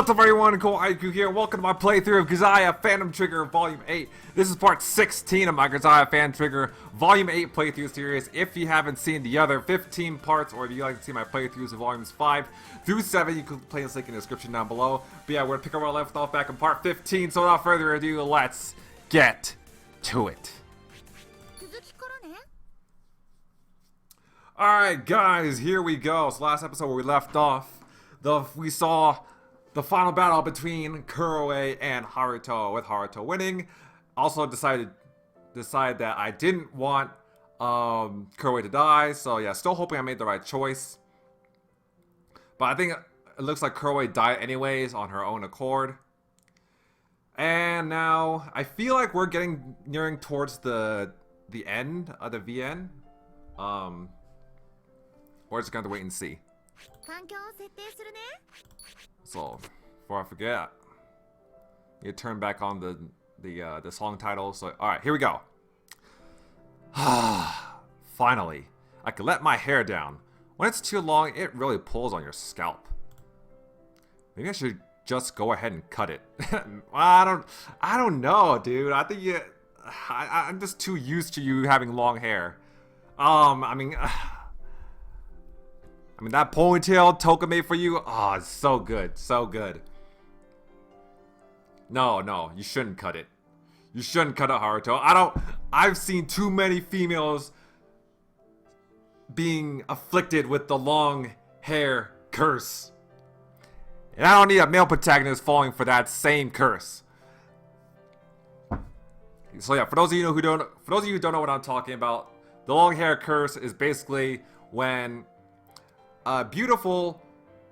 What's up everyone, Kawaii here. Welcome to my playthrough of Grisaia Phantom Trigger Volume 8. This is part 16 of my Grisaia Phantom Trigger Volume 8 playthrough series. If you haven't seen the other 15 parts, or if you'd like to see my playthroughs of Volumes 5 through 7, you can play this link in the description down below. But yeah, we're going to pick up where I left off back in part 15, so without further ado, let's get to it. Alright guys, here we go. So last episode where we left off, we saw the final battle between Kuroe and Haruto, with Haruto winning. Also decided that I didn't want Kuroe to die, so yeah, still hoping I made the right choice. But I think it looks like Kuroe died anyways on her own accord. And now I feel like we're nearing towards the end of the VN. We're just going to wait and see. So, before I forget, you turn back on the song title. So, alright, here we go. Finally, I can let my hair down. When it's too long, it really pulls on your scalp. Maybe I should just go ahead and cut it. I don't know, dude. I think I'm just too used to you having long hair. I mean, that ponytail Toka made for you, oh, it's so good, so good. No, you shouldn't cut it. You shouldn't cut it, Haruto. I've seen too many females being afflicted with the long hair curse. And I don't need a male protagonist falling for that same curse. So yeah, for those of you who don't know what I'm talking about, the long hair curse is basically when a beautiful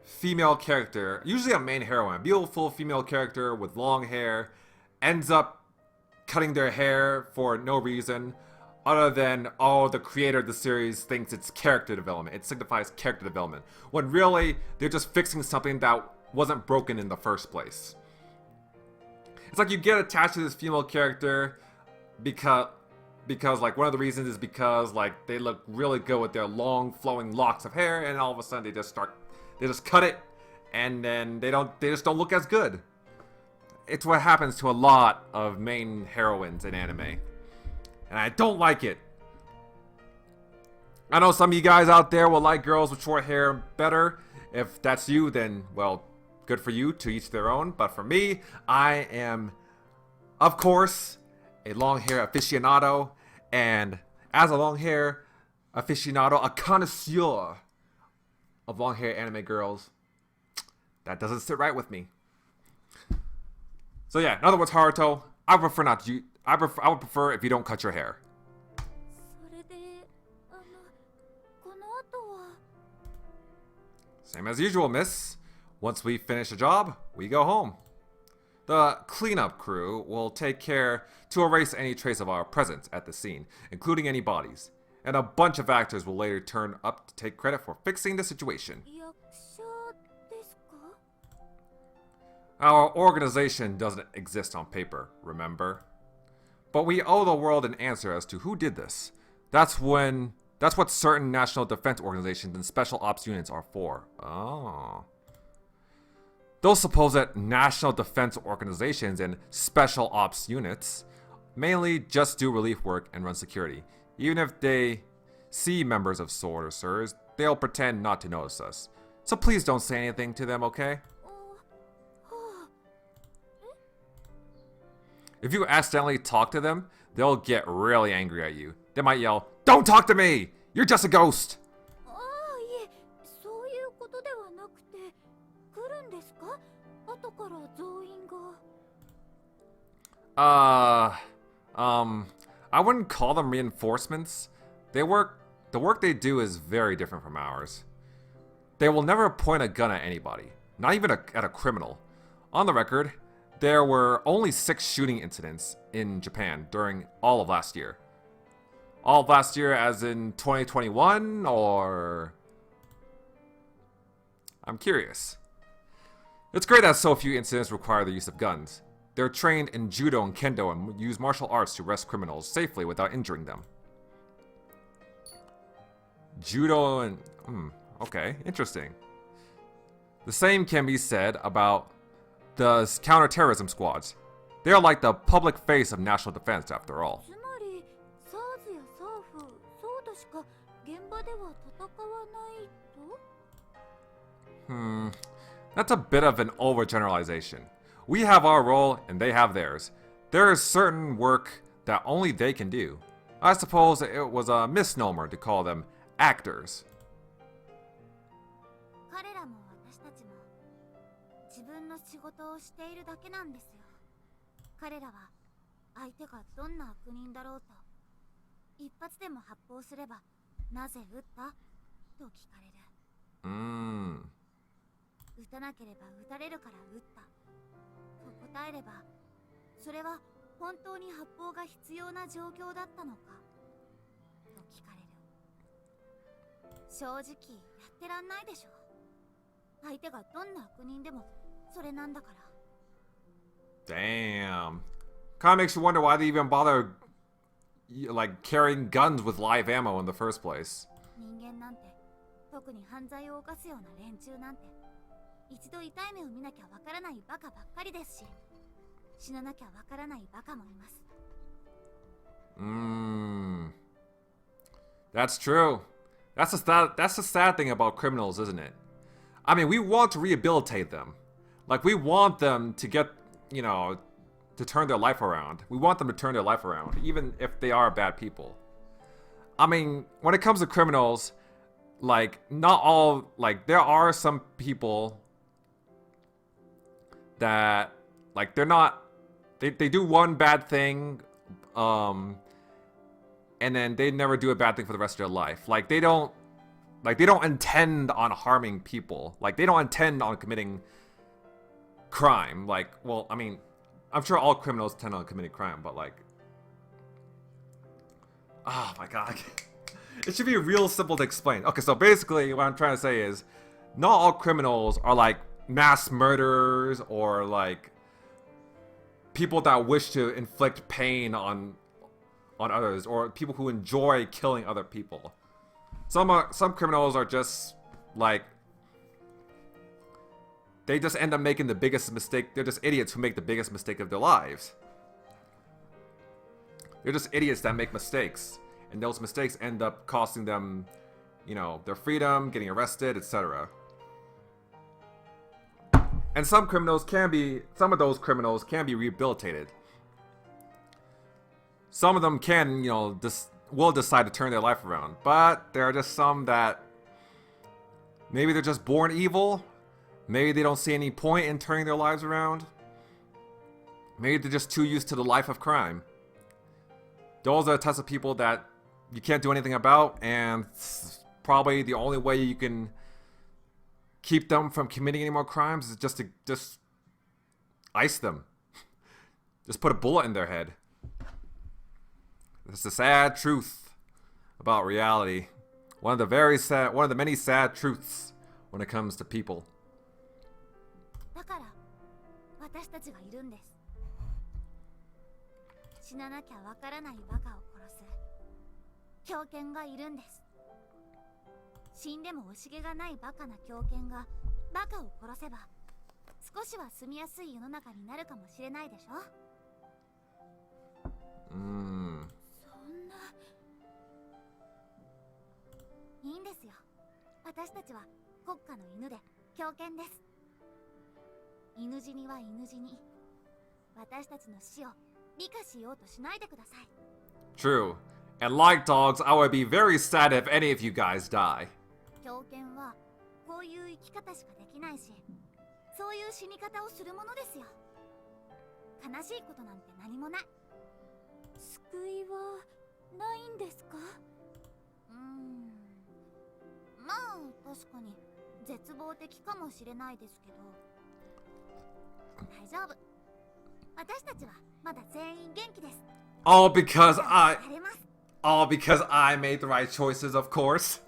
female character, usually a main heroine, a beautiful female character with long hair, ends up cutting their hair for no reason other than, oh, the creator of the series thinks it's character development. It signifies character development. When really, they're just fixing something that wasn't broken in the first place. It's like you get attached to this female character because like one of the reasons is because like they look really good with their long flowing locks of hair, and all of a sudden they just cut it, and then they just don't look as good. It's what happens to a lot of main heroines in anime, and I don't like it. I know some of you guys out there will like girls with short hair better. If that's you, then well, good for you, to each their own. But for me, I am, of course, a long hair aficionado, and as a long hair aficionado, a connoisseur of long hair anime girls, that doesn't sit right with me. So yeah, in other words, Haruto, I would prefer if you don't cut your hair. Same as usual, miss. Once we finish the job, we go home. The cleanup crew will take care to erase any trace of our presence at the scene, including any bodies. And a bunch of actors will later turn up to take credit for fixing the situation. Our organization doesn't exist on paper, remember? But we owe the world an answer as to who did this. That's what certain national defense organizations and special ops units are for. Oh. Those supposed national defense organizations and special ops units mainly just do relief work and run security. Even if they see members of SWORD or SIRS, they'll pretend not to notice us. So please don't say anything to them, okay? If you accidentally talk to them, they'll get really angry at you. They might yell, "Don't talk to me! You're just a ghost!" I wouldn't call them reinforcements. The work they do is very different from ours. They will never point a gun at anybody, not even at a criminal. On the record, there were only 6 shooting incidents in Japan during all of last year. All of last year as in 2021, or... I'm curious. It's great that so few incidents require the use of guns. They're trained in judo and kendo and use martial arts to arrest criminals safely without injuring them. Judo and... okay, interesting. The same can be said about the counterterrorism squads. They are like the public face of national defense, after all. That's a bit of an overgeneralization. We have our role and they have theirs. There is certain work that only they can do. I suppose it was a misnomer to call them actors. Damn. Kinda makes you wonder why they even bother like carrying guns with live ammo in the first place. That's true. That's the sad thing about criminals, isn't it? I mean, we want to rehabilitate them. Like, we want them to get, you know, to turn their life around. We want them to turn their life around, even if they are bad people. I mean, when it comes to criminals, like, not all, like, there are some people that, like, they're not, they do one bad thing, and then they never do a bad thing for the rest of their life. Like, they don't intend on harming people. Like, they don't intend on committing crime. Like, well, I mean, I'm sure all criminals intend on committing crime, but like, oh my god. It should be real simple to explain. Okay, so basically what I'm trying to say is, not all criminals are like mass murderers or like people that wish to inflict pain on others, or people who enjoy killing other people. Some criminals are just like, they just end up making the biggest mistake. They're just idiots who make the biggest mistake of their lives. They're just idiots that make mistakes, and those mistakes end up costing them, you know, their freedom, getting arrested, etc. And some of those criminals can be rehabilitated. Some of them can, you know, will decide to turn their life around. But there are just some that maybe they're just born evil. Maybe they don't see any point in turning their lives around. Maybe they're just too used to the life of crime. Those are the types of people that you can't do anything about, and probably the only way you can keep them from committing any more crimes is just to ice them. Just put a bullet in their head. It's the sad truth about reality. One of the many sad truths when it comes to people. True. And like dogs, I would be very sad if any of you guys die. All because I made the right choices, of course.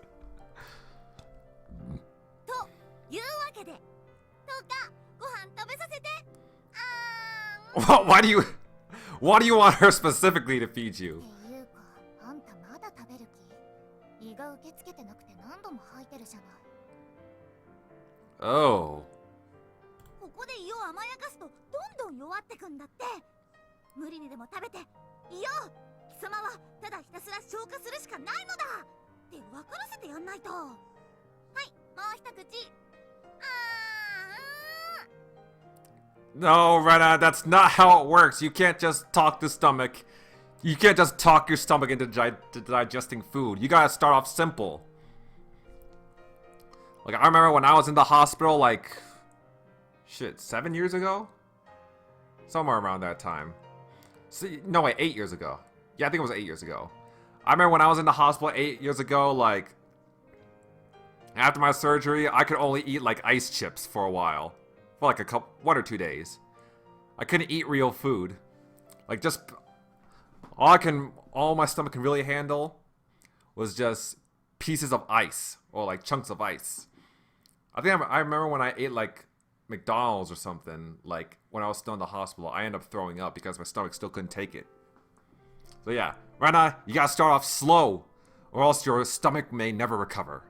Why do you want her specifically to feed you? こで胃を甘やかすとどんどん弱ってくんだって。無理にでも食べて胃を、貴様はただひたすら消化するしかないのだって分からせてやんないと。はい、もう一口。No, Rena, that's not how it works. You can't just talk the stomach. You can't just talk your stomach into digesting food. You gotta start off simple. Like, I remember when I was in the hospital, like, shit, 7 years ago? Somewhere around that time. See, no, wait, 8 years ago. Yeah, I think it was 8 years ago. I remember when I was in the hospital 8 years ago, like, after my surgery, I could only eat, like, ice chips for a while. For like 1 or 2 days. I couldn't eat real food. Like, just all my stomach can really handle was just pieces of ice or like chunks of ice. I remember when I ate like McDonald's or something, like when I was still in the hospital, I ended up throwing up because my stomach still couldn't take it. So yeah, right now you gotta start off slow, or else your stomach may never recover.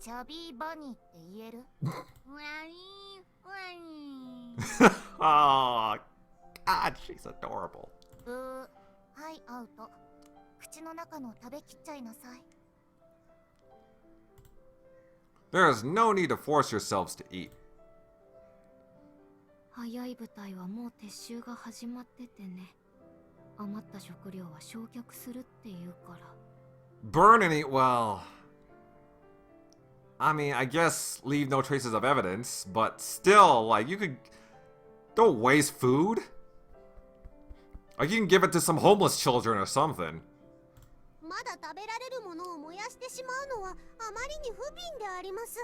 Chubby bunny って言える？Oh, God, she's adorable. はい、アウト。口の中の食べきっちゃいなさい。There is no need to force yourselves to eat. 早い部隊はもう撤収が始まっててね。余った食料は焼却するっていうから。Burn and eat well. I mean, I guess leave no traces of evidence, but still, like, don't waste food. Like, you can give it to some homeless children or something. まだ食べられるものを燃やしてしまうのはあまりに不憫であります。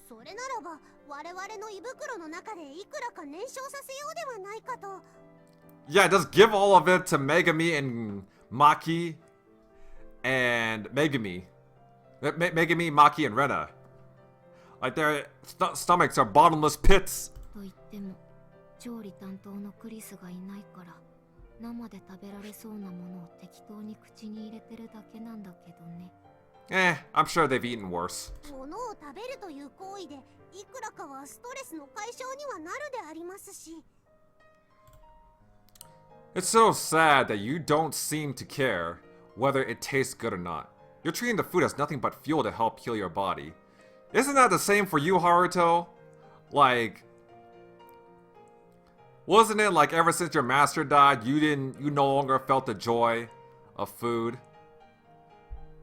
それならば、我々の胃袋の中でいくらか燃焼させようではないかと。Yeah, just give all of it to Megami and Maki and Megami. Megami, Maki, and Rena. Like their stomachs are bottomless pits. と言っても、調理担当のクリスがいないから、生で食べられそうなものを適当に口に入れてるだけなんだけどね。I'm sure they've eaten worse. 物を食べるという行為で、いくらかはストレスの解消にはなるでありますし。It's so sad that you don't seem to care whether it tastes good or not. You're treating the food as nothing but fuel to help heal your body. Isn't that the same for you, Haruto? Like, wasn't it like ever since your master died, you no longer felt the joy of food?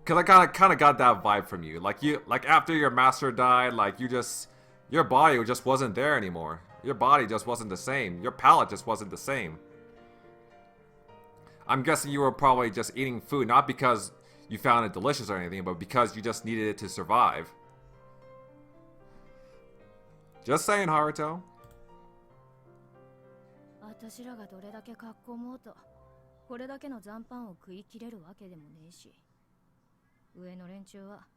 Cause I kind of got that vibe from you. Like after your master died, like your body just wasn't there anymore. Your body just wasn't the same. Your palate just wasn't the same. I'm guessing you were probably just eating food not because you found it delicious or anything, but because you just needed it to survive. Just saying, Haruto. 私らがどれだけかっこもうと、これだけの残飯を食い切れるわけでもねえし。上の連中は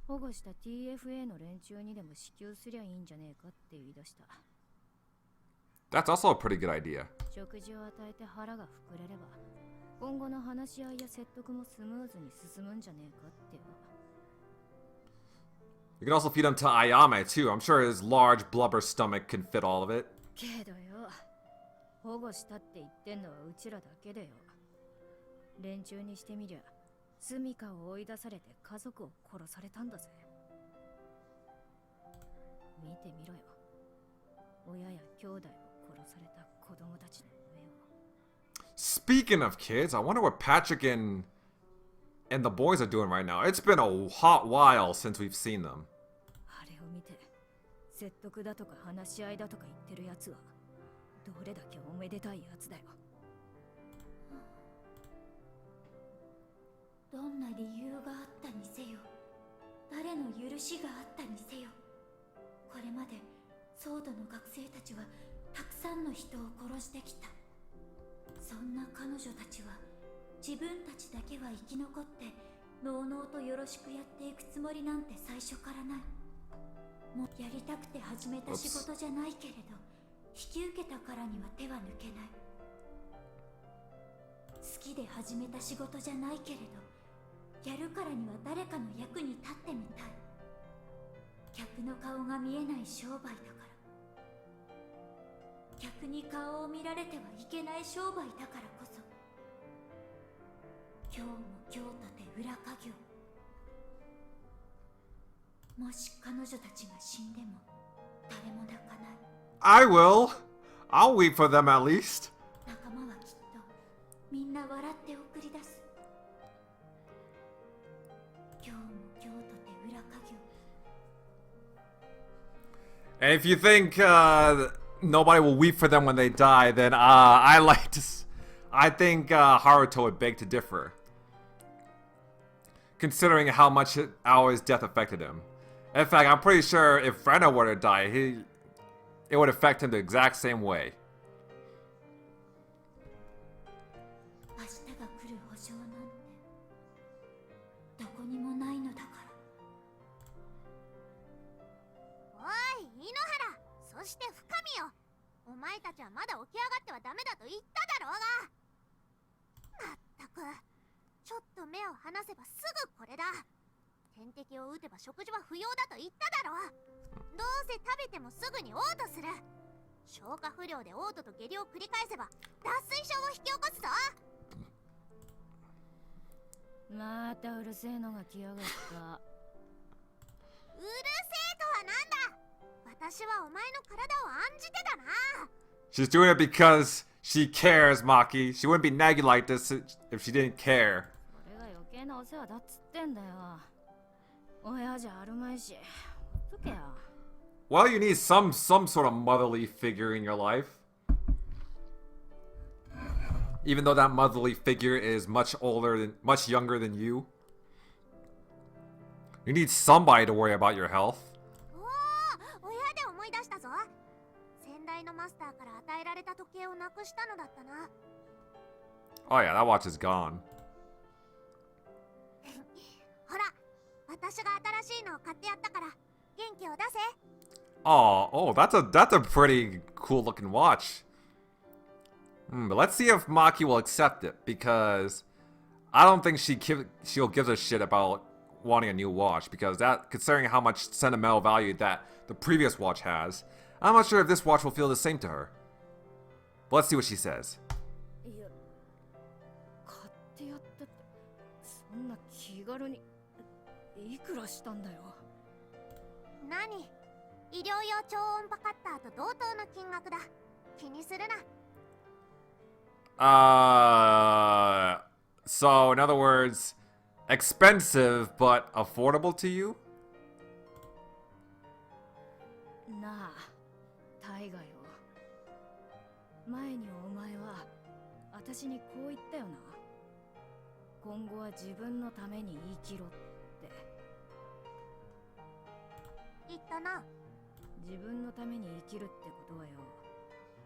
保護した TFA の連中にでも支給すりゃいいんじゃねえかって言い出した。That's also a pretty good idea. 食事を与えて腹が膨れれば、今後の話し合いや説得もスムーズに進むんじゃねえかってよ。You can also feed him to Ayame too. I'm sure his large blubber stomach can fit all of it. けどよ、保護したって言ってんのはうちらだけでよ。連中にしてみりゃ、住処を追い出されて家族を殺されたんだぜ。見てみろよ。親や兄弟を殺された子供たちの目を。Speaking of kids, I wonder what Patrick and the boys are doing right now. It's been a hot while since we've seen them. あれを見て、説得だとか話し合いだとか言ってるやつは、どれだけおめでたいやつだよ。どんな理由があったにせよ、誰の許しがあったにせよ、これまでソードの学生たちはたくさんの人を殺してきた。そんな彼女たちは自分たちだけは生き残ってのうのうとよろしくやっていくつもりなんて最初からない。もうやりたくて始めた仕事じゃないけれど、引き受けたからには手は抜けない。きで始めた仕事じゃないけれど、やるからには誰かの役に立ってみたい。客の顔が見えない商売だから。客に顔を見られてはいけない商売だからこそ、今日も今日とて裏稼業。もし彼女たちが死んでも誰も泣かない。 I will. I'll weep for them at least. 仲間はきっとみんな笑って送り出す。今日も今日とて裏稼業。 And if you think nobody will weep for them when they die, then I like to. I think Haruto would beg to differ, considering how much Aoi's death affected him. In fact, I'm pretty sure if Rena were to die, it would affect him the exact same way. 明日が来る保証なんてどこにもないのだから。おい、井ノ原、そして深見よ。お前たちはまだ起き上がってはダメだと言っただろうが。まったく、ちょっと目を離せばすぐこれだ。点滴を打てば食事は不要だと言っただろう。どうせ食べてもすぐに嘔吐する。消化不良で嘔吐と下痢を繰り返せば脱水症を引き起こすぞ。またうるせえのが来やがった。うるせえとはなんだ。私はお前の体を案じてだな。 She's doing it because she cares, Maki. She wouldn't be naggy like this if she didn't care. 俺が余計なお世話だっつってんだよ。親じゃあるまいし、ほっとけよ。Well, you need some sort of motherly figure in your life. Even though that motherly figure is much younger than you. You need somebody to worry about your health. おお、親で思い出したぞ。先代のマスターから与えられた時計をなくしたのだったな。Oh yeah, that watch is gone. ほら、私が新しいのを買ってやったから元気を出せ。Oh, that's a pretty cool looking watch. But let's see if Maki will accept it, because I don't think she'll give a shit about wanting a new watch, because considering how much sentimental value that the previous watch has, I'm not sure if this watch will feel the same to her. But let's see what she says. いや、買ってやったって、そんな気軽にいくらしたんだよ。何？医療用超音波カッターと同等の金額だ。気にするな。So in other words, expensive but affordable to you? なあ、タイガよ。前にお前は私にこう言ったよな。今後は自分のために生きろって。言ったな。自分のために生きるってことはよ、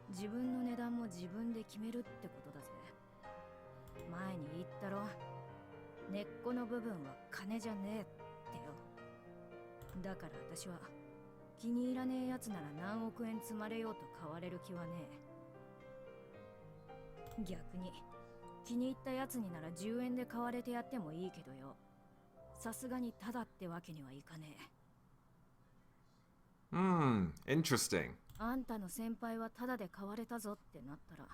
自分の値段も自分で決めるってことだぜ。前に言ったろ、根っこの部分は金じゃねえってよ。だから私は気に入らねえやつなら何億円積まれようと買われる気はねえ。逆に気に入ったやつになら10円で買われてやってもいいけどよ、さすがにタダってわけにはいかねえ。Interesting. あんたの先輩はタダで買われたぞってなったら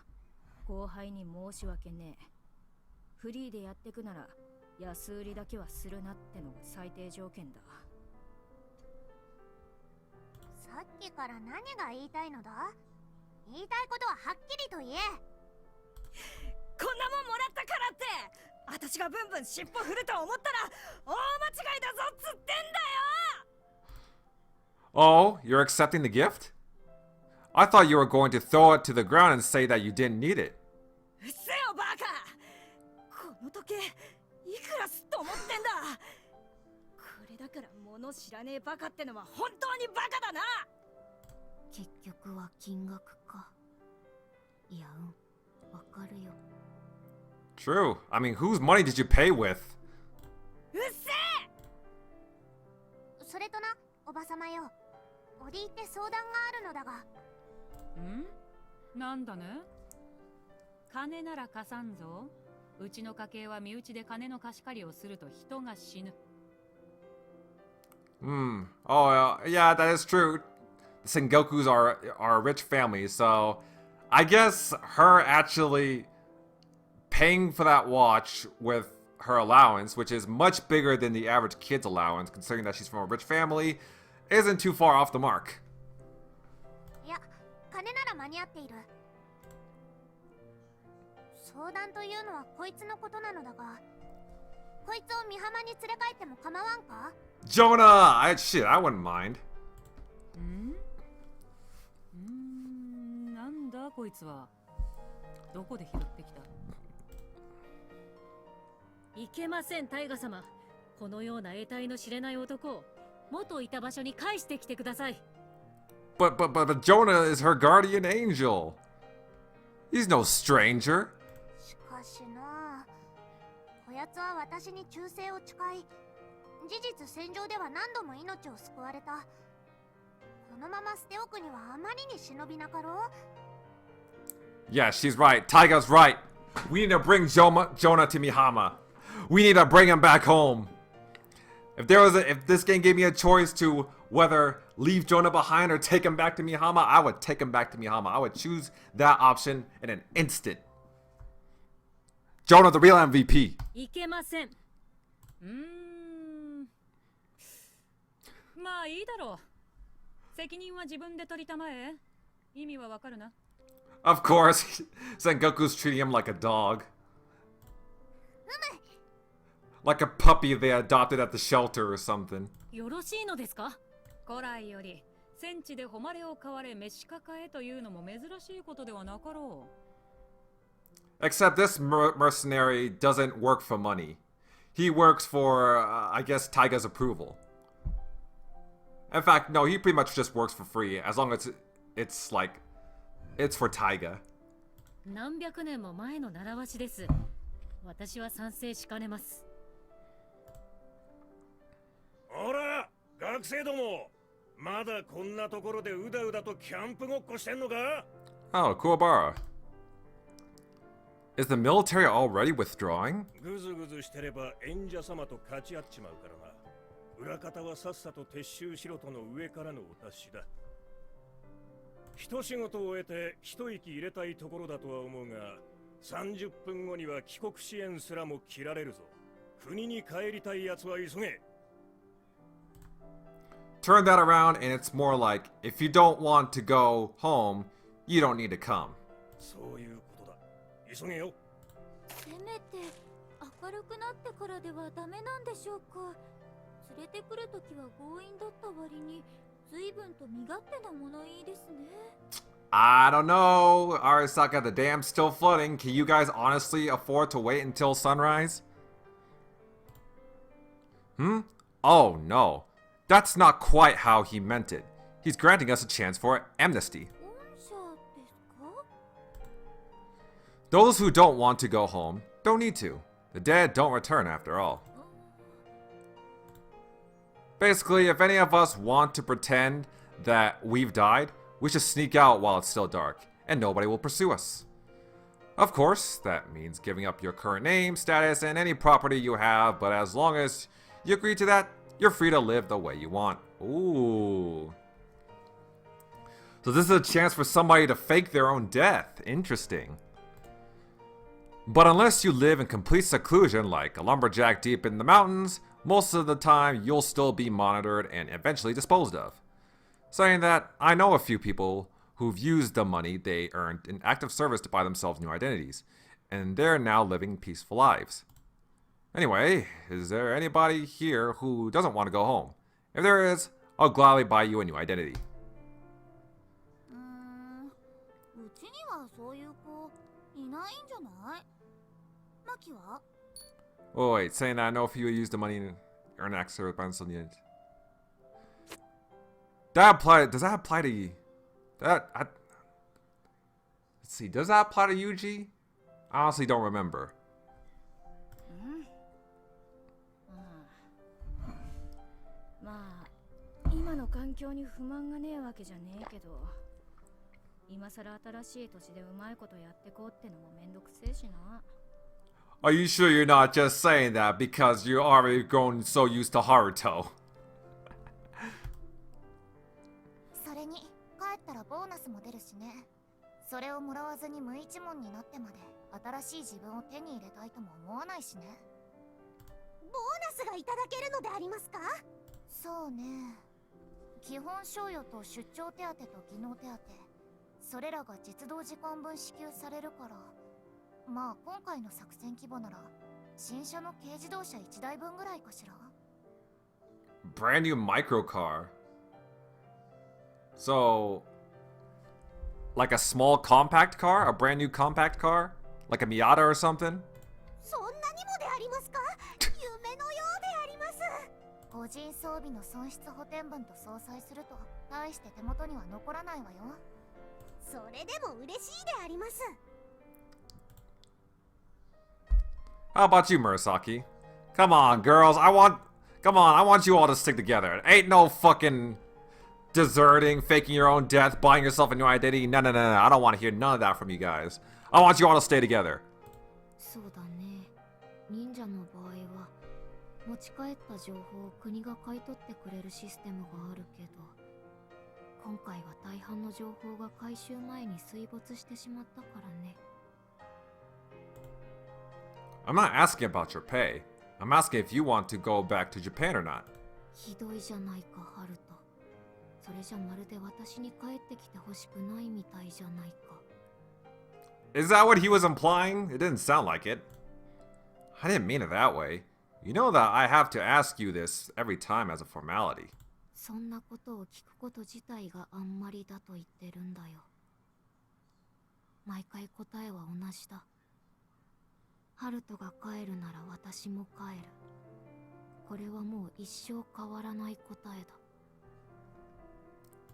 後輩に申し訳ねえ。フリーでやってくなら安売りだけはするなってのが最低条件だ。さっきから何が言いたいのだ？言いたいことははっきりと言え。こんなもんもらったからって私がブンブン尻尾振ると思ったら大間違いだぞっつってんだよ。 Oh, you're accepting the gift? I thought you were going to throw it to the ground and say that you didn't need it. うっせよバカ。この時計いくらすっと思ってんだ。これだから物知らねえバカってのは本当にバカだな。結局は金額か。いや、わかるよ。 True. I mean, whose money did you pay with? うっせそれとな、おばさまよ。折り入って相談があるのだが。ん？なんだね？金なら貸さんぞ。うちの家系は身内で金の貸し借りをすると人が死ぬ。Hmm. Oh, yeah, that is true. The Sengokus are a rich family, so I guess her actually paying for that watch with her allowance, which is much bigger than the average kid's allowance, considering that she's from a rich family, isn't too far off the mark. いや、金なら間に合っている。相談というのはこいつのことなのだが、こいつを美浜に連れ帰っても構わんか？ Jonah! Shit, I wouldn't mind. なんだこいつは。どこで拾ってきた？いけません、タイガ様。このような得体の知れない男を元いた場所に返してきてください。But Jonah is her guardian angel. He's no stranger. しかしな、こやつは私に忠誠を誓い、事実戦場では何度も命を救われた。このまま捨ておくにはあまりに忍びなかろう。Yeah, she's right. Taiga's right. We need to bring Jonah to Mihama. We need to bring him back home. If this game gave me a choice to whether leave Jonah behind or take him back to Mihama, I would take him back to Mihama. I would choose that option in an instant. Jonah, the real MVP. いけません。まあいいだろう。責任は自分で取りたまえ。意味はわかるな。Of course, Sengoku's treating him like a dog. Like a puppy they adopted at the shelter or something. よろしいのですか？古来より戦地で誉れを買われ召し抱えというのも珍しいことではなかろう。 Except this mercenary doesn't work for money. He works for, I guess, Taiga's approval. In fact, no, he pretty much just works for free, as long as it's like, it's for Taiga. 何百年も前の習わしです。私は賛成しかねます。ほら、学生ども、まだこんなところでうだうだとキャンプごっこしてんのか？ Oh, Kuwabara. Is the military already withdrawing? ぐずぐずしてれば演者様と勝ち合っちまうからな。裏方はさっさと撤収しろとの上からのお達しだ。一仕事を終えて一息入れたいところだとは思うが、30分後には帰国支援すらも切られるぞ。国に帰りたい奴は急げ。Turn that around and it's more like, if you don't want to go home, you don't need to come. そういうことだ。急げよ。せめて明るくなってからではダメなんでしょうか。連れてくるときは強引だった割に随分と身勝手な物言いですね。I don't know. Arisaka, the dam's still flooding. Can you guys honestly afford to wait until sunrise? Oh no. That's not quite how he meant it. He's granting us a chance for amnesty. 恩赦ですか？ Those who don't want to go home don't need to. The dead don't return after all. Basically, if any of us want to pretend that we've died, we should sneak out while it's still dark, and nobody will pursue us. Of course, that means giving up your current name, status, and any property you have, but as long as you agree to that, you're free to live the way you want. Ooh. So this is a chance for somebody to fake their own death. Interesting. But unless you live in complete seclusion like a lumberjack deep in the mountains, most of the time you'll still be monitored and eventually disposed of. Saying that, I know a few people who've used the money they earned in active service to buy themselves new identities, and they're now living peaceful lives. Anyway, is there anybody here who doesn't want to go home? If there is, I'll gladly buy you a new identity. うちにはそういう子いないんじゃない？マキは？ Oh wait, saying that I know if you use the money to earn active service by themselves unit. Does that apply to let's see, does that apply to Yuji? I honestly don't remember. まあ今の環境に不満がねえわけじゃねえけど、今さら新しい土地でうまいことやってこうってのもめんどくせえしな。Are you sure you're not just saying that because you're already grown so used to Haruto? それに帰ったらボーナスも出るしね。それをもらわずに無一文になってまで新しい自分を手に入れたいとも思わないしね。ボーナスがいただけるのでありますか？そうね。基本賞与と出張手当と技能手当、それらが実動時間分支給されるから、まあ今回の作戦規模なら新車の軽自動車1台分ぐらいかしら。 Brand new microcar. So, like a small compact car? A brand new compact car? Like a Miata or something? そんなにもでありますか？夢のようであります。個人装備の損失補填分と相殺すると大して手元には残らないわよ。それでも嬉しいであります。 How about you, Murasaki? Come on, girls. I want you all to stick together. Ain't no fucking deserting, faking your own death, buying yourself a new identity. No. I don't want to hear none of that from you guys. I want you all to stay together. そうだね。忍者の場合は持ち帰った情報を国が買い取ってくれるシステムがあるけど、今回は大半の情報が回収前に水没してしまったからね。I'm not asking about your pay. I'm asking if you want to go back to Japan or not. ひどいじゃないか、ハルト。それじゃまるで私に帰ってきてほしくないみたいじゃないか。Is that what he was implying? It didn't sound like it. I didn't mean it that way. You know that I have to ask you this every time as a formality. そんなことを聞くこと自体があんまりだと言ってるんだよ。毎回答えは同じだ。ハルトが帰るなら私も帰る。これはもう一生変わらない答えだ。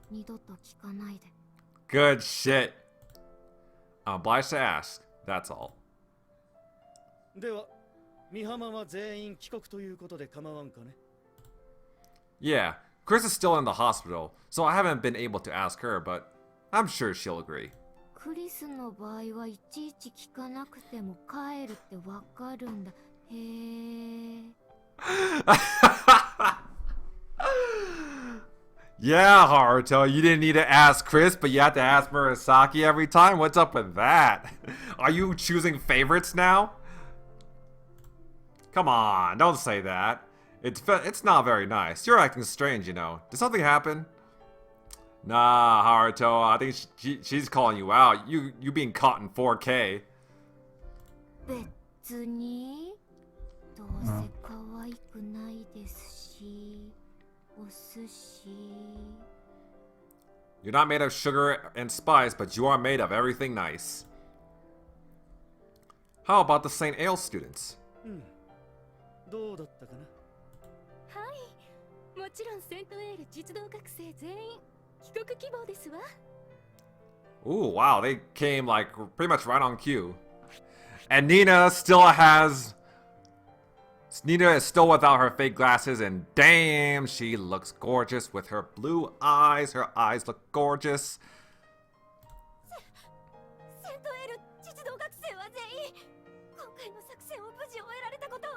二度と聞かないで。Good shit. I'm obliged to ask. That's all. では、美浜は全員帰国ということで構わんかね。Yeah, Chris is still in the hospital, so I haven't been able to ask her, but I'm sure she'll agree. クリスの場合はいちいち聞かなくても帰るってわかるんだ。へー。Yeah, Haruto, you didn't need to ask Chris, but you had to ask Murasaki every time? What's up with that? Are you choosing favorites now? Come on, don't say that. It's not very nice. You're acting strange, you know. Did something happen? Nah, Haruto, I think she's calling you out. You being caught in 4K. 別にどうせ可愛くないですし、お寿司。You're not made of sugar and spice, but you are made of everything nice. How about the St. Ale students? どうだったかな。はい、もちろんセントエール実動学生全員帰国希望ですわ。 Ooh, wow, they came like pretty much right on cue. And Nina is still without her fake glasses, and damn, she looks gorgeous with her blue eyes. Her eyes look gorgeous. セントエール実動学生は全員今回の作戦を無事終えられたことを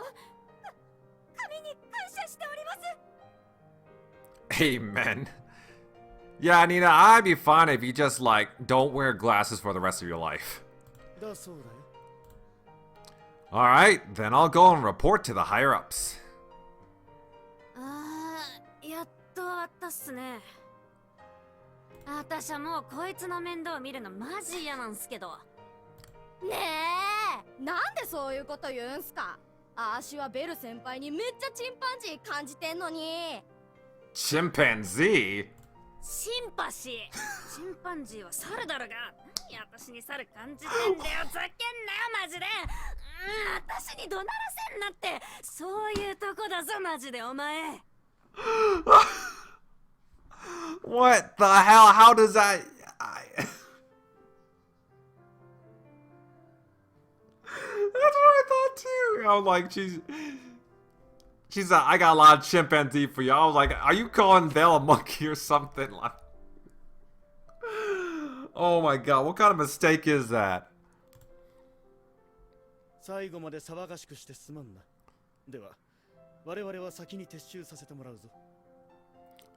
神に感謝しております。 Amen. Yeah, Nina, I'd be fine if you just like don't wear glasses for the rest of your life. だそうだよ。Alright, then I'll go and report to the higher ups. やっと終わったっすね。私はもうこいつの面倒見るのマジ嫌なんすけど。ねえ、なんでそういうこと言うんすか。あーしはベル先輩にめっちゃチンパンジー感じてんのに。Chimpanzee? シンパシー。チンパンジーは猿だろが。何私に猿感じてんだよ。ざけんなよマジで。私に怒鳴らせんなって。そういうとこだぞマジでお前。What the hell? How does that... That's what I thought too. I was like, she's like, I got a lot of chimpanzee for you. I was like, are you calling Vale a monkey or something? Like, oh my god, what kind of mistake is that? 最後まで騒がしくしてすまんな。では我々は先に撤収させてもらうぞ。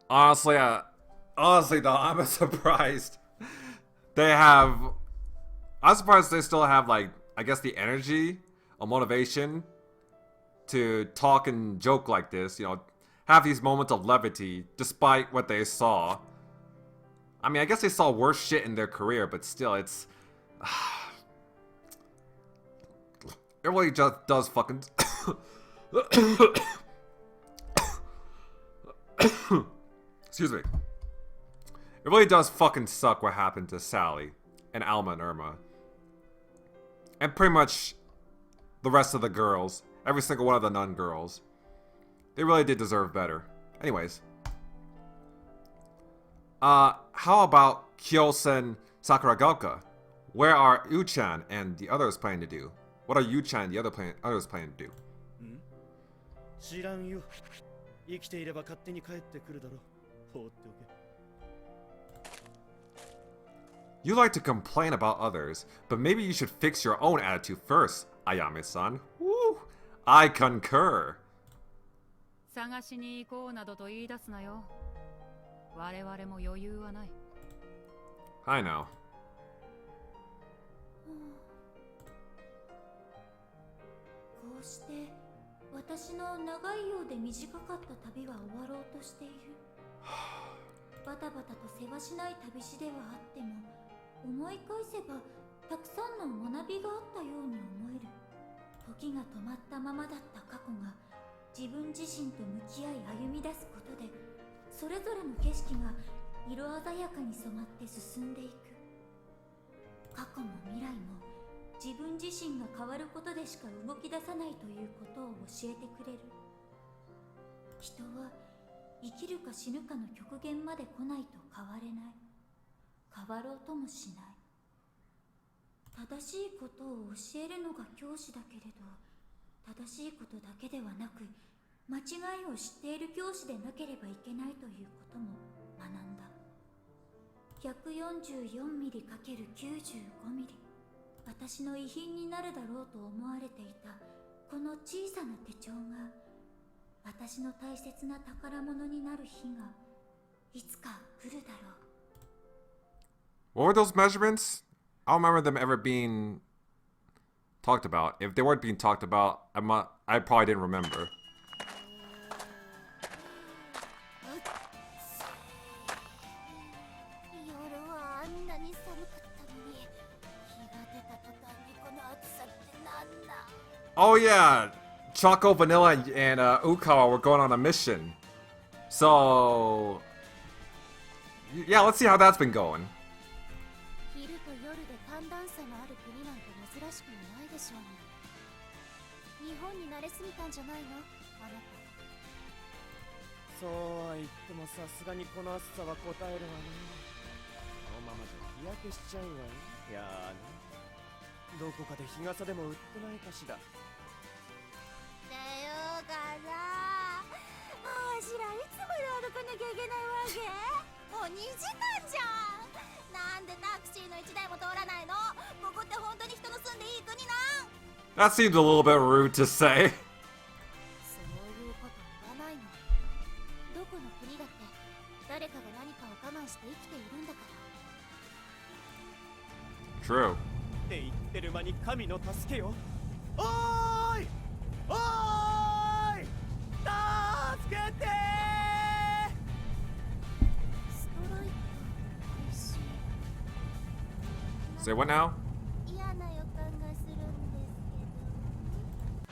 Honestly, honestly though, I'm surprised they have. I'm surprised they still have, like, I guess the energy or motivation to talk and joke like this. You know, have these moments of levity despite what they saw. I mean, I guess they saw worse shit in their career, but still, it's. It really just does fucking. Excuse me. It really does fucking suck what happened to Sally and Alma and Irma. And pretty much the rest of the girls. Every single one of the nun girls. They really did deserve better. Anyways. How about Kyosen Sakuragaoka? Where are Uchan and the others planning to do? What are Uchan and the others planning to do? 知らんよ。生きていれば勝手に帰ってくるだろう。放っておけ。 You like to complain about others, but maybe you should fix your own attitude first, Ayame-san. Woo! I concur. 探しに行こうなどと言い出すなよ。我々も余裕はない。I know. こうして私の長いようで短かった旅は終わろうとしている。バタバタとせわしない旅路ではあっても、思い返せばたくさんの学びがあったように思える。時が止まったままだった過去が自分自身と向き合い歩み出すことで、それぞれの景色が色鮮やかに染まって進んでいく。過去も未来も自分自身が変わることでしか動き出さないということを教えてくれる。人は生きるか死ぬかの極限まで来ないと変われない。変わろうともしない。正しいことを教えるのが教師だけれど、正しいことだけではなく、間違いを知っている教師でなければいけないということも学んだ。144ミリ ×95 ミリ。私の遺品になるだろうと思われていたこの小さな手帳が私の大切な宝物になる日がいつか来るだろう。 What were those measurements? I don't remember them ever being talked about. If they weren't being talked about, I probably didn't remember. 夜はあんなに寒かったのに、日が出た途端にこの暑さってなんだ。 Oh yeah, Choco, Vanilla, and Ukawa were going on a mission. So yeah, let's see how that's been going. 昼と夜で寒暖差のある国なんて珍しくもないでしょうね。日本に慣れすぎたんじゃないの、あなた。そうは言ってもさすがにこの暑さは答えるわね。このままじゃ日焼けしちゃうわよ。いやーね、どこかで日傘でも売ってないかしら。っていうかさ、わしらいつまで歩かなきゃいけないわけ？もう2時間じゃん。なんでタクシーの1台も通らないの？ここって本当に人の住んでいい国なん？ That seems a little bit rude to say. そういうこと言わないの。どこの国だって誰かが何かを我慢して生きているんだから。 True. って言ってる間に神の助けよ。おーいおーい助けてー。ストライク開始。 Say what now? 嫌な予感がするんですけど。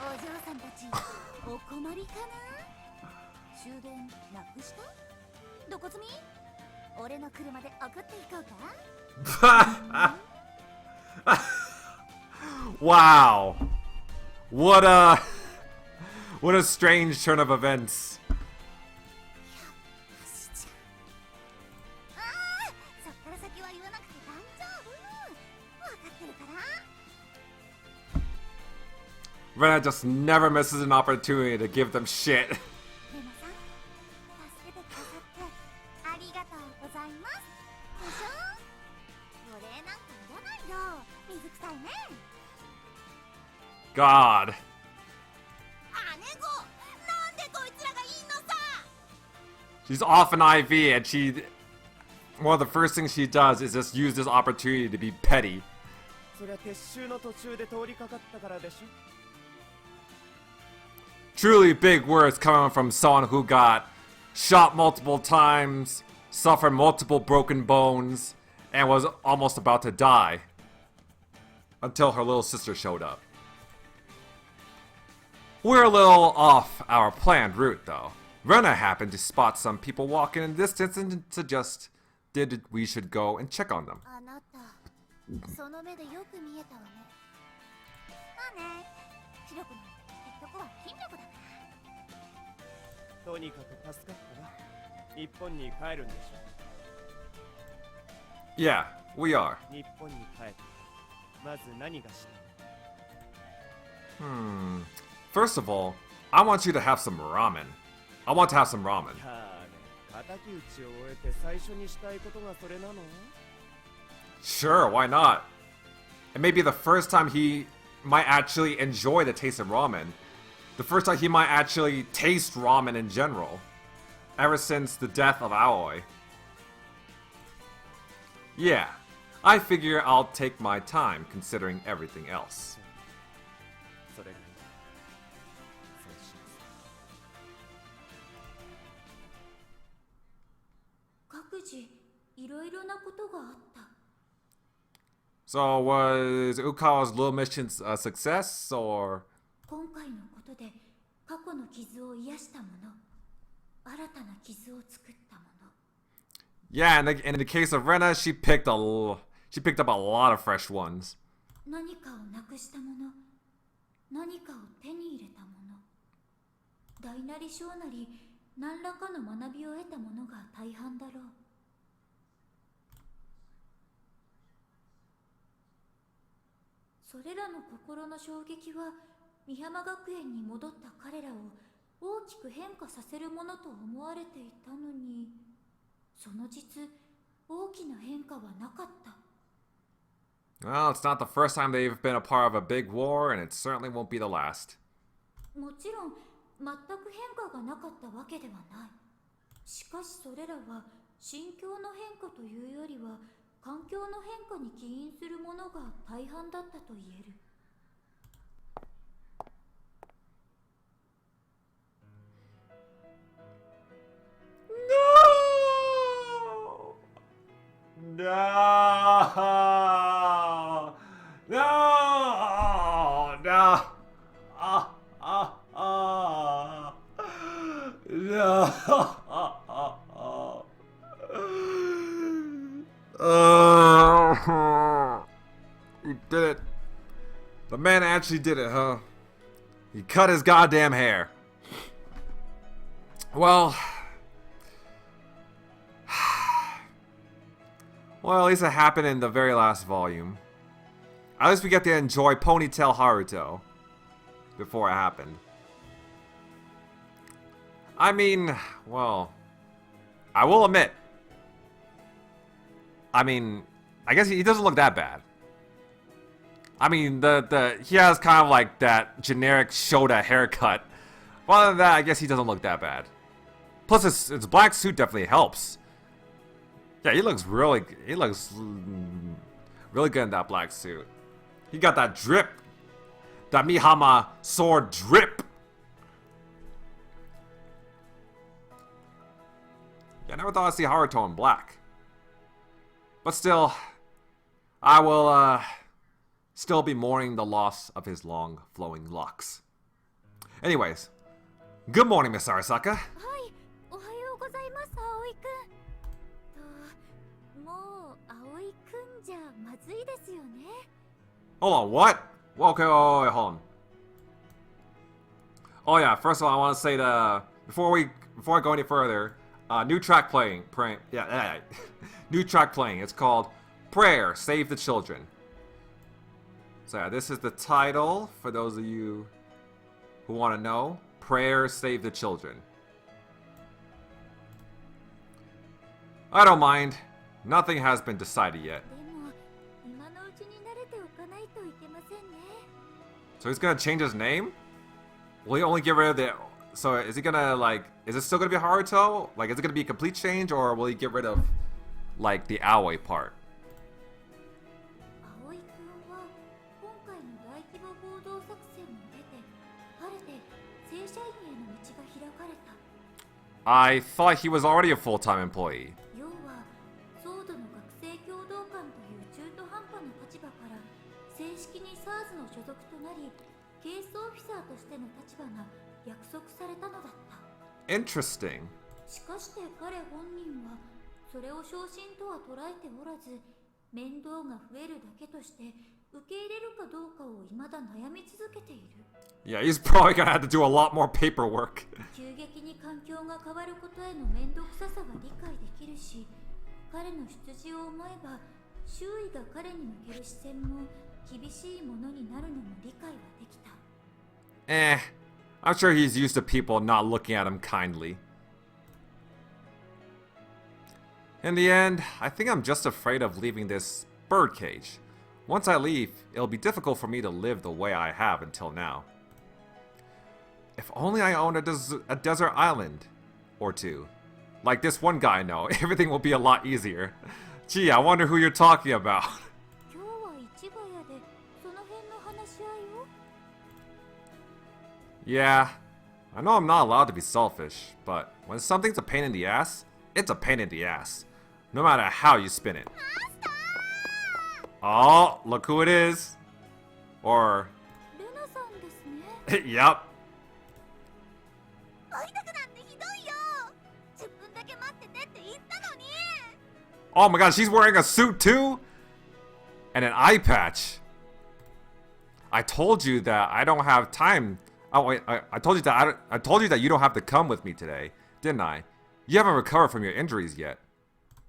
お嬢さんたち、お困りかな？終電なくした？どこ積み？俺の車で送っていこうか？ Wow. What a strange turn of events. ああ、そっから先は言わなくて大丈夫。わかってるから。 Rena just never misses an opportunity to give them shit. レナさん、助けてくださってありがとうございます。でしょ？お礼なんかいらないよ。みね。 God. 姉子、なんでこいつらがいんのさ。 She's off an IV, and one of the first things she does is just use this opportunity to be petty. そりゃ撤収の途中で通りかかったからでしょ。 Truly big words coming from someone who got shot multiple times, suffered multiple broken bones, and was almost about to die until her little sister showed up. We're a little off our planned route, though. Rena happened to spot some people walking in the distance and suggested we should go and check on them. あなた、その目でよく見えたわね。まあね、知力なんて結局は筋力だから。とにかく助かったわ。日本に帰るんでしょ。 Yeah, we are. 日本に帰ってまず何がしたい？ First of all, I want you to have some ramen. I want to have some ramen. いやーね、敵討ちを終えて最初にしたいことがそれなの？ Sure, why not? It may be the first time he might actually enjoy the taste of ramen. The first time he might actually taste ramen in general. Ever since the death of Aoi. Yeah, I figure I'll take my time considering everything else. それがいい。そうします。各自いろいろなことがあった。 So was Ukawa's little mission a success, or? 今回のことで過去の傷を癒したもの、新たな傷を作ったもの。 Yeah, in the case of Rena, she picked up a lot of fresh ones. 何かをなくしたもの、何かを手に入れたもの、大なり小なり何らかの学びを得たものが大半だろう。それらの心の衝撃は美浜学園に戻った彼らを大きく変化させるものと思われていたのに、その実大きな変化はなかった。 Well, it's not the first time they've been a part of a big war, and it certainly won't be the last. もちろん全く変化がなかったわけではない。しかしそれらは心境の変化というよりは環境の変化に起因するものが大半だったと言える。 No! No! No! No! He did it. The man actually did it, huh? He cut his goddamn hair. Well, at least it happened in the very last volume. At least we get to enjoy Ponytail Haruto before it happened. I mean, well, I will admit. I mean, I guess he doesn't look that bad. I mean, he has kind of like that generic Shota haircut. But other than that, I guess he doesn't look that bad. Plus, his black suit definitely helps. Yeah, he looks really good in that black suit. He got that drip. That Mihama sword drip. Yeah, I never thought I'd see Haruto in black. But still, I will still be mourning the loss of his long flowing locks. Anyways, good morning, Miss Arasaka. はい、おはようございます、葵くん。もう葵くんじゃまずいですよね。 Hold on, what? Well, okay, wait, hold on. Oh yeah, first of all, I want to say before I go any further, new track playing. New track playing. It's called Prayer, Save the Children. So yeah, this is the title for those of you who want to know. Prayer, Save the Children. I don't mind. Nothing has been decided yet. でも今のうちに慣れておかないといけませんね。 So he's gonna change his name? Will he only get rid of the... So is he gonna, like... Is it still gonna be Haruto? Like, is it gonna be a complete change, or will he get rid of, like, the Aoi part? 葵くんは今回の大規模合同作戦を経て晴れて正社員への道が開かれた。 I thought he was already a full-time employee. 要はソードの学生共同官という中途半端な立場から正式に SARS の所属となりケースオフィサーとしての立場が約束されたのだった。 Interesting. しかして彼本人はそれを昇進とは捉えておらず面倒が増えるだけとして受け入れるかどうかを未だ悩み続けている。 Yeah, he's probably gonna have to do a lot more paperwork. 急激に環境が変わることへの面倒くささは理解できるし彼の出自を思えば周囲が彼に向ける視線も厳しいものになるのも理解はできた。 I'm sure he's used to people not looking at him kindly. In the end, I think I'm just afraid of leaving this birdcage. Once I leave, it'll be difficult for me to live the way I have until now. If only I owned a desert island or two. Like this one guy I know, everything will be a lot easier. Gee, I wonder who you're talking about. 今日は市ヶ谷でその辺の話し合いを Yeah, I know I'm not allowed to be selfish, but when something's a pain in the ass, it's a pain in the ass. No matter how you spin it. Oh, look who it is. Or... ルナさんですね。 Yep. 会いたくなんてひどいよ。10分だけ待っててって言ったのに。 Oh my god, she's wearing a suit too? And an eye patch. I told you that I don't have time. Oh wait, I told you that I told you that you don't have to come with me today, didn't I? You haven't recovered from your injuries yet.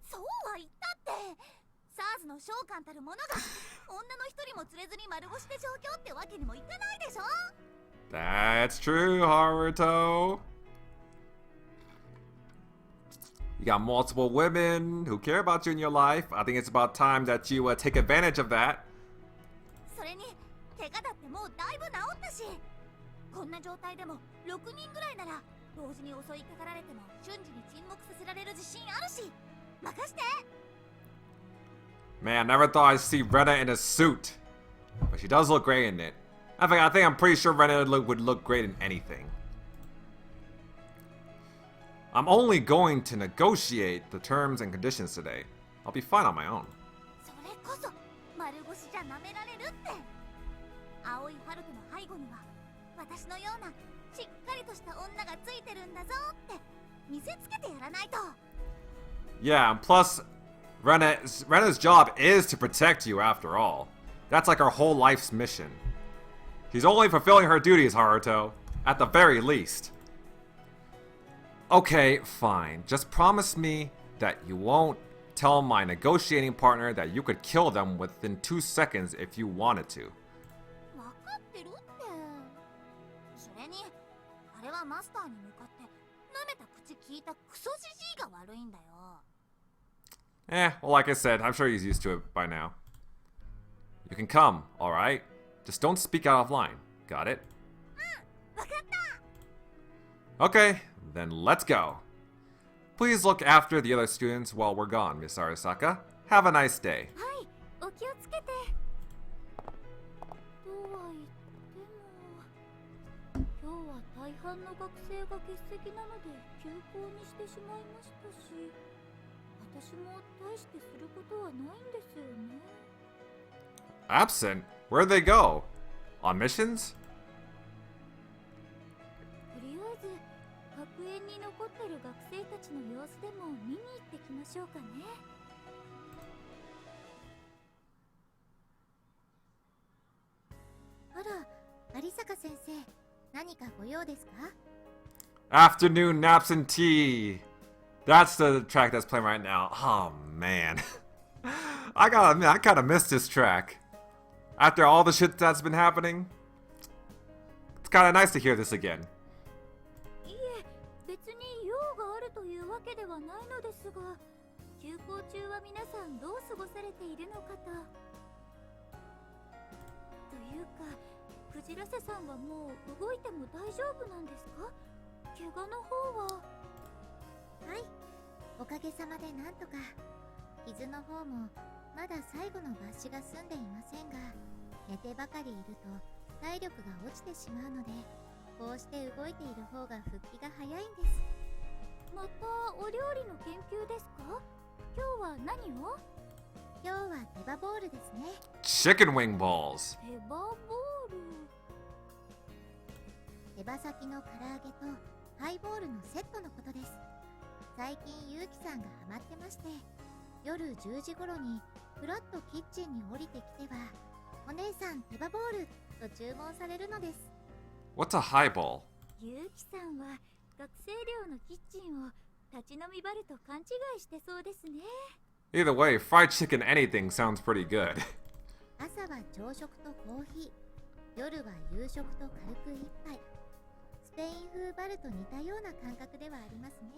そうは言ったって。SARS の召喚たる者が女の一人も連れずに丸腰で上京ってわけにもいかないでしょ。 That's true, Haruto. You got multiple women who care about you in your life. I think it's about time that you take advantage of that. それに怪我だってもうだいぶ治ったし、こんな状態でも6人ぐらいなら同時に襲いかかられても瞬時に沈黙させられる自信あるし、任して。 Man, I never thought I'd see Rena in a suit. But she does look great in it. I think I'm pretty sure Rena would look great in anything. I'm only going to negotiate the terms and conditions today. I'll be fine on my own. それこそ丸腰じゃ舐められるって。青いハルトの背後には私のようなしっかりとした女がついてるんだぞって見せつけてやらないと。 Yeah, and plus, Rena's job is to protect you after all. That's like her whole life's mission. She's only fulfilling her duties, Haruto. At the very least. Okay, fine. Just promise me that you won't tell my negotiating partner that you could kill them within 2 seconds if you wanted to. 分かってるって。それにあれはマスターに向かって舐めた口聞いたクソじじいが悪いんだよ。 Well, like I said, I'm sure he's used to it by now. You can come, alright? Just don't speak out of line. Got it? 分かった。 Okay, then let's go. Please look after the other students while we're gone, Miss Arisaka. Have a nice day. はい、お気をつけて。とは言っても今日は大半の学生が欠席なので休校にしてしまいましたし私も大してすることはないんですよね。 Absent? Where'd they go? On missions? とりあえず学園に残ってる学生たちの様子でも見に行ってきましょうかね。あら、有坂先生、何かご用ですか？ Afternoon naps and tea. That's the track that's playing right now. Oh man. I gotta admit, I kinda missed this track. After all the shit that's been happening, it's kinda nice to hear this again. いえ、別に用があるというわけではないのですが、休校中は皆さんどう過ごされているのかと。クジラセさんはもう動いても大丈夫なんですか？怪我の方は。はい、おかげさまでなんとか。傷の方もまだ最後の抜歯が済んでいませんが、寝てばかりいると体力が落ちてしまうので、こうして動いている方が復帰が早いんです。またお料理の研究ですか？今日は何を？今日は手羽ボールですね。 Chicken wing balls. 手羽ボール。手羽先の唐揚げとハイボールのセットのことです。最近ゆうきさんがハマってまして、夜10時頃にふらっとキッチンに降りてきては、お姉さん手羽ボールと注文されるのです。 What's a highball? ゆうきさんは学生寮のキッチンを立ち飲みバルと勘違いしてそうですね。 Either way, fried chicken anything sounds pretty good. 朝は朝食とコーヒー、夜は夕食と軽く一杯。スペイン風バルと似たような感覚ではありますね。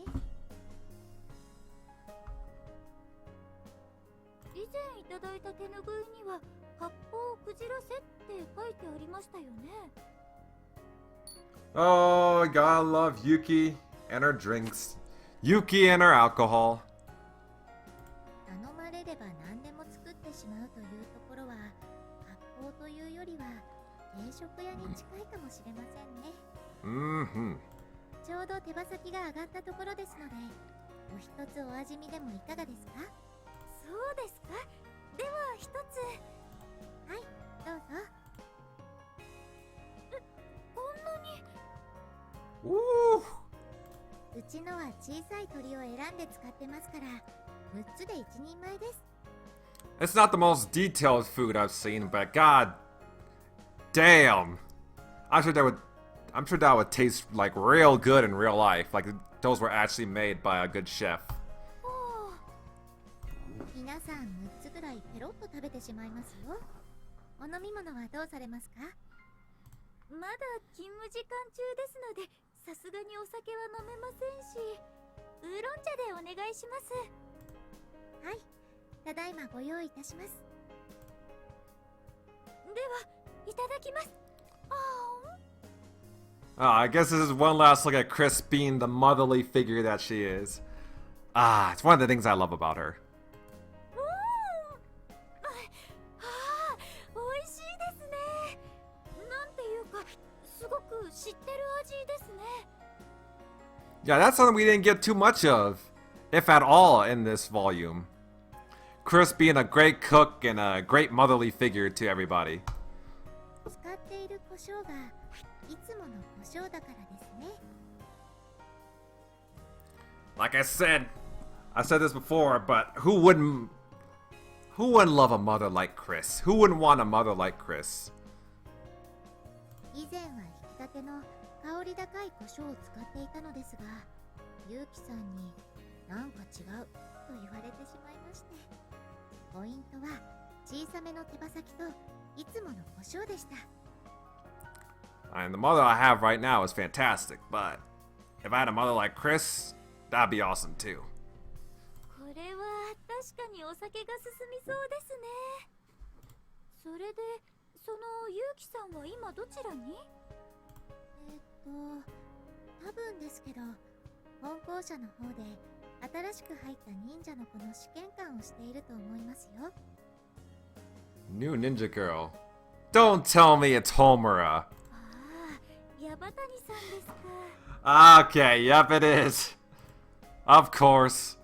以前いただいた手ぬぐいには発泡クジラセって書いてありましたよね。 Oh, gotta love Yuki and her drinks. Yuki and her alcohol. 頼まれれば何でも作ってしまうというところは、発泡というよりは定食屋に近いかもしれませんね。Mm-hmm. ちょうど手羽先が上がったところですので、お一つお味見でもいかがですか？そうですか。では一つ。はい、どうぞ。こんなに。Ooh. うちのは小さい鳥を選んで使ってますから、6つで一人前です。 It's not the most detailed food I've seen, but god damn. I'm sure that would taste like real good in real life. Like those were actually made by a good chef. 皆さん6つぐらいペロッと食べてしまいますよ。お飲み物はどうされますか？まだ勤務時間中ですので、さすがにお酒は飲めませんし、ウーロン茶でお願いします。はい、ただいまご用意いたします。では、いただきます。I guess this is one last look at Chris being the motherly figure that she is. It's one of the things I love about her. 美味しいですね。なんていうか、すごく知ってる味ですね。 Yeah, that's something we didn't get too much of, if at all, in this volume. Chris being a great cook and a great motherly figure to everybody. 使っている胡椒がいつもの胡椒だからですね。 Like I said this before, but who wouldn't love a mother like Chris? Who wouldn't want a mother like Chris? 以前は引き立ての香り高い胡椒を使っていたのですが、ゆうきさんになんか違うと言われてしまいまして、ポイントは小さめの手羽先といつもの胡椒でした。 And the mother I have right now is fantastic, but if I had a mother like Chris, that'd be awesome too. これは確かにお酒が進みそうですね。それで、そのゆうきさんは今どちらに？多分ですけど、本校舎の方で新しく入った忍者の子の試験官をしていると思いますよ。 New ninja girl. Don't tell me it's Homura. 矢端さんですか。 Okay, yep it is. Of course.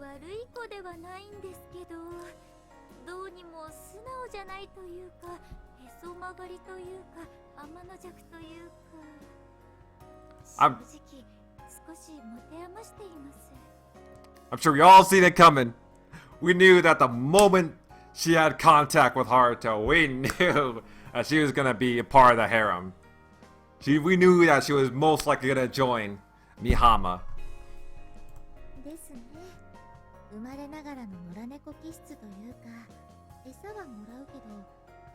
悪い子ではないんですけど、どうにも素直じゃないというか、へそ曲がりというか、天の弱というか、正直少し持て余しています。 I'm sure we all seen it coming. We knew that the moment she had contact with Haruto, we knew that she was gonna be a part of the harem. We knew that she was most likely gonna join Mihama. ですね。生まれながらの野良猫気質というか、餌はもらうけど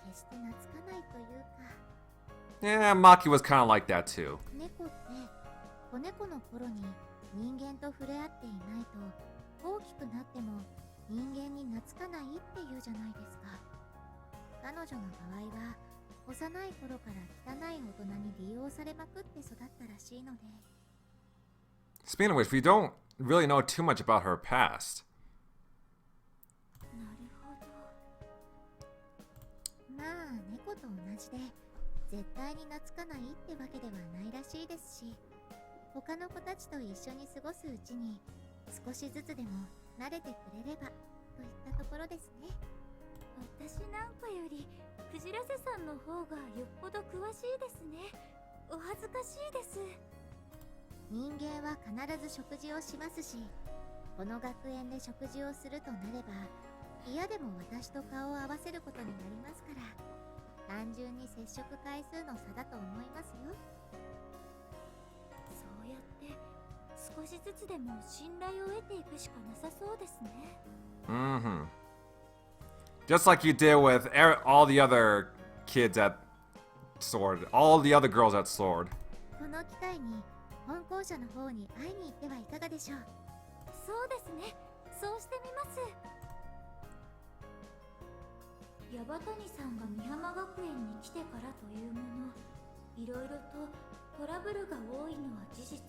決して懐かないというか。 Yeah, Maki was kind of like that too. 猫って子猫の頃に人間と触れ合っていないと大きくなっても人間に懐かないって言うじゃないですか。彼女の場合は子幼い頃から汚い大人に利用されまくって育ったらしいので。 Speaking of which, we don't really know too much about her past. なるほど。まあ猫と同じで絶対に懐かないってわけではないらしいですし、他の子たちと一緒に過ごすうちに少しずつでも慣れてくれればといったところですね。私なんかよりクジラセさんの方がよっぽど詳しいですね。お恥ずかしいです。人間は必ず食事をしますし、この学園で食事をするとなれば嫌でも私と顔を合わせることになりますから、単純に接触回数の差だと思いますよ。そうやって少しずつでも信頼を得ていくしかなさそうですね。Mm-hmm. Just like you did with all the other kids at Sword, all the other girls at Sword. この機会に本校舎の方に会いに行ってはいかがでしょう。そうですね、そうしてみます。矢端さんが美浜学園に来てからというもの、いろいろとトラブルが多いのは事実。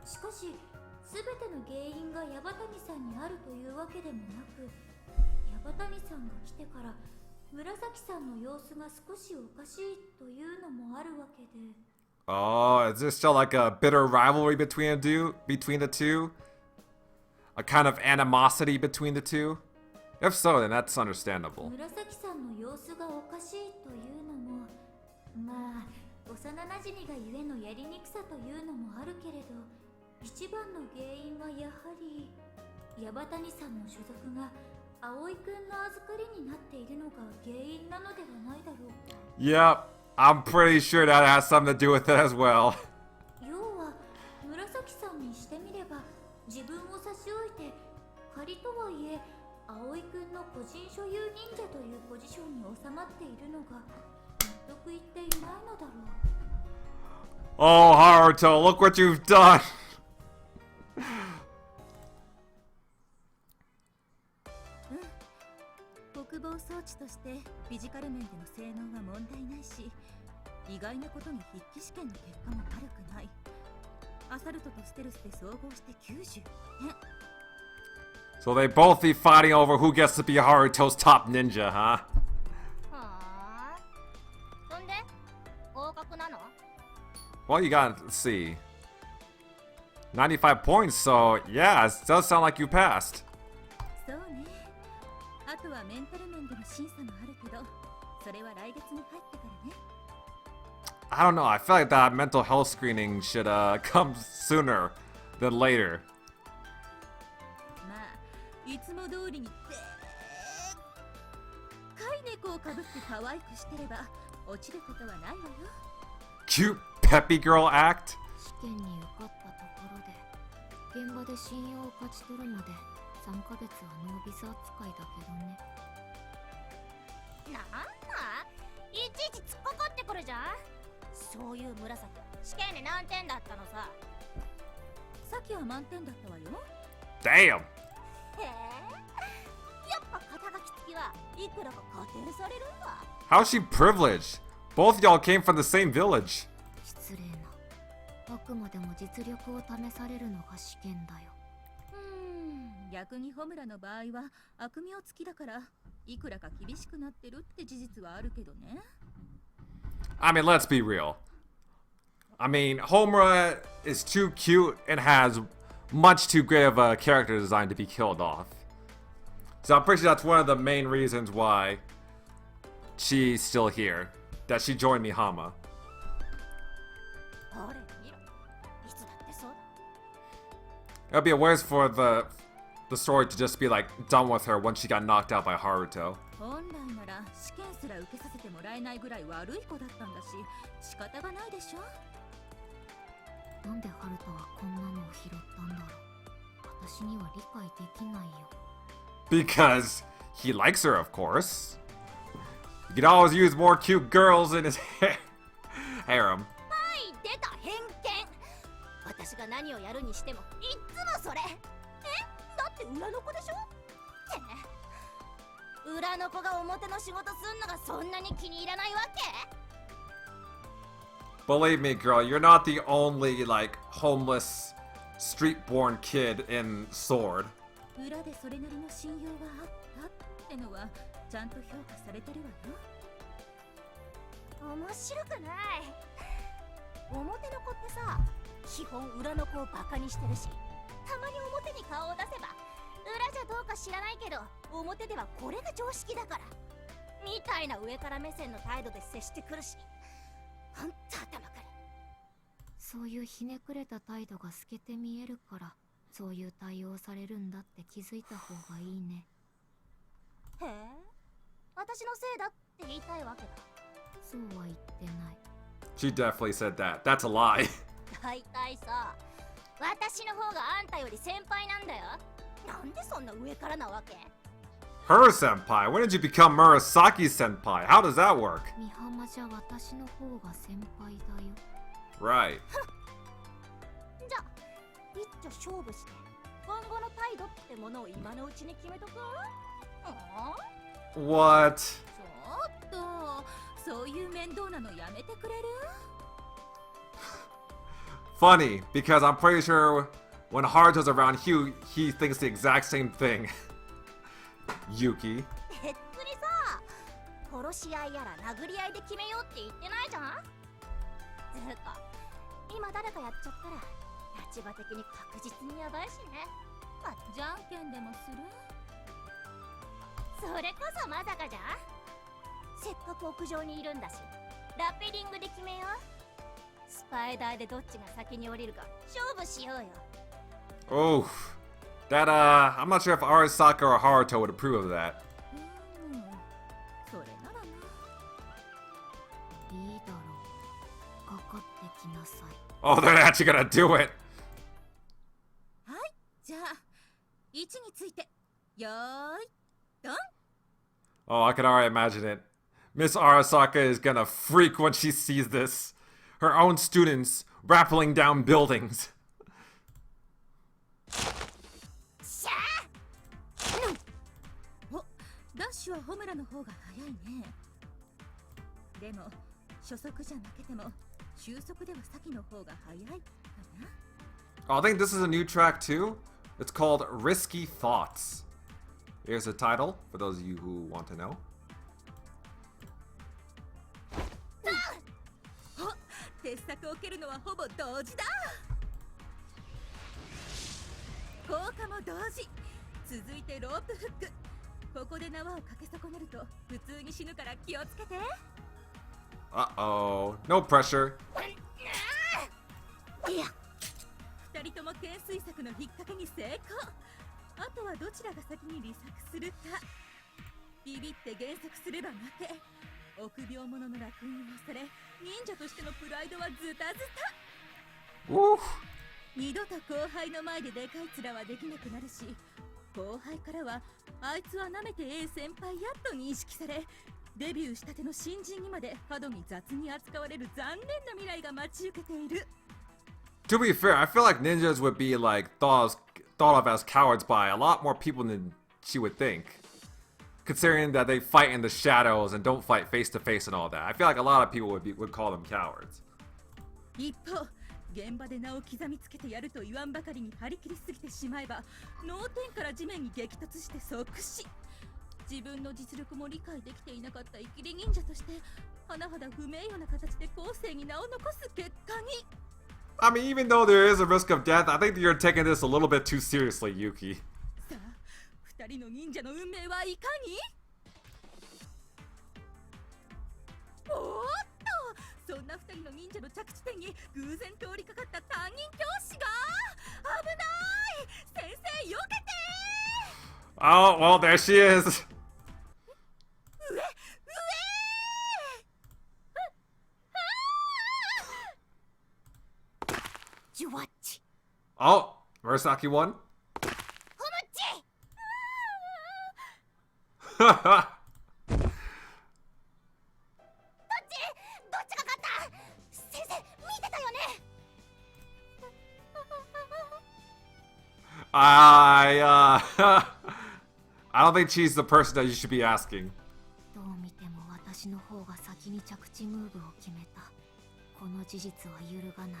しかし全ての原因が矢端さんにあるというわけでもなく、矢端さんが来てから紫さんの様子が少しおかしいというのもあるわけで。Oh, is there still like a bitter rivalry between the two? A kind of animosity between the two? If so, then that's understandable. 紫さんの様子がおかしいというのも、まあ幼なじみがゆえのやりにくさというのもあるけれど、一番の原因はやはり矢端さんの所属が葵くんの預かりになっているのが原因なのではないだろうか。 Yep, I'm pretty sure that has something to do with it as well. 要は紫さんにしてみれば、自分を差し置いて仮とはいえ葵くんの個人所有忍者というポジションに収まっているのが納得いっていないのだろう。 Oh, Haruto, look what you've done! 国防装置としてフィジカル面での性能は問題ないし、意外なことに筆記試験の結果も悪くない。アサルトとステルスで総合して90点。 So they both be fighting over who gets to be Haruto's top ninja, huh? はあ。そんで合格なの？ Well, you got, let's see, 95 points, so yeah, it does sound like you passed. そうね。あとはメンタル面での審査もあるけど、それは来月に入ってからね。I don't know, I feel like that mental health screening should come sooner than later. まあ、いつも通りにでっかい猫をかぶって可愛くしてれば落ちることはないわよ。 Cute peppy girl act? 試験に受かったところで現場で信用を勝ち取るまで3ヶ月はノービス扱いだけどね。なんだ？いちいち突っかかってくるじゃん。そういう紫、試験で何点だったのさ。さっきは満点だったわよ。 Damn! へえ、やっぱ肩書き付きはいくらか加点されるんだ。 How's she privileged? Both y'all came from the same village. 失礼な。あくまでも実力を試されるのが試験だよ。逆にホムラの場合は悪名付きだからいくらか厳しくなってるって事実はあるけどね。 I mean, let's be real. I mean, Homura is too cute and has much too great of a character design to be killed off. So I'm pretty sure that's one of the main reasons why she's still here. That she joined Mihama. ほれ見ろ、いつだってそうIt だ。would be worse for the story to just be like done with her once she got knocked out by Haruto. 本来なら試験すら受けさせてもらえないぐらい悪い子だったんだし仕方がないでしょ。なんでハルトはこんなのを拾ったんだろう。私には理解できないよ。 Because he likes her, of course. You could always use more cute girls in his harem. はい出た偏見。私が何をやるにしてもいっつもそれ。だって裏の子でしょってね。裏の子が表の仕事すんのがそんなに気に入らないわけ？ Believe me, girl, you're not the only, like, homeless, street-born kid in Sword. 裏でそれなりの信用があったってのはちゃんと評価されてるわよ。面白くない。表の子ってさ、基本裏の子をバカにしてるし、たまに表に顔を出せば裏じゃどうか知らないけど表ではこれが常識だからみたいな上から目線の態度で接してくるし、ほんと頭かる。そういうひねくれた態度が透けて見えるからそういう対応されるんだって気づいた方がいいね。へえ、私のせいだって言いたいわけだ。そうは言ってない。 She definitely said that. That's a lie. 大体さ、私の方があんたより先輩なんだよ。なんでそんな上からなわけ？ Her senpai? When did you become Murasaki senpai? How does that work? 美浜じゃ私の方が先輩だよ。Right. じゃあ、一丁勝負して今後の態度ってものを今のうちに決めとく？ What? ちょっと、そういう面倒なのやめてくれる？ Funny, because I'm pretty sure when Haruto's around he thinks the exact same thing. Yuki. 別にさ、殺し合いやら殴り合いで決めようって言ってないじゃん。つうか、今誰かやっちゃったら立場的に確実にやばいしね。じゃんけんでもする？それこそまさかじゃん。せっかく屋上にいるんだし、ラッペリングで決めよう。スパイダーでどっちが先に降りるか勝負しようよ。 Oh, that I'm not sure if Arasaka or Haruto would approve of that. それならな。いいだろう。かかってきなさい。 Oh, they're actually gonna do it. はい、じゃあ位置についてよーいドン。 Oh, I can already imagine it. Miss Arasaka is gonna freak when she sees this. Her own students rappelling down buildings. しゃあ！お、ダッシュはホムラの方が早いね。でも初速じゃ負けても終速では先の方が早いかな。 Oh, I think this is a new track too. It's called Risky Thoughts. Here's the title for those of you who want to know. 鉄柵を蹴るのはほぼ同時だ。効果も同時。続いてロープフック。ここで縄をかけ損ねると普通に死ぬから気をつけて。 Uh-oh. No pressure. いや、二人とも懸垂策の引っ掛けに成功。あとはどちらが先に離作するか。ビビって減速すれば負け。臆病者の楽園に押され忍者としてのプライドはズタズタ。 Woo. 二度と後輩の前ででかい面はできなくなるし、後輩からはあいつは舐めて先輩やっと認識され、デビューしたての新人にまで過度に雑に扱われる残念な未来が待ち受けている。 To be fair, I feel like ninjas would be like thought of as cowards by a lot more people than she would think. Considering that they fight in the shadows and don't fight face to face and all that. I feel like a lot of people would call them cowards. 一方、現場で名を刻みつけてやると言わんばかりに張り切りすぎてしまえば、脳天から地面に激突して即死。自分の実力も理解できていなかったイキリ忍者として、甚だ不名誉な形で後世に名を残す結果に。I mean, even though there is a risk of death, I think that you're taking this a little bit too seriously, Yuki. さあ、二人の忍者の運命はいかに？おーっと、そんな二人の忍者の着地点に偶然通りかかった担任教師が危ない！先生避けてー！ Oh, well, there she is. 上ジュワッチ。 Oh, Murasaki won. ホムチ。 どっちが勝った？先生見てたよね。I don't think she's the person that you should be asking. どう見ても私の方が先に着地ムーブを決めた。この事実は揺るがないね。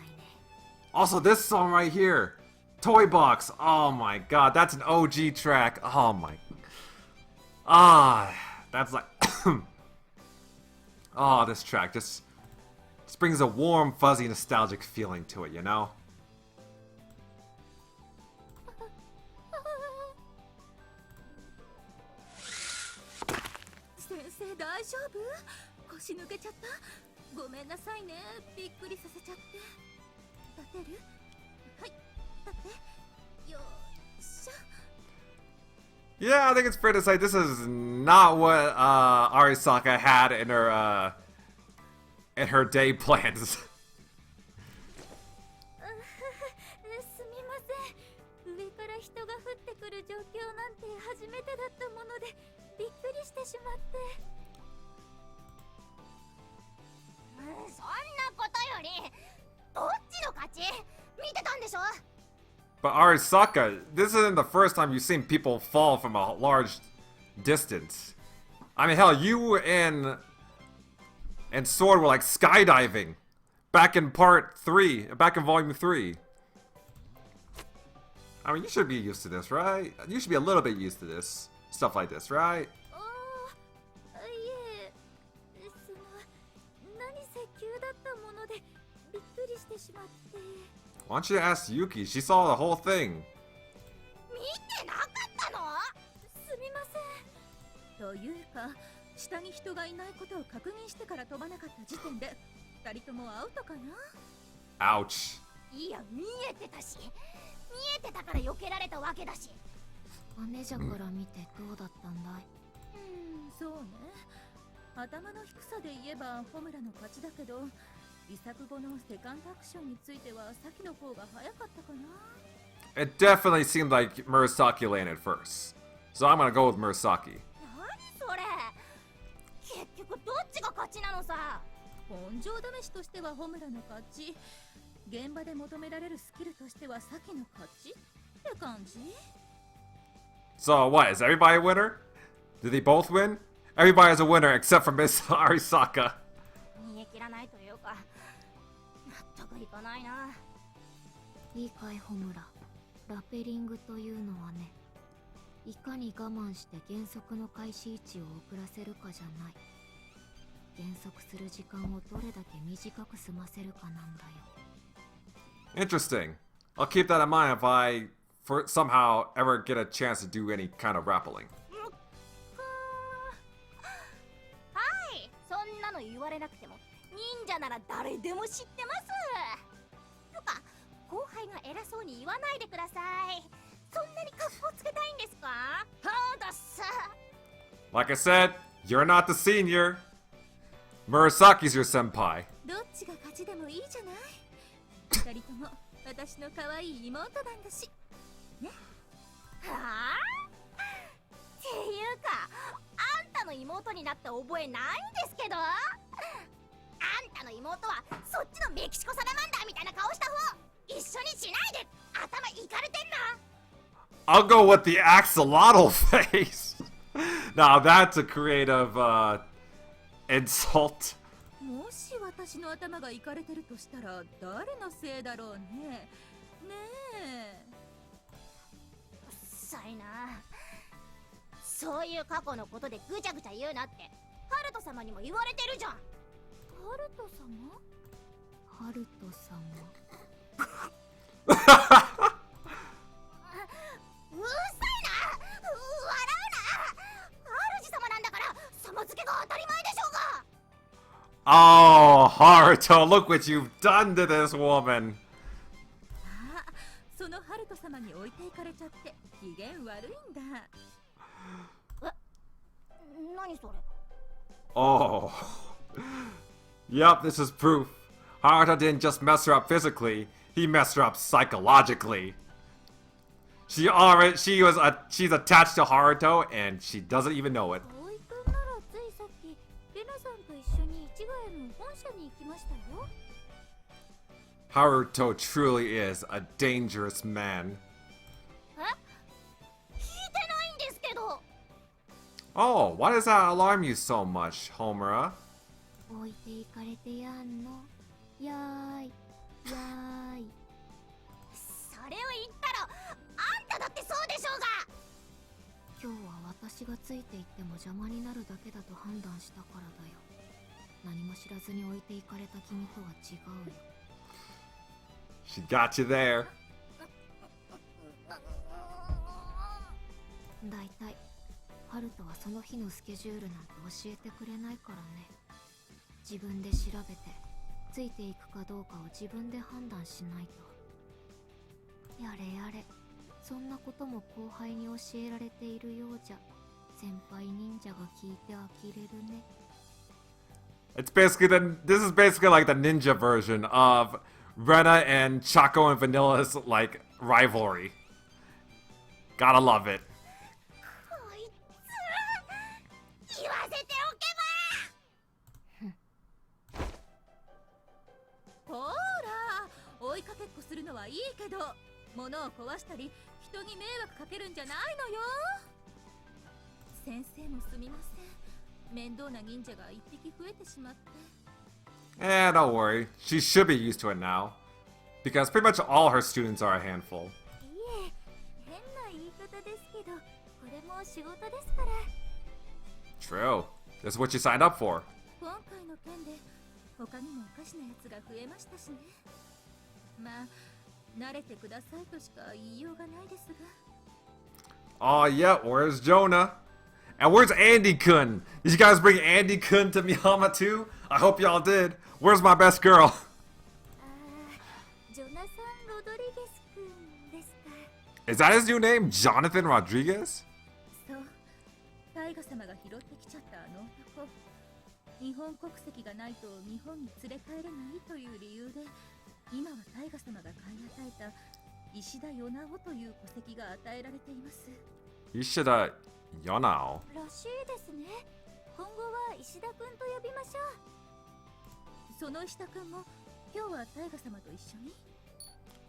Also, this song right here, Toy Box. Oh my god, that's an OG track. Oh my. That's like. This track just brings a warm, fuzzy, nostalgic feeling to it, you know? 先生大丈夫？腰抜けちゃった？ごめんなさいね。びっくりさせちゃって。立てる？はい、立って。よっしゃ。Yeah, I think it's fair to say this is not what Arisaka had in her day plans. すみません。上から人が降ってくる状況なんて初めてだったものでびっくりしてしまって。そんなことよりどっちの勝ち？見てたんでしょ？ But Arisaka, this isn't the first time you've seen people fall from a large distance. I mean, hell, you and Sword were like skydiving back in back in volume 3. I mean, you should be used to this, right? You should be a little bit used to this. Stuff like this, right? いえ、何せ急だったものでびっくりしてしまって。 Why don't you ask Yuki? She saw the whole thing. 見てなかったの？すみません。というか、下に人がいないことを確認してから飛ばなかった時点で、二人ともアウトかな？ Ouch. いや、見えてたし、見えてたから避けられたわけだし。姉者から見てどうだったんだい？そうね。頭の低さで言えばホムラの勝ちだけど、遺作後のセカンドアクションについては先の方が早かったかな。 It definitely seemed like Murasaki landed first. So I'm gonna go with Murasaki. 何それ？結局どっちが勝ちなのさ。根性試しとしてはホムラの勝ち。現場で求められるスキルとしては先の勝ちって感じ。 So what, is everybody a winner? Did they both win? Everybody is a winner except for Miss Arisaka. 逃げ切らないというか、納得いかないな。いいかいホムラ。ラペリングというのはね、いかに我慢して減速の開始位置を遅らせるかじゃない。減速する時間をどれだけ短く済ませるかなんだよ。 Interesting. I'll keep that in mind if I somehow ever get a chance to do any kind of rappelling. はい、そんなの言われなくても忍者なら誰でも知ってます。とか後輩が偉そうに言わないでください。そんなに格好つけたいんですか？そうだっす。 Like I said, you're not the senior. Murasaki's your senpai. どっちが勝ちでもいいじゃない。二人とも私の可愛い妹なんだし。ね。はあ？っていうか、あんたの妹になった覚えないんですけど。あんたの妹はそっちのメキシコサラマンダーみたいな顔した方一緒にしないで。頭いかれてんな。 I'll go with the axolotl face. Now that's a creative insult. もし私の頭がいかれてるとしたら誰のせいだろうね。ねえ。うっさいな。そういう過去のことでぐちゃぐちゃ言うなってハルト様にも言われてるじゃん。ハルト様？ハルト様。うっさいな。笑うな。主様なんだから様付けが当たり前でしょうが。 Oh, Haruto, look what you've done to this woman. あ、そのハルト様に置いていかれちゃって機嫌悪いんだ。何それ？ Oh. Yep, this is proof. Haruto didn't just mess her up physically, he messed her up psychologically. She's attached to Haruto and she doesn't even know it. 葵くんならついさっきレナさんと一緒に市ヶ谷の本社に行きましたよ。 Haruto truly is a dangerous man. え？聞いてないんですけど。Oh, why does that alarm you so much, Homura? 置いていかれてやんの。やーいやーい。それを言ったらあんただってそうでしょうが。今日は私がついていっても邪魔になるだけだと判断したからだよ。何も知らずに置いていかれた君とは違うよ。She got you there. だいたいハルトはその日のスケジュールなんて教えてくれないからね。自分で調べてついていくかどうかを自分で判断しないと。やれやれ、そんなことも後輩に教えられているようじゃ先輩忍者が聞いて呆れるね。It's basically this is basically like the ninja version of Rena and Choco and Vanilla's like rivalry. Gotta love it. こいつ言わせておけば。ほら、追いかけっこするのはいいけど、物を壊したり人に迷惑かけるんじゃないのよ。先生もすみません。面倒な忍者が一匹増えてしまって。Eh, don't worry. She should be used to it now. Because pretty much all her students are a handful. いえ、変な言い方ですけど、これも仕事ですから。True. That's what you signed up for. 今回の件で他にもおかしなやつが増えましたしね。まあ、慣れてくださいとしか言いようがないですが。Oh, yeah, where's Jonah? And where's Andy-kun? Did you guys bring Andy-kun to Miyama too? I hope y'all did. Where's my best girl? ジョナサン・ロドリゲス君ですか。 Is that his new name? Jonathan Rodriguez? そう、タイガ様が拾ってきちゃったあの男。日本国籍がないと日本に連れ帰れないという理由で、今はタイガ様が買い与えた石田ヨナオという戸籍が与えられています。 Ishida Yonao. らしいですね。今後は石田君と呼びましょう。その石田君も今日はタイガ様と一緒に。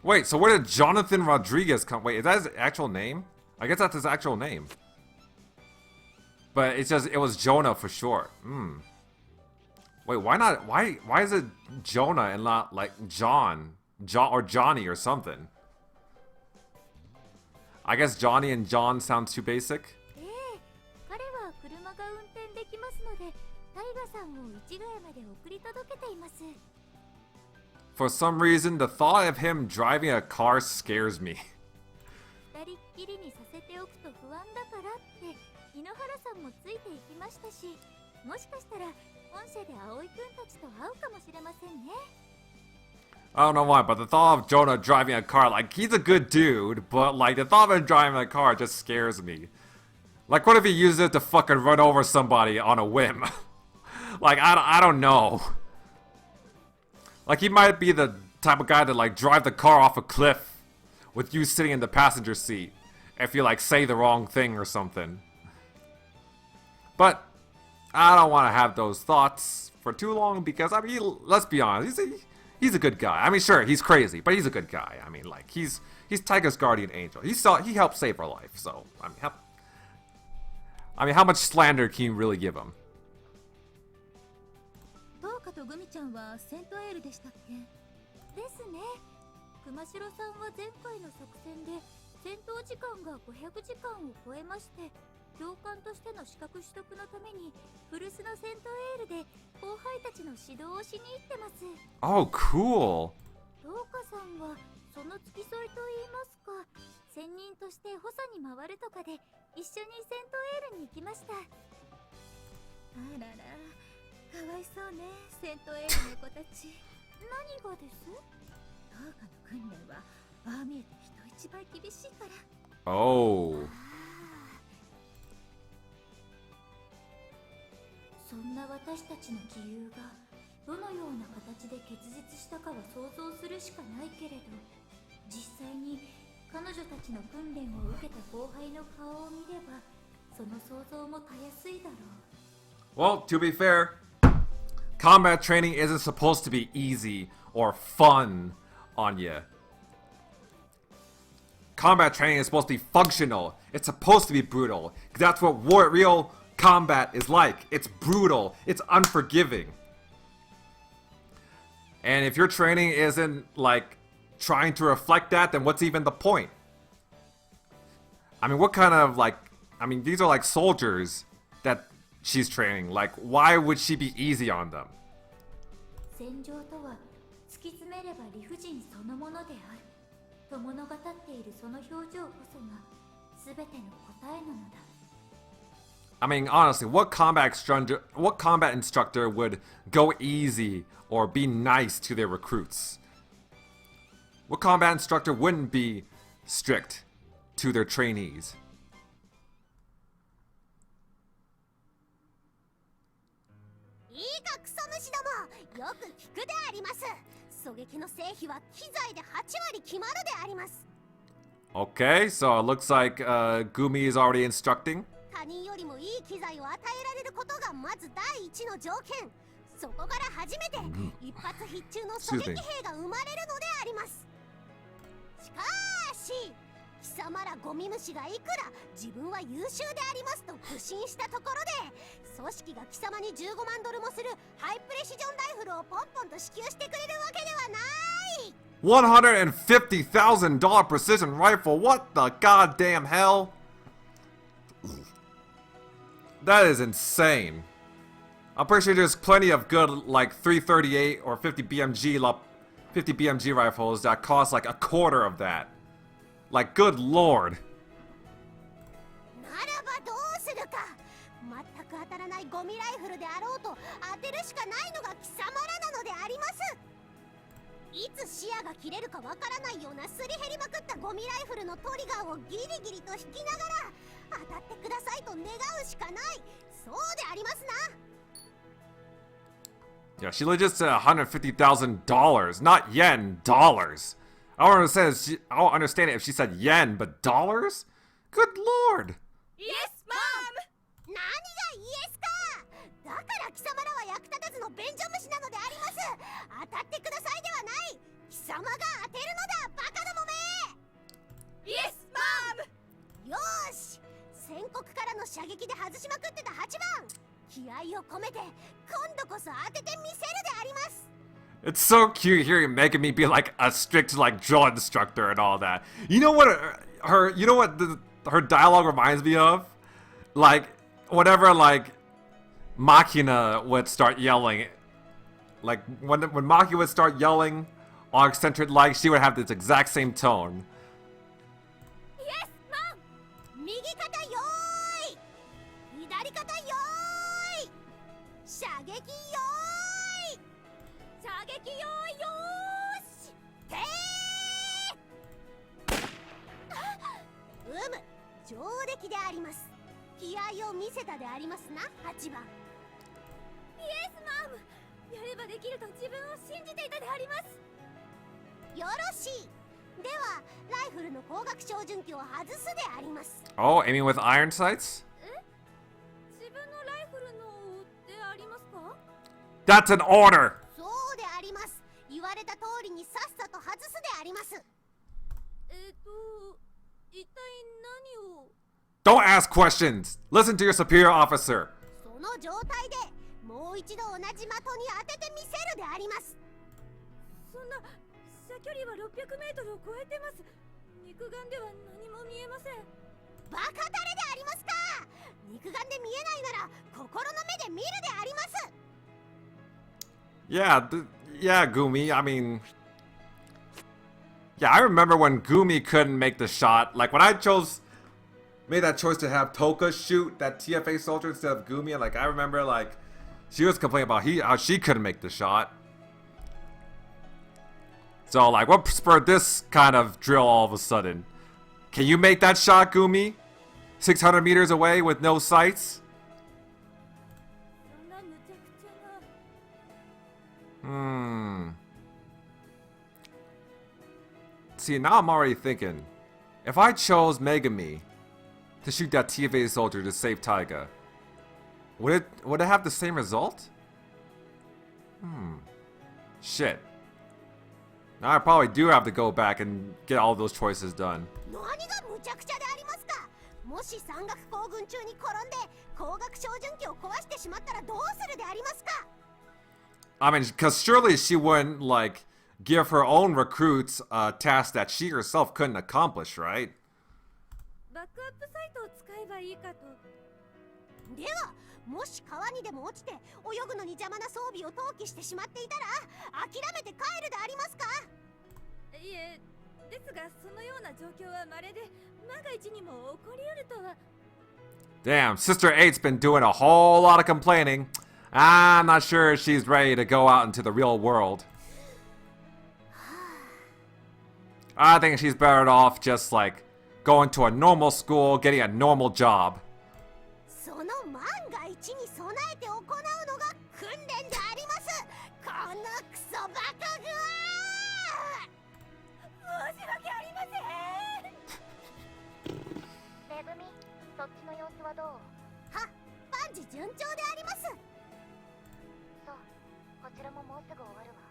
Wait, so where did Jonathan Rodriguez come? Wait, is that his actual name? I guess that's his actual name. But it's just, it was Jonah for short. Wait, why not? Why is it Jonah and not like John or Johnny or something? I guess Johnny and John sounds too basic. ええ、彼は車が運転できますので、タイガさんを市ヶ谷まで送り届けています。 For some reason, the thought of him driving a car scares me. 二人っきりにさせておくと不安だからって井ノ原さんもついていきましたし、もしかしたら本社で葵くんたちと会うかもしれませんね。 I don't know why, but the thought of Jonah driving a car, like, he's a good dude, but, like, the thought of him driving a car just scares me. Like, what if he uses it to fucking run over somebody on a whim? Like, I don't know. Like, he might be the type of guy to, like, drive the car off a cliff with you sitting in the passenger seat if you, like, say the wrong thing or something. But I don't want to have those thoughts for too long because, I mean, let's be honest, he's a good guy. I mean, sure, he's crazy, but he's a good guy. I mean, like, he's Tiger's guardian angel. He helped save our life, so, I mean, how much slander can you really give him? トウカとグミちゃんはセントエールでしたっけ？ですね。熊代さんは前回の作戦で戦闘時間が500時間を超えまして、教官としての資格取得のために古巣のセントエールで後輩たちの指導をしに行ってます。 Oh, cool. トウカさんはその付き添いといいますか、専任として補佐に回るとかで一緒にセントエールに行きました。あらら、かわいそうね、セントエールの子たち。何がです？トウカの訓練はああ見えて人一倍厳しいから。 Oh. そんな私たちの杞憂がどのような形で結実したかは想像するしかないけれど、実際に彼女たちの訓練を受けた後輩の顔を見れば、その想像もたやすいだろう。 Well, to be fair, combat training isn't supposed to be easy or fun on you. Combat training is supposed to be functional. It's supposed to be brutal. 'Cause that's what real combat is like. It's brutal. It's unforgiving. And if your training isn't like trying to reflect that, then what's even the point? I mean, what kind of like, I mean, these are like soldiers that she's training. Like, why would she be easy on them? 戦場とは突き詰めれば理不尽そのものであると物語っているその表情こそが全ての答えなのだ。I mean, honestly, what combat instructor would go easy or be nice to their recruits? What combat instructor wouldn't be strict to their trainees? いいかクソ虫ども、よく聞くであります。狙撃の成否は機材で8割決まるであります。 Okay, so it looks like Gumi is already instructing. 他人よりもいい機材を与えられることがまず第一の条件。そこから初めて一発必中の狙撃兵が生まれるのであります。しかし貴様らゴミ虫がいくら自分は優秀でありますと不信したところで、組織が貴様に15万ドルもするハイプレシジョンライフルをポンポンと支給してくれるわけではない。$150,000 precision rifle. What the goddamn hell? That is insane. I'm pretty sure there's plenty of good like 338 or 50 BMG rifles that cost like a quarter of that. Like, good lord. ならばどうするか。全く当たらないゴミライフルであろうと当てるしかないのが貴様らなのであります。いつ視野が切れるかわからないようなすり減りまくったゴミライフルのトリガーをギリギリと引きながら当たってくださいと願うしかない。そうでありますな。 Yeah, she legit said $150,000, not yen, dollars. I don't understand it if she said yen, but dollars? Good lord. Yes, mom! 何がイエスか。だから貴様らは役立たずの便所虫なのであります。当たってくださいではない。貴様が当てるのだ、バカどもめ。 Yes, mom! よーし、宣告からの射撃で外しまくってた8番。気合を込めて今度こそ当ててみせるであります。 It's so cute hearing making me be like a strict like drill instructor and all that. You know what her dialogue reminds me of? Like whenever like Machina would start yelling, like when Maki would start yelling on eccentric, like she would have this exact same tone. Yes, mom. 右肩よーい。左肩よーい。射撃よーい。射撃よーいよーし。てー。上出来であります。気合を見せたでありますな、8番。Yes, mom. やればできると自分を信じていたであります。よろしい。では、ライフルの光学照準器を外すであります。Oh, aiming with iron sights? 自分のライフルのでありますか？ That's an order! そうであります。言われた通りにさっさと外すであります。一体何を？ Don't ask questions! Listen to your superior officer! その状態でもう一度同じ的に当ててみせるであります。そんな射距離は600メートルを超えてます。肉眼では何も見えません。バカ誰でありますか。肉眼で見えないなら心の目で見るであります。 Yeah, Gumi, I mean... Yeah, I remember when Gumi couldn't make the shot. Like, when I made that choice to have Toka shoot that TFA soldier instead of Gumi, like, I remember, like, she was complaining about how she couldn't make the shot. So, like, what spurred this kind of drill all of a sudden? Can you make that shot, Gumi? 600 meters away with no sights? See, now I'm already thinking, if I chose Megami to shoot that TFA soldier to save Taiga, would it have the same result? Shit. Now I probably do have to go back and get all those choices done. 何が無茶苦茶でありますか。もし山岳行軍中に転んで光学照準器を壊してしまったらどうするでありますか。 I mean, because surely she wouldn't, like, give her own recruits a task that she herself couldn't accomplish, right? バックアップサイトを使えばいいかと。ではもし川にでも落ちて泳ぐのに邪魔な装備を投棄してしまっていたら諦めて帰るでありますか。いえ、ですがそのような状況は稀で、万が一にも起こりうるとは。Damn, Sister 8's been doing a whole lot of complaining. I'm not sure she's ready to go out into the real world. I think she's better off just, like, going to a normal school, getting a normal job. その万が一に備えて行うのが訓練であります。このクソバカグワ。申し訳ありません。めぐみ、そっちの様子はどう？は、万事順調であります。そう、こちらももうすぐ終わるわ。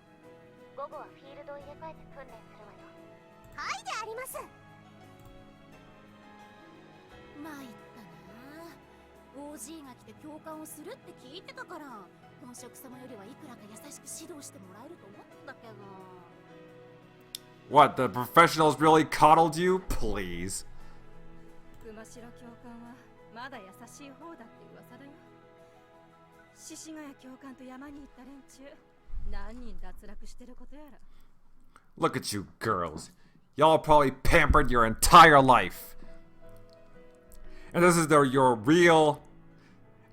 午後はフィールドを入れ替えて訓練するわよ。はいであります。参ったな。OG が来て教官をするって聞いてたから、本職様よりはいくらか優しく指導してもらえると思ったんだけど。What, the professionals really coddled you? Please. 熊代教官はまだ優しい方だって噂だよ。獅子ヶ谷教官と山に行った連中、何人脱落してることやら。 Look at you girls. Y'all probably pampered your entire life. And this is your real...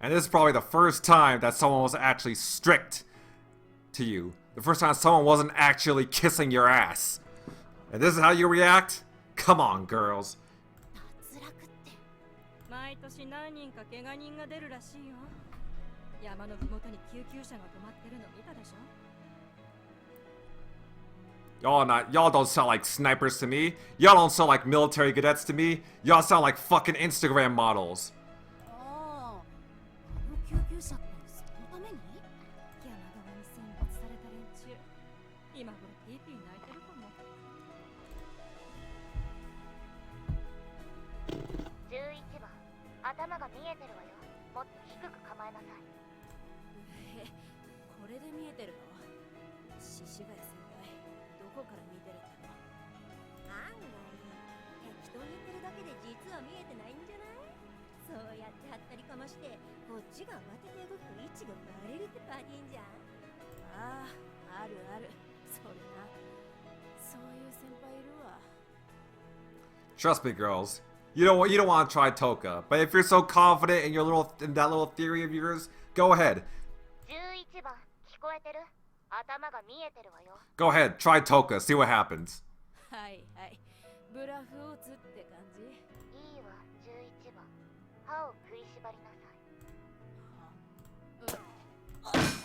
And this is probably the first time that someone was actually strict to you. The first time someone wasn't actually kissing your ass. And this is how you react? Come on, girls. 脱落って。毎年何人か怪我人が出るらしいよ。山のふもとに救急車が止まってるの見たでしょ。Y'all don't sound like snipers to me. Y'all don't sound like military cadets to me. Y'all sound like fucking Instagram models. ああ、救急車ってそのために？山側に選抜された連中、今頃ピーピー泣いてるかも。11番、頭が見えてるわよ。もっと低く構えなさい。これで見えてるの？獅子ヶ谷先輩、どこから見てるんだろう。案外適当に言ってるだけで実は見えてないんじゃない？そうやってはったりかましてこっちが慌てて動くと位置がバレるってパティンじゃん。ああ、あるある。それな。そういう先輩いるわ。 Trust me, girls. You don't want to try Toka, but if you're so confident in that little theory of yours, go ahead. 11番、聞こえてる？頭が見えてるわよ。 Go ahead, try Toka, see what happens. はいはい。ブラフを打つって感じ？いいわ、11番。歯を食いしばりなさい。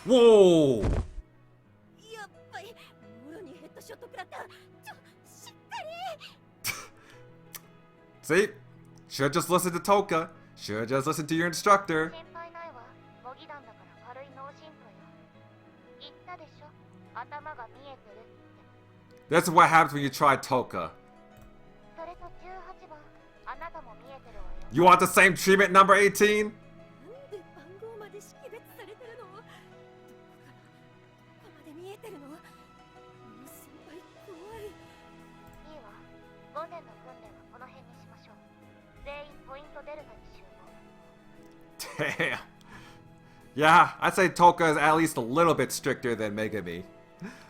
Whoa! やっぱりもろにヘッドショット食らった。しっかり。 See? Should've just listened to Toka. Should've just listened to your instructor. 心配ないわ。模擬団だから軽い脳震盪よ。言ったでしょ。頭が見えてるって。 This is what happens when you try Toka. それと18番、あなたも見えてるわよ。 You want the same treatment, number 18? なんで番号まで識別されてるの？どこからここまで見えてるの？もう先輩怖い。いいわ。午前の訓練はこの辺にしましょう。全員ポイントデルタに集合。 Damn. Yeah, I'd say Toka is at least a little bit stricter than Megami.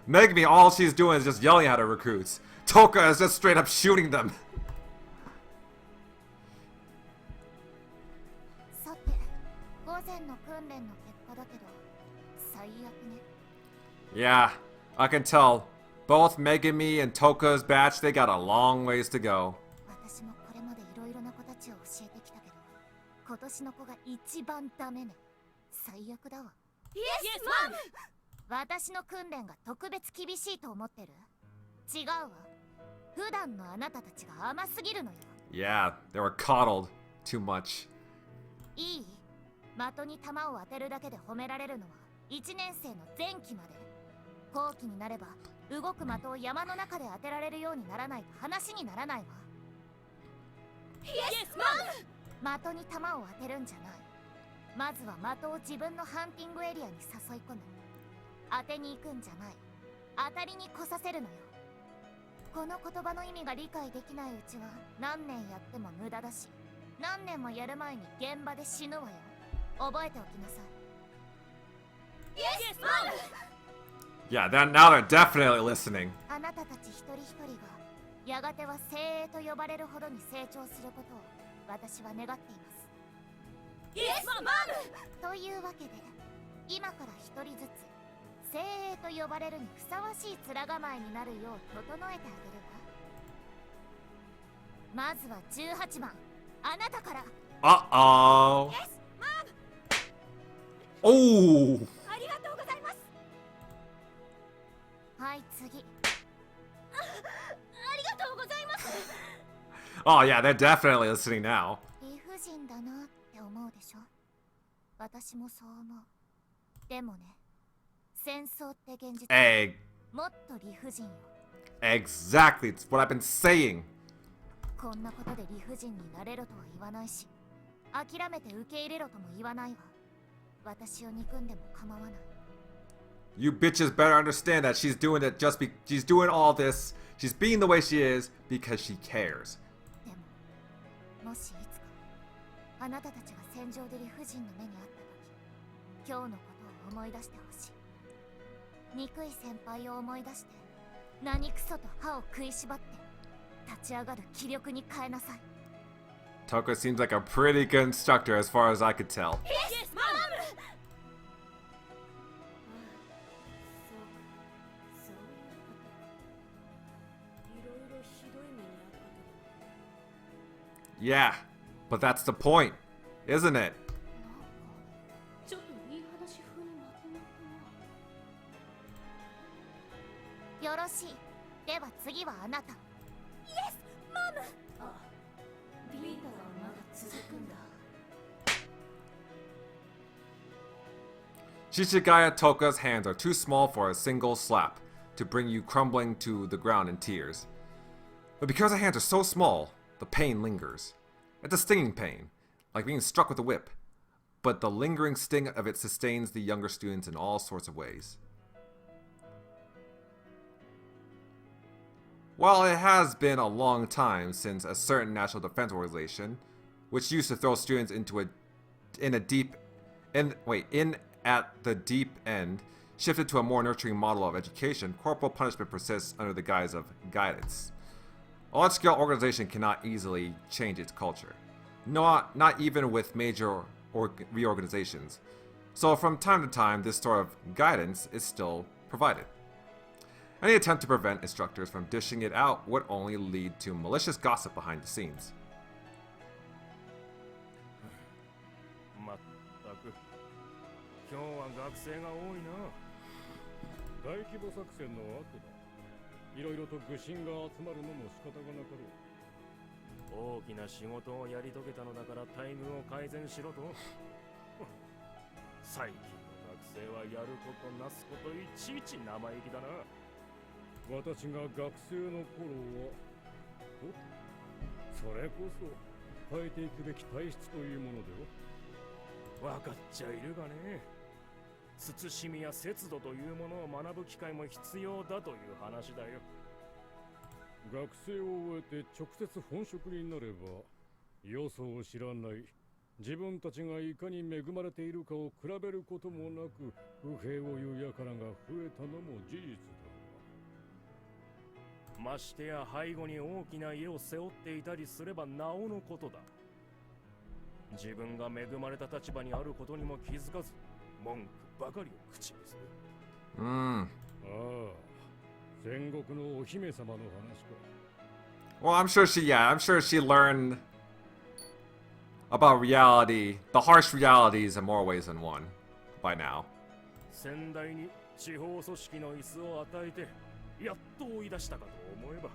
Megami, all she's doing is just yelling at her recruits. Toka is just straight up shooting them. さて、午前の訓練の結果だけど、最悪ね。 Yeah, I can tell. Both Megami and Toka's batch, they got a long ways to go. 私もこれまでいろいろな子たちを教えてきたけど、今年の子が一番ダメね。最悪だわ。イエスマン。私の訓練が特別厳しいと思ってる？違うわ。普段のあなたたちが甘すぎるのよ。 Yeah, they were coddled too much. いい？的に弾を当てるだけで褒められるのは1年生の前期まで。後期になれば動く的を山の中で当てられるようにならないと話にならないわ。イエスマン。的に弾を当てるんじゃない。まずは的を自分のハンティングエリアに誘い込む。当てに行くんじゃない、当たりに来させるのよ。この言葉の意味が理解できないうちは何年やっても無駄だし、何年もやる前に現場で死ぬわよ。覚えておきなさい。 Yes, Mom! Yeah, now they're definitely listening. あなたたち一人一人がやがては精鋭と呼ばれるほどに成長することを私は願っています。 Yes, Mom! というわけで今から一人ずつ精鋭と呼ばれるにふさわしい面構えになるよう整えてあげるわ。まずは18番、あなたから。 Uh-oh. Yes, Mom! Oh! ありがとうございます。はい、次。ありがとうございます。 Oh yeah, they're definitely listening now. 理不尽だなって思うでしょ。私もそう思う。でもね、戦争って現実もっと理不尽よ。 Exactly, it's what I've been saying. こんなことで理不尽になれろとは言わないし、諦めて受け入れろとも言わないわ。私を憎んでも構わない。 You bitches better understand that she's doing it she's doing all this. She's being the way she is because she cares. でも、もしいつかあなたたちが戦場で理不尽な目にあった時、今日のことを思い出してほしい。憎い先輩を思い出して、何クソと歯を食いしばって立ち上がる気力に変えなさい。 Toka seems like a pretty good instructor as far as I could tell. Yes, Mom! いろいろひどい目にあったけど。 Yeah, but that's the point, isn't it? ちょっといい話風にまとまったな。よろしい。では次はあなた。 Yes, Mom! あ、ビータがまだ続くんだ。 Shishigaya Toka's hands are too small for a single slap to bring you crumbling to the ground in tears. But because the hands are so small, the pain lingers. It's a stinging pain, like being struck with a whip, but the lingering sting of it sustains the younger students in all sorts of ways. While it has been a long time since a certain national defense organization, which used to throw students into in at the deep end, shifted to a more nurturing model of education, corporal punishment persists under the guise of guidance. A large-scale organization cannot easily change its culture, not even with major reorganizations. So from time to time, this sort of guidance is still provided. Any attempt to prevent instructors from dishing it out would only lead to malicious gossip behind the scenes. まったく今日は学生が多いな。大規模作戦の後だ。いろいろと愚臣が集まるのも仕方がなかろう。大きな仕事をやり遂げたのだから待遇を改善しろと。最近の学生はやることなすこといちいち生意気だな。私が学生の頃は、それこそ変えていくべき体質というものでは。分かっちゃいるがね。慎みや節度というものを学ぶ機会も必要だという話だよ。学生を終えて直接本職になれば、よそを知らない自分たちがいかに恵まれているかを比べることもなく、不平を言う輩が増えたのも事実だ。ましてや背後に大きな家を背負っていたりすればなおのことだ。自分が恵まれた立場にあることにも気づかず、文句ばかりを口にする。ああ、戦国のお姫様の話か。 Well, I'm sure she learned about reality, the harsh realities in more ways than one by now. 先代に地方組織の椅子を与えて、やっと追い出したかと思えば、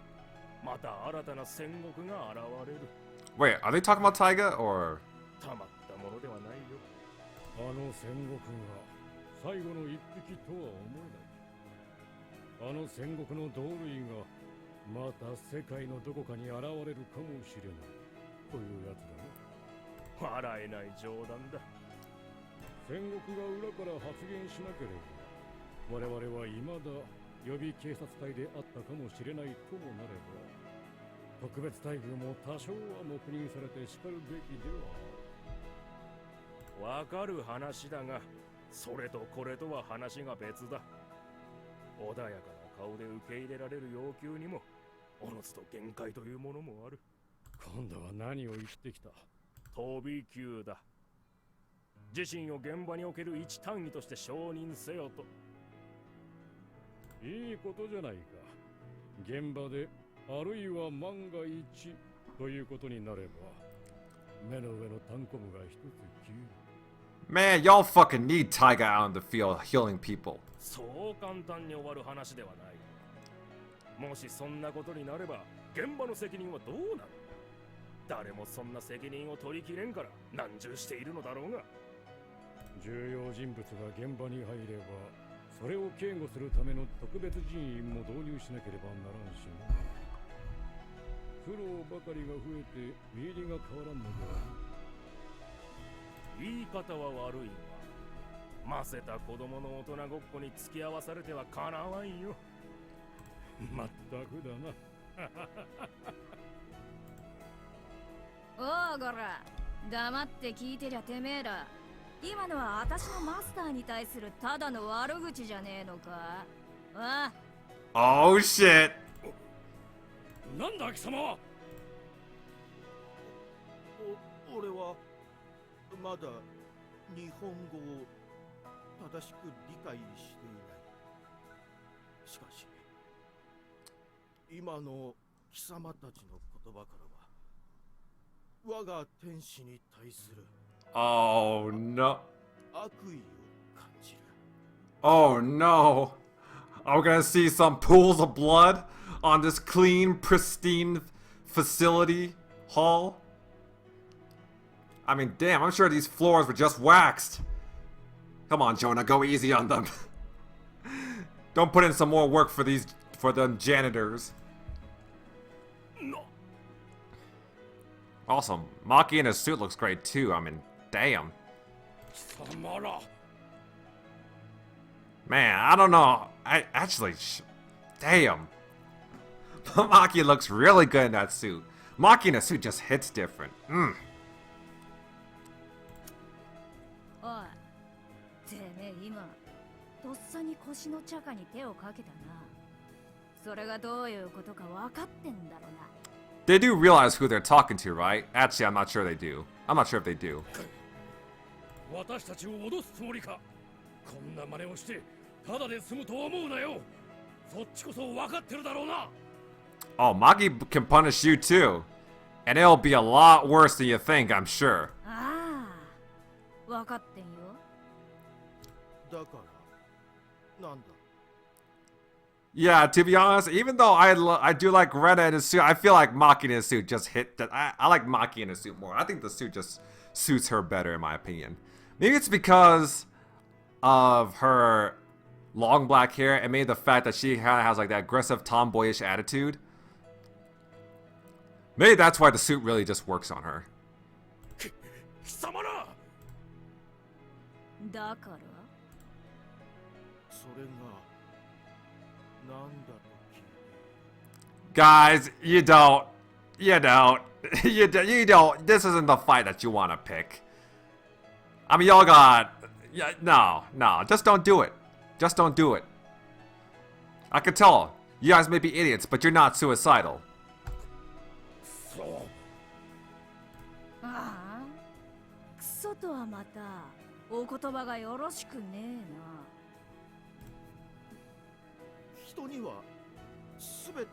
また新たな戦国が現れる。 Wait, are they talking about Taiga or? たまったものではないよ。あの戦国が最後の一匹とは思えない。あの戦国の同類がまた世界のどこかに現れるかもしれないというやつだね。笑えない冗談だ。戦国が裏から発言しなければ、我々は未だ予備警察隊であったかもしれないともなれば、特別待遇も多少は黙認されてしかるべきでは。わかる話だが、それとこれとは話が別だ。穏やかな顔で受け入れられる要求にもおのずと限界というものもある。今度は何を言ってきた？飛び級だ。自身を現場における一単位として承認せよと。いいことじゃないか。現場であるいは万が一ということになれば、目の上のタンコムが一つ消える。Man, y'all fucking need Taiga out in the field healing people. そう簡単に終わる話ではない。もしそんなことになれば、現場の責任はどうなる？誰もそんな責任を取りきれんから難重しているのだろうが。重要人物が現場に入れば、それを警護するための特別人員も導入しなければならんしな。苦労ばかりが増えて見入りが変わらんのでは。言い方は悪いが、ませた子供の大人ごっこに付き合わされてはかなわんよ。まったくだな。おうこら、黙って聞いてりゃてめえら。今のは私のマスターに対するただの悪口じゃねえのか？ああ。 Oh shit! なんだ貴様は。俺はまだ日本語を正しく理解していない。しかし今の貴様たちの言葉からは、我が天使に対する Oh no. 悪意を感じる。 Oh no. Are we gonna see some pools of blood on this clean, pristine facility hall? I mean, damn, I'm sure these floors were just waxed. Come on, Jonah, go easy on them. Don't put in some more work for them janitors. No. Also, Maki in his suit looks great too. I mean, damn. Man, I don't know. I actually, damn. Maki looks really good in that suit. Maki in a suit just hits different. Mm. おい、てめえ今とっさに腰のチャカに手をかけたな。それがどういうことか分かってんだろうな。They do realize who they're talking to, right? Actually, I'm not sure they do. I'm not sure if they do. 私たちを脅すつもりか。こんな真似をしてただで済むと思うなよ。そっちこそ分かってるだろうな。 Oh, Maki can punish you too. And it'll be a lot worse than you think, I'm sure. ああ、分かってんよ。だからなんだ。 Yeah, to be honest, even though I do like Rena in his suit, I feel like Maki in his suit just hit that. I like Maki in his suit more. I think the suit just suits her better, in my opinion. Maybe it's because of her long black hair and maybe the fact that she kind of has like that aggressive tomboyish attitude. Maybe that's why the suit really just works on her. 貴様ら。だからそれがなんだと聞いて。 Guys, you don't. You don't. This isn't the fight that you want to pick. I mean, y'all got. Yeah, no. Just don't do it. Just don't do it. I can tell. You guys may be idiots, but you're not suicidal. ああ、クソとはまたお言葉がよろしくねえな。人には全ての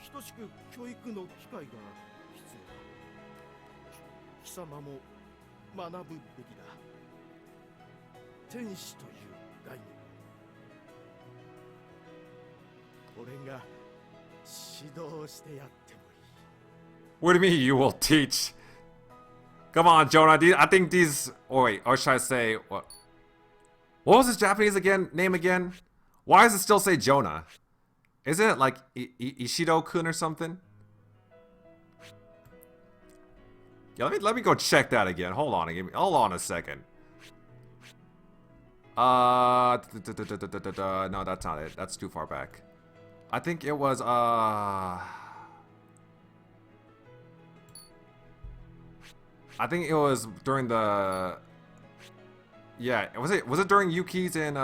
人は等しく教育の機会が必要だ。貴様も学ぶべきだ。天使という概念。俺が指導してやってもいい。 What do you mean you will teach? Come on, Jonah. I think these. Oh wait, or should I say what? What was his Japanese name again? Why does it still say Jonah? Isn't it like Ishido-kun or something? Yeah, let me go check that again. Hold on a second. No, that's not it. That's too far back. I think it was I think it was during the was it during Yuki's and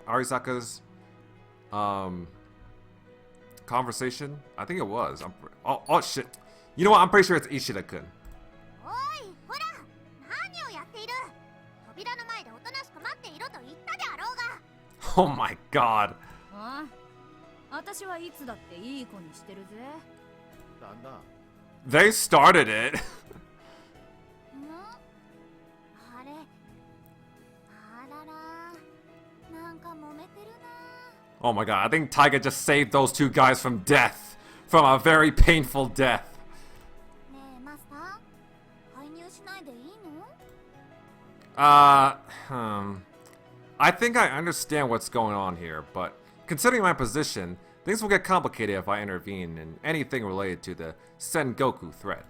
Arisaka's conversation? I think it was. Oh shit. You know what? I'm pretty sure it's Ishida-kun. おいほら何をやっている扉の前でおとなしく待っていろと言ったであろうが Oh my god. ああ、私はいつだっていい子にしてるぜ。なんだ They started it. あれあららなんか揉めてるな Oh my god, I think Taiga just saved those two guys from death. From a very painful death. ねえマスター介入しないでいいの I think I understand what's going on here, but considering my position, things will get complicated if I intervene in anything related to the Sengoku threat.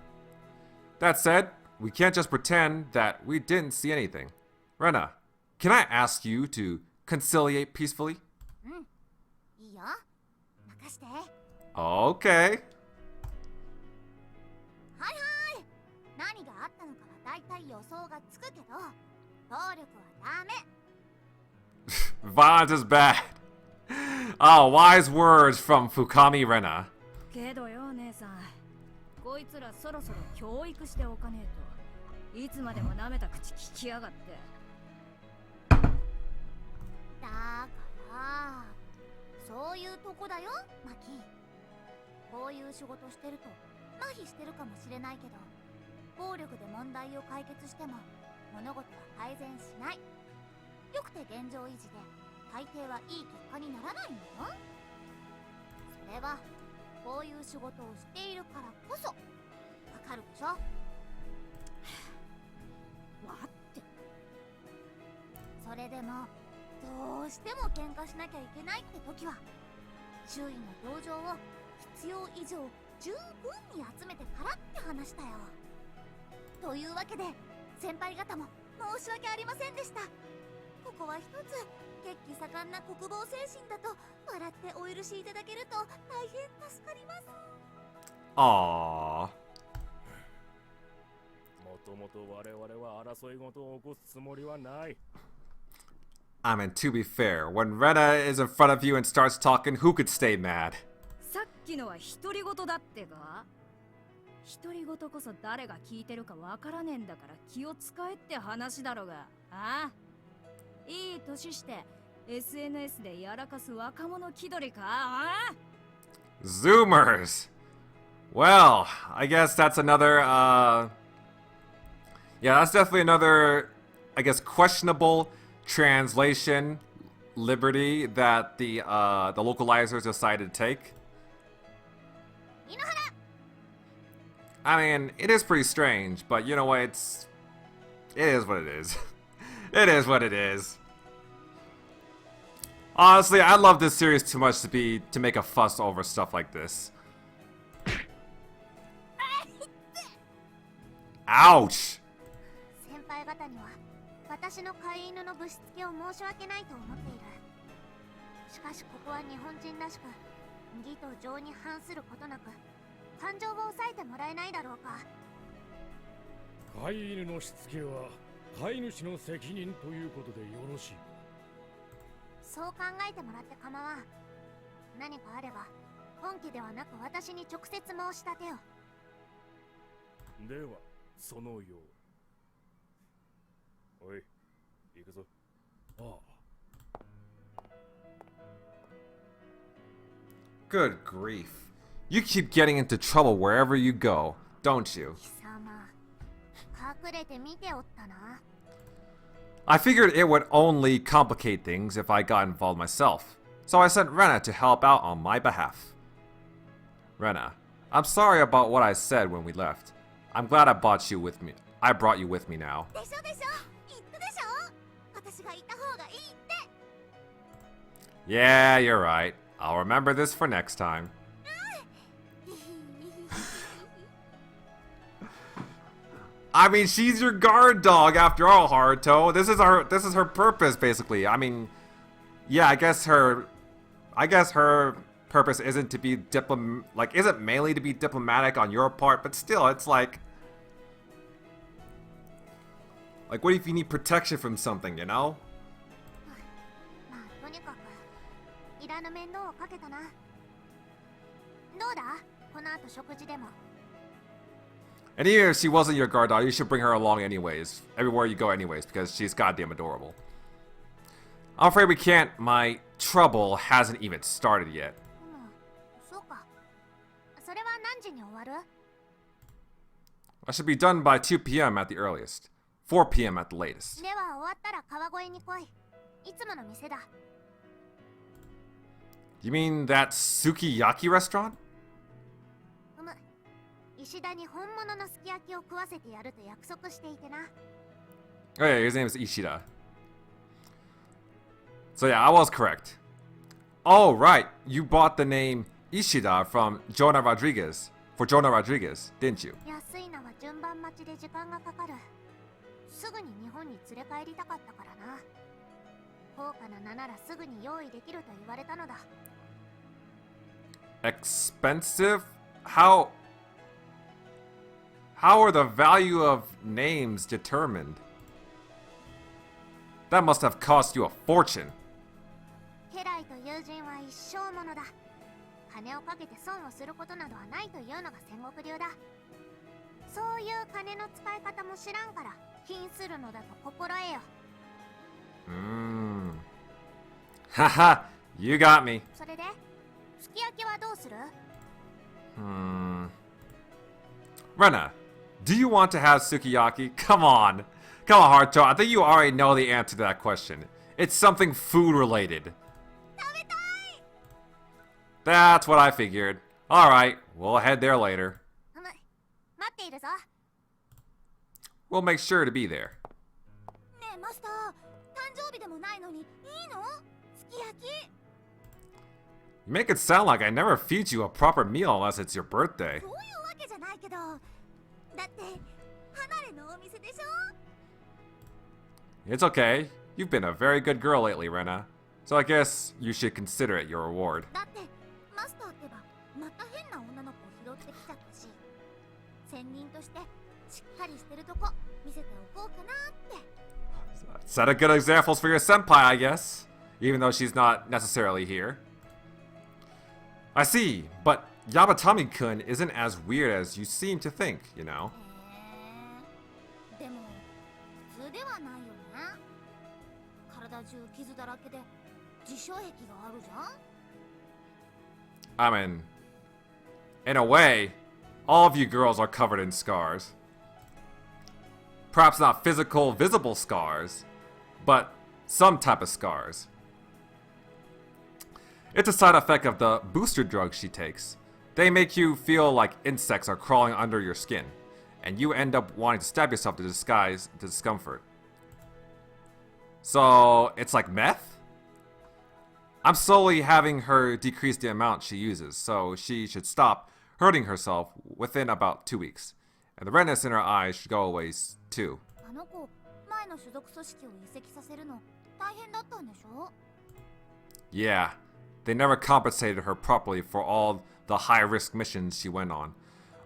That said, we can't just pretend that we didn't see anything. Rena, can I ask you to conciliate peacefully? いいよ任して Okay. はいはい何があったのかはだいたい予想がつくけど暴力はダメ Violence is bad. Oh, wise words from Fukami Rena. けどよ姉さん、こいつらそろそろ教育しておかねえといつまでも舐めた口聞きやがって。だからそういうとこだよマキこういう仕事してると麻痺してるかもしれないけど暴力で問題を解決しても物事は改善しないよくて現状維持で大抵はいい結果にならないんだよそれはこういう仕事をしているからこそわかるでしょわってそれでもどうしても喧嘩しなきゃいけないって時は周囲の同情を必要以上十分に集めてからって話だよというわけで先輩方も申し訳ありませんでしたここは一つ血気盛んな国防精神だと笑ってお許しいただけると大変助かります Aww. もともと我々は争い事を起こすつもりはない I mean, to be fair, when Rena is in front of you and starts talking, who could stay mad? さっきのは独り言だってか独り言こそ誰が聞いてるかわからねえんだから気を使えって話だろうがああいい年して SNS でやらかす若者気取りかああ Zoomers! Well, I guess that's another, yeah, that's definitely another, I guess, questionable translation liberty that the localizers decided to take. I mean, it is pretty strange, but you know what, it is what it is. It is what it is. Honestly, I love this series too much to make a fuss over stuff like this. Ouch! 先輩方には私の飼い犬のぶしつけを申し訳ないと思っているしかしここは日本人らしく義と情に反することなく感情を抑えてもらえないだろうか飼い犬のしつけは飼い主の責任ということでよろしいそう考えてもらって構わん何かあれば本気ではなく私に直接申し立てよではそのようおい行くぞああ Good grief. You keep getting into trouble wherever you go, don't you? 貴様隠れて見ておったな I figured it would only complicate things if I got involved myself, so I sent Rena to help out on my behalf. Rena, I'm sorry about what I said when we left. I'm glad I brought you with me. I brought you with me now. でしょでしょ言ったでしょ私がいた方がいいって Yeah, you're right. I'll remember this for next time. I mean, she's your guard dog after all, Haruto. This is her purpose, basically. I mean, yeah, I guess her purpose isn't to be isn't mainly to be diplomatic on your part, but still, it's like, what if you need protection from something, you know? まあとにかくいらぬ面倒をかけたな。どうだ？この後食事でも。And even if she wasn't your guard dog, you should bring her along anyways, everywhere you go anyways, because she's goddamn adorable. I'm afraid we can't. My trouble hasn't even started yet. そうか。それは何時に終わる？ I should be done by 2 p.m. at the earliest. 4 p.m. at the latest. では終わったら川越に来い。いつもの店だ。You mean that sukiyaki restaurant? 石田に本物のすき焼きを食わせてやると約束していてな。Oh yeah, his name is Ishida. So yeah, I was correct. Oh right, you bought the name Ishida from Jonah Rodriguez, for Jonah Rodriguez, didn't you? 安いのは順番待ちで時間がかかる。すぐに日本に連れ帰りたかったからな。高価な名ならすぐに用意できると言われたのだ。Expensive? How are the value of names determined? That must have cost you a fortune. 家来と友人は一生ものだ。金をかけて損をすることなどはないというのが戦国流だ。そういう金の使い方も知らんから貧するのだと心得よ。Haha, you got me. それですき焼きはどうする？ Rena, do you want to have sukiyaki? Come on, Haruto. I think you already know the answer to that question. It's something food related. That's what I figured. Alright, we'll head there later. 待っているぞ。 We'll make sure to be there. ねえマスター、誕生日でもないのにいいの？すき焼き。 You make it sound like I never feed you a proper meal unless it's your birthday. そういうわけじゃないけど、だって離れのお店でしょ？ It's okay. You've been a very good girl lately, Rena. So I guess you should consider it your reward. だってマスターってばまた変な女の子を拾ってきちゃったし、仙人としてしっかりしてるとこ見せておこうかなって。 Set a good examples for your senpai, I guess. Even though she's not necessarily here. I see, but Yamatami-kun isn't as weird as you seem to think, you know. でも普通ではないよね。体中傷だらけで自傷壁があるじゃん。 I mean, in a way, all of you girls are covered in scars. Perhaps not physical, visible scars, but some type of scars. It's a side effect of the booster drugs she takes. They make you feel like insects are crawling under your skin, and you end up wanting to stab yourself to disguise the discomfort. So, it's like meth? I'm slowly having her decrease the amount she uses, so she should stop hurting herself within about 2 weeks. And the redness in her eyes should go away too. あの子、前の所属組織を移籍させるの大変だったんでしょ? Yeah, they never compensated her properly for all the high-risk missions she went on.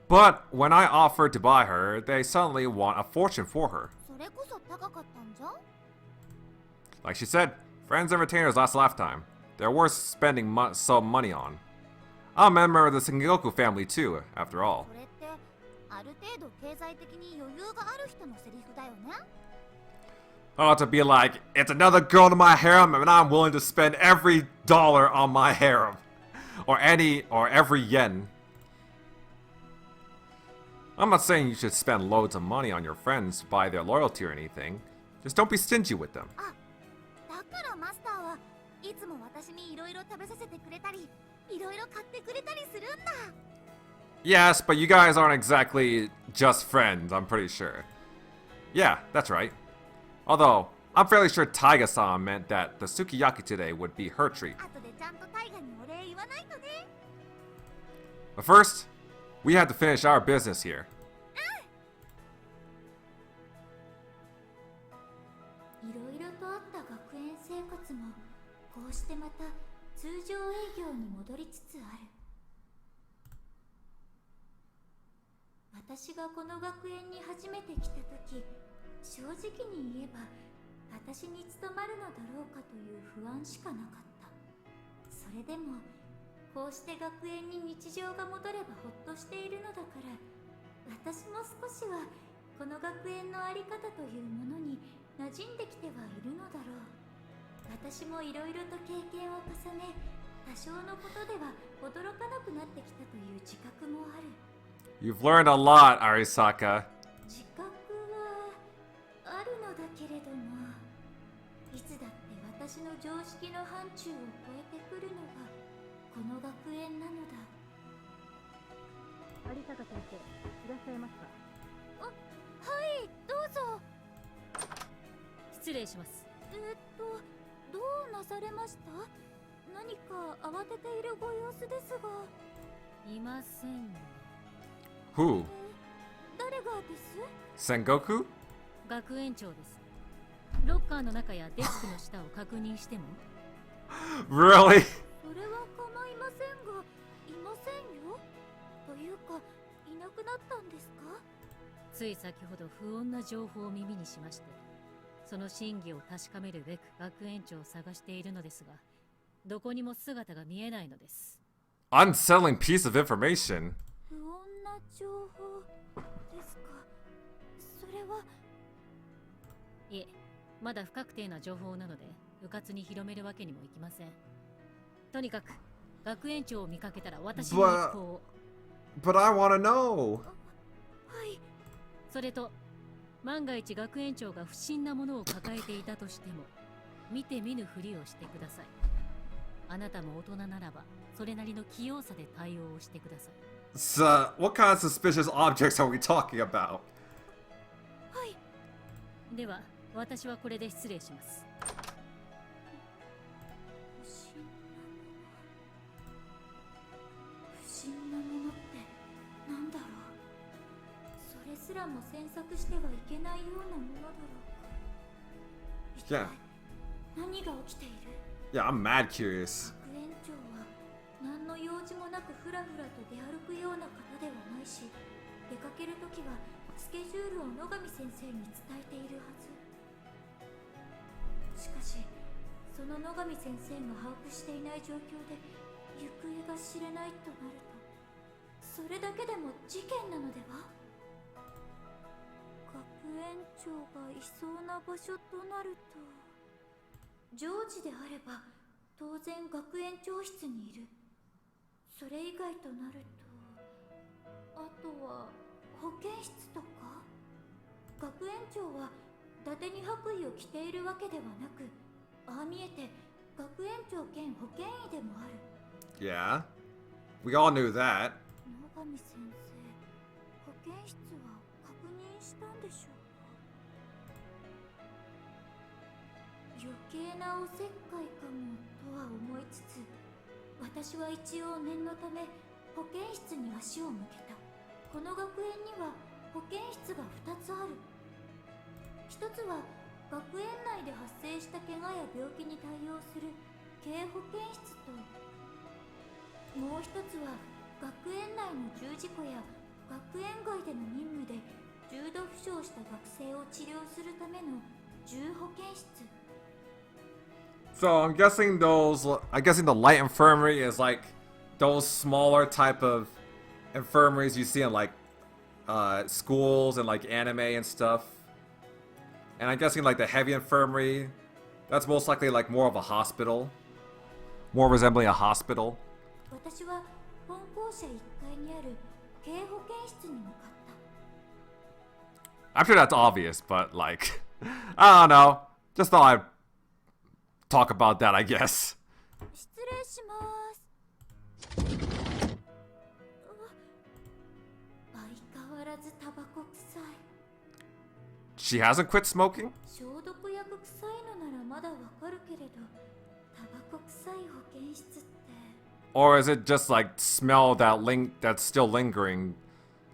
But when I offered to buy her, they suddenly want a fortune for her. それこそ高かったんじゃ? Like she said, friends and retainers last a lifetime. They're worth spending some money on. I'm a member of the Sengoku family too, after all. それってある程度経済的に余裕がある人のセリフだよね? Oh, to be like, it's another girl to my harem and I'm willing to spend every dollar on my harem. Or every yen. I'm not saying you should spend loads of money on your friends to buy their loyalty or anything. Just don't be stingy with them. あ、だからマスターはいつも私にいろいろ食べさせてくれたり、いろいろ買ってくれたりするんだ. Yes, but you guys aren't exactly just friends, I'm pretty sure. Yeah, that's right. Although, I'm fairly sure Taiga-san meant that the sukiyaki today would be her treat. 後でちゃんとタイガにお礼言わないとね. But first, we have to finish our business here. スもこうしてまた通常営業に戻りつつある。私がこの学園に初めて来た時、正直に言えば私に務まるのだろうかという不安しかなかった。それでもこうして学園に日常が戻ればほっとしているのだから、私も少しはこの学園の在り方というものに馴染んできてはいるのだろう。私もいろいろと経験を重ね、多少のことでは驚かなくなってきたという自覚もある。 You've learned a lot, Arisaka. 自覚はあるのだけれども、いつだって私の常識の範疇を超えてくるのがこの学園なのだ。有坂先生、いらっしゃいますか？はい、どうぞ。失礼します。どうなされました？何か慌てているご様子ですが。いません。Who? 誰がです？ Sengoku? 学園長です。ロッカーの中やデスクの下を確認しても？ Really? それは構いませんが、いませんよ。というか、いなくなったんですか？つい先ほど不穏な情報を耳にしまして、その真偽を確かめるべく学園長を探しているのですが、どこにも姿が見えないのです。Unsettling piece of information. 不穏な情報ですか？それは。いえ、まだ不確定な情報なので迂闊に広めるわけにもいきません。とにかく学園長を見かけたら私の一報を。But I wanna know. はい。それと万が一学園長が不審なものを抱えていたとしても、見て見ぬふりをしてください。あなたも大人ならばそれなりの器用さで対応をしてください。So, what kind of suspicious objects are we talking about? はい。では私はこれで失礼します。不審なものってなんだろう。それすらも詮索してはいけないようなものだろう。一体 Yeah. 何が起きている？ Yeah, I'm mad curious. 学園長は何の用事もなくふらふらと出歩くような方ではないし、出かけるときはスケジュールを野上先生に伝えているはず。しかしその野上先生が把握していない状況で行方が知れないとなると、それだけでも事件なのでは？学園長がいそうな場所となると、常時であれば当然学園長室にいる。それ以外となると、あとは保健室とか。学園長は伊達に白衣を着ているわけではなく、ああ見えて学園長兼保健医でもある。 Yeah, we all knew that. 野上先生、保健室は確認したんでしょうか？余計なおせっかいかもとは思いつつ、私は一応念のため保健室に足を向けた。この学園には保健室が2つある。一つは学園内で発生した怪我や病気に対応する軽保健室と、もう一つは学園内の重事故や学園外での任務で重度負傷した学生を治療するための重保健室。 So I'm guessing the light infirmary is like those smaller type of infirmaries you see in like schools and like anime and stuff. And I'm guessing like the heavy infirmary, that's most likely like more of a hospital. More resembling a hospital. 私は本校舎1階にある軽保健室に向かった。 I'm sure that's obvious, but like, I don't know. Just thought I'd talk about that, I guess. 失礼します。相変わらずタバコ臭い。 She hasn't quit smoking? 消毒薬臭いのならまだわかるけれど、タバコ臭い保健室って。 Or is it just like smell that's still lingering,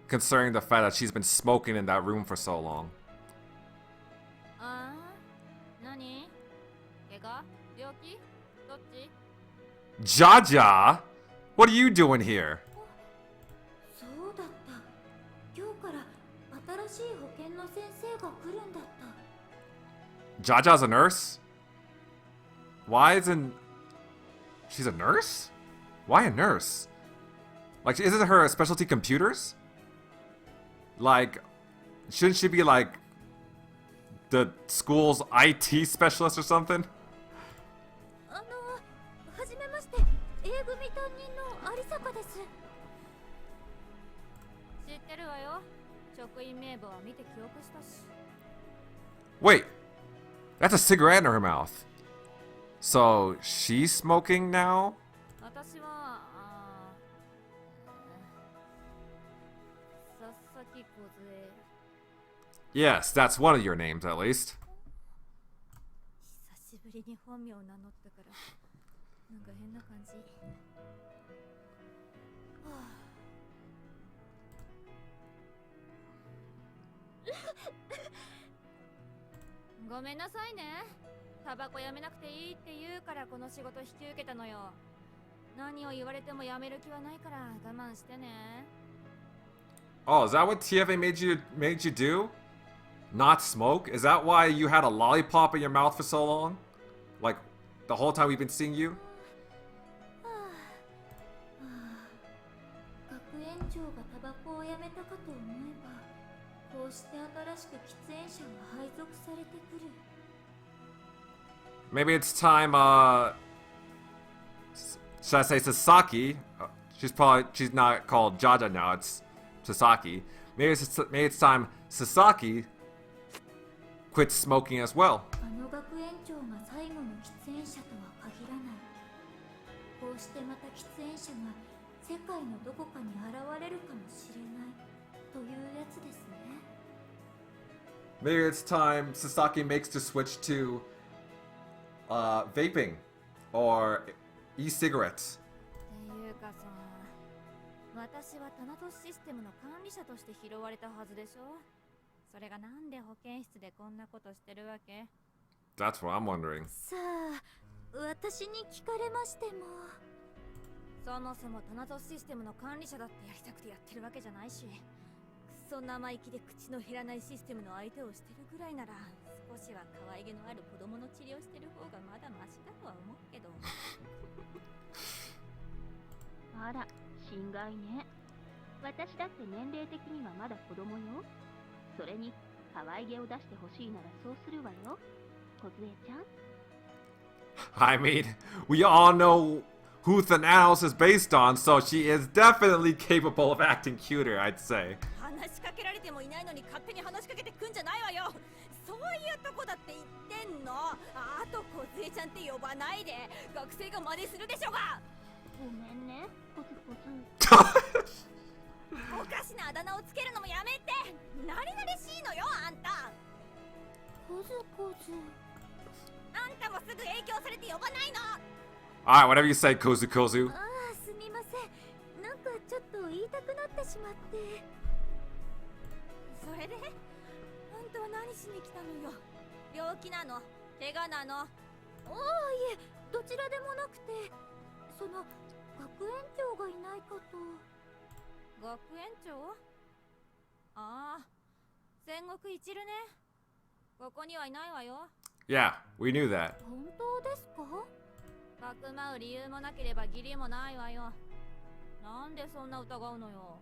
considering the fact that she's been smoking in that room for so long? ああ、何？怪我？病 Jaja? What are you doing here? そうだった。今日から新しい保健の先生が来るんだった。 Jaja's a nurse? Why isn't... She's a nurse? Why a nurse? Like, isn't her specialty computers? Like, shouldn't she be like the school's IT specialist or something? はじめまして。A組担任の有坂です。知ってるわよ。職員名簿は見て記憶したし。 Wait, that's a cigarette in her mouth. So she's smoking now? 私は佐々木梢。 Yes, that's one of your names at least. 久しぶりに本名を名乗ったからなんか変な感じ。ごめんなさいね。タバコやめなくていいって言うからこの仕事引き受けたのよ。何を言われてもやめる気はないから我慢してね。 Oh, is that what TFA made you do? Not smoke? Is that why you had a lollipop in your mouth for so long? Like the whole time we've been seeing you? 学園長がタバコをやめたかと思えば、こうして新しく喫煙者が配属されてくる。 Maybe it's time, should I say Sasaki? She's not called Jaja now, it's Sasaki. Maybe it's time Sasaki quit smoking as well. あの学園長が最後の喫煙者とは限らない。こうしてまた喫煙者が世界のどこかに現れるかもしれないというやつですね。 Maybe it's time Sasaki makes the switch to vaping or e-cigarettes. っていうかさ、私はタナトスシステムの管理者として拾われたはずでしょ。それがなんで保健室でこんなことしてるわけ？ That's what I'm wondering. さあ、私に聞かれましても。そもそもタナトスシステムの管理者だってやりたくてやってるわけじゃないし、くそ生意気で口の減らないシステムの相手をしてるぐらいなら、少しは可愛げのある子供の治療してる方がまだマシだとは思うけど。あら、心外ね。私だって年齢的にはまだ子供よ。それに可愛げを出してほしいならそうするわよ、梢ちゃん。I mean, we all know who Thanatos is based on, so she is definitely capable of acting cuter, I'd say. 話しかけられてもいないのに勝手に話しかけてくんじゃないわよ。そういうとこだって言ってんの。あと梢ちゃんって呼ばないで。学生が真似するでしょが。ごめんね、コツコツ。おかしなあだ名をつけるのもやめて。なれなれしいのよ、あんた。コズコズ。あんたもすぐ影響されて呼ばないの。Alright, whatever you say, Kozu Kozu. ああ、すみません。なんかちょっと言いたくなってしまって。それであんたは何しに来たのよ。病気なの？怪我なの？ああ、いえ、どちらでもなくて、その学園長がいないかと。学園長？ああ、戦国一流ね。ここにはいないわよ。Yeah, we knew that. 本当ですか？かくまう理由もなければ義理もないわよ。なんでそんな疑うのよ。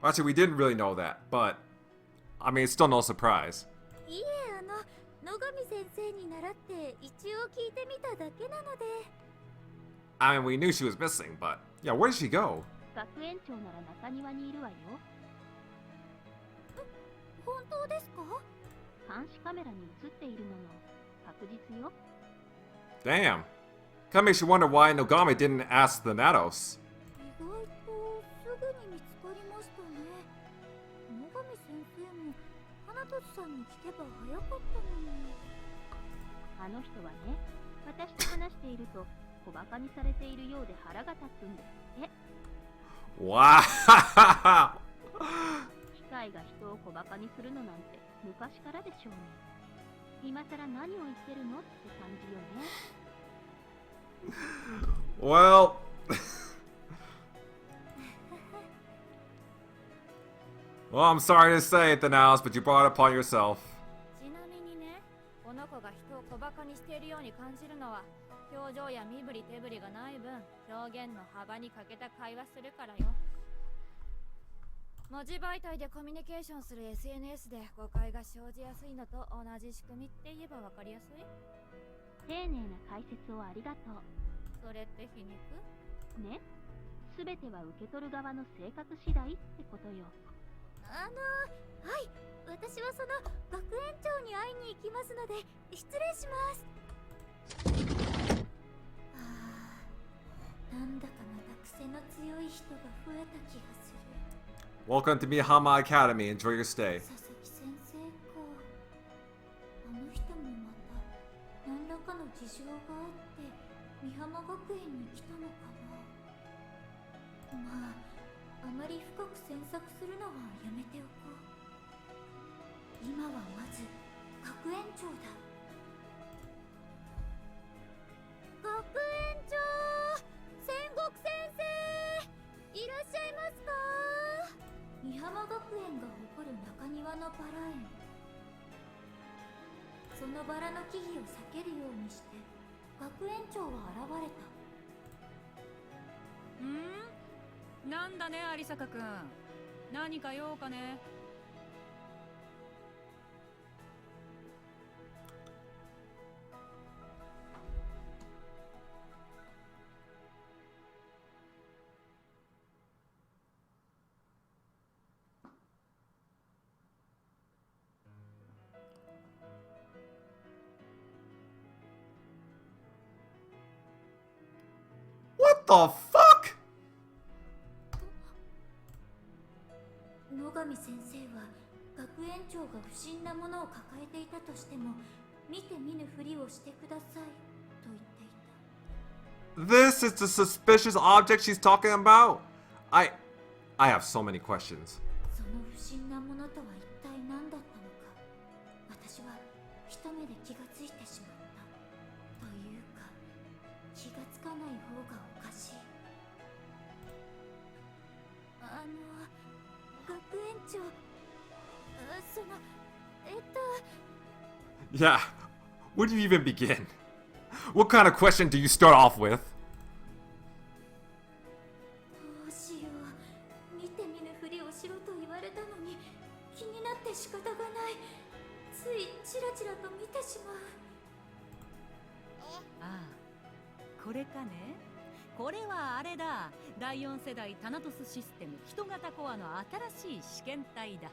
Actually, we didn't really know that, but I mean, it's still no surprise. いえ、野上先生に習って一応聞いてみただけなので。I mean, we knew she was missing, but yeah, where did she go? 学園長なら中庭にいるわよ。本当ですか？監視カメラに映っているもの。確実よ。 Damn. Kinda makes you wonder why Nogami didn't ask Thanatos. 意外とすぐに見つかりましたね。野上先生も花とさんに聞けば早かったのに。あの人はね、私と話していると小馬鹿にされているようで腹が立つんですって。Wow. 機械が人を小馬鹿にするのなんて昔からでしょうね。今さら何を言ってるのって感じよね。Well. Well, I'm sorry to say it, Danaus, but you brought it upon yourself. ちなみにね、この子が人を小馬鹿にしているように感じるのは、表情や身振り手振りがない分、表現の幅に欠けた会話するからよ。文字媒体でコミュニケーションする SNS で誤解が生じやすいのと同じ仕組みって言えばわかりやすい？丁寧な解説をありがとう。それって皮肉？ね、すべては受け取る側の性格次第ってことよ。はい、私はその学園長に会いに行きますので失礼します。なんだかまた癖の強い人が増えた気がする。Welcome to Mihama Academy. Enjoy your stay. 佐々木先生か。あの人もまた何らかの事情があって美浜学園に来たのかな。まああまり深く詮索するのはやめておこう。今はまず学園長だ。学園長、戦国先生いらっしゃいますか？美浜学園が誇る中庭のバラ園。そのバラの木々を避けるようにして学園長は現れた。なんだね、有坂くん。何か用かね。What the fuck? 野上先生は学園長が不審なものを抱えていたとしても見て見ぬふりをしてくださいと言っていた。 This is the suspicious object she's talking about? I have so many questions. その不審なものとは一体何だったのか。私は一目で気がついてしまった。というか気がつかない方がおかしい。学園長、Yeah, where do you even begin? What kind of question do you start off with? どうしよう。見て見ぬふりをしろと言われたのに気になって仕方がない。ついチラチラと見てしまう。ああ、これかね。これはあれだ。第4世代タナトスシステム人型コアの新しい試験体だ。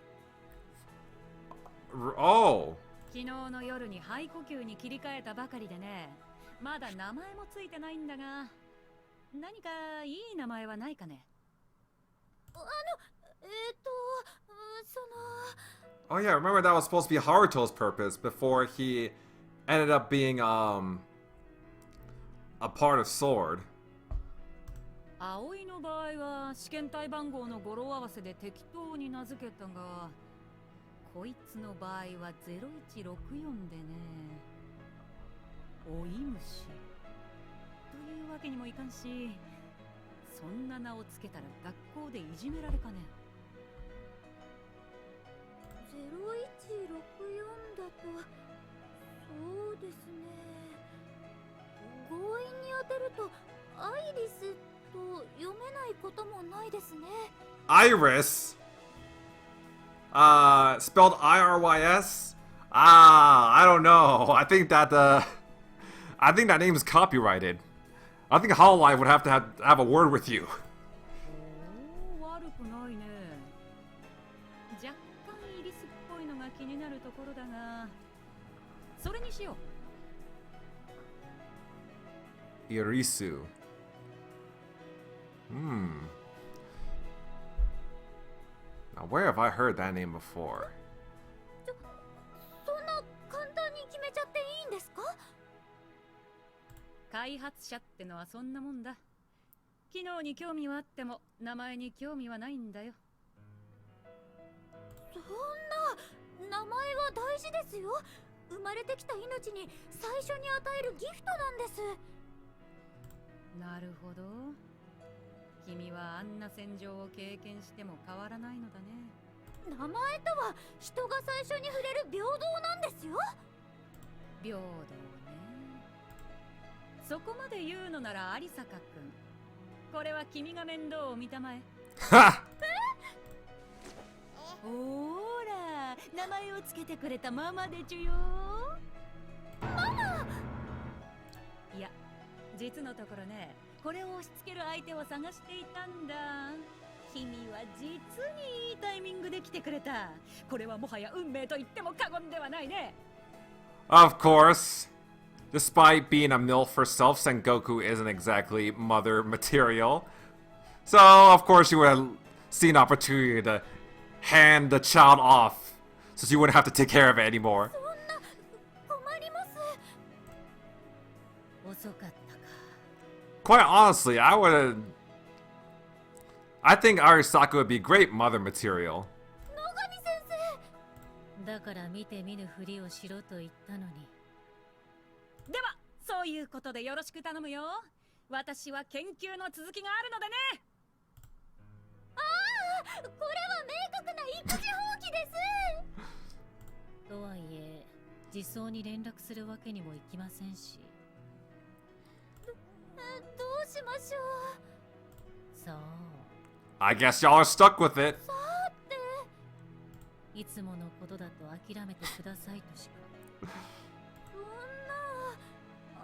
Oh. 昨日の夜に肺呼吸に切り替えたばかりでね。まだ名前もついてないんだが、何かいい名前はないかね。Oh yeah, remember that was supposed to be Haruto's purpose before he ended up being a part of Sword. 葵の場合は試験体番号の語呂合わせで適当に名付けたが、こいつの場合は0164でね、おい虫というわけにもいかんし、そんな名をつけたら学校でいじめられかね。0164だと、そうですね。強引に当てるとアイリスと読めないこともないですね。Iris? Spelled IRYS? I don't know. I think that name is copyrighted. I think Hololive would have to have a word with you. 悪くないね。若干イリスっぽいのが気になるところだが、それにしよう。Irisu. Now, where have I heard that name before? そんな簡単に決めちゃっていいんですか？開発者ってのはそんなもんだ。機能に興味はあっても名前に興味はないんだよ。そんな、名前は大事ですよ。生まれてきた命に最初に与えるギフトなんです。なるほど。君はあんな戦場を経験しても変わらないのだね。名前とは人が最初に触れる平等なんですよ。平等ね。そこまで言うのなら有坂くん、これは君が面倒を見たまえ。ほーら、名前をつけてくれたママでちゅよ。ママ。いや、実のところね、これを押し付ける相手を探していたんだ。君は実にいいタイミングで来てくれた。これはもはや運命と言っても過言ではないね。Of course. Despite being a MILF herself, Sengoku isn't exactly mother material. So, of course, she would have seen an opportunity to hand the child off so she wouldn't have to take care of it anymore. そんな困ります。遅かったか。 Quite honestly, I think Arisaka would be great mother material. 野上先生。だから見て見ぬふりをしろと言ったのに。では、そういうことでよろしく頼むよ。私は研究の続きがあるのでね。ああ、これは明確な育児放棄です。とはいえ、児相に連絡するわけにもいきませんし。どうしましょう。そう。I guess y'all are stuck with it. さあって。いつものことだと諦めてくださいとしか。そんな、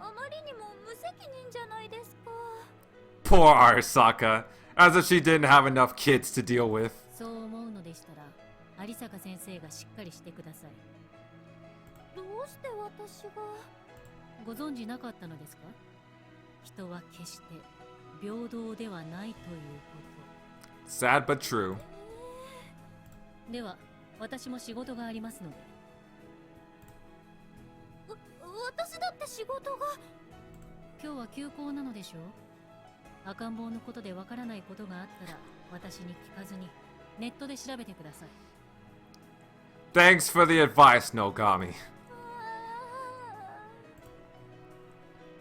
あまりにも無責任じゃないですか。 Poor Arisaka, as if she didn't have enough kids to deal with. そう思うのでしたら、有坂先生がしっかりしてください。どうして私が。ご存知なかったのですか？人は決して平等ではないということ。Sad but true. では、私も仕事がありますので。私だって仕事が。今日は休校なのでしょう？赤ん坊のことでわからないことがあったら、私に聞かずにネットで調べてください。Thanks for the advice, Nogami.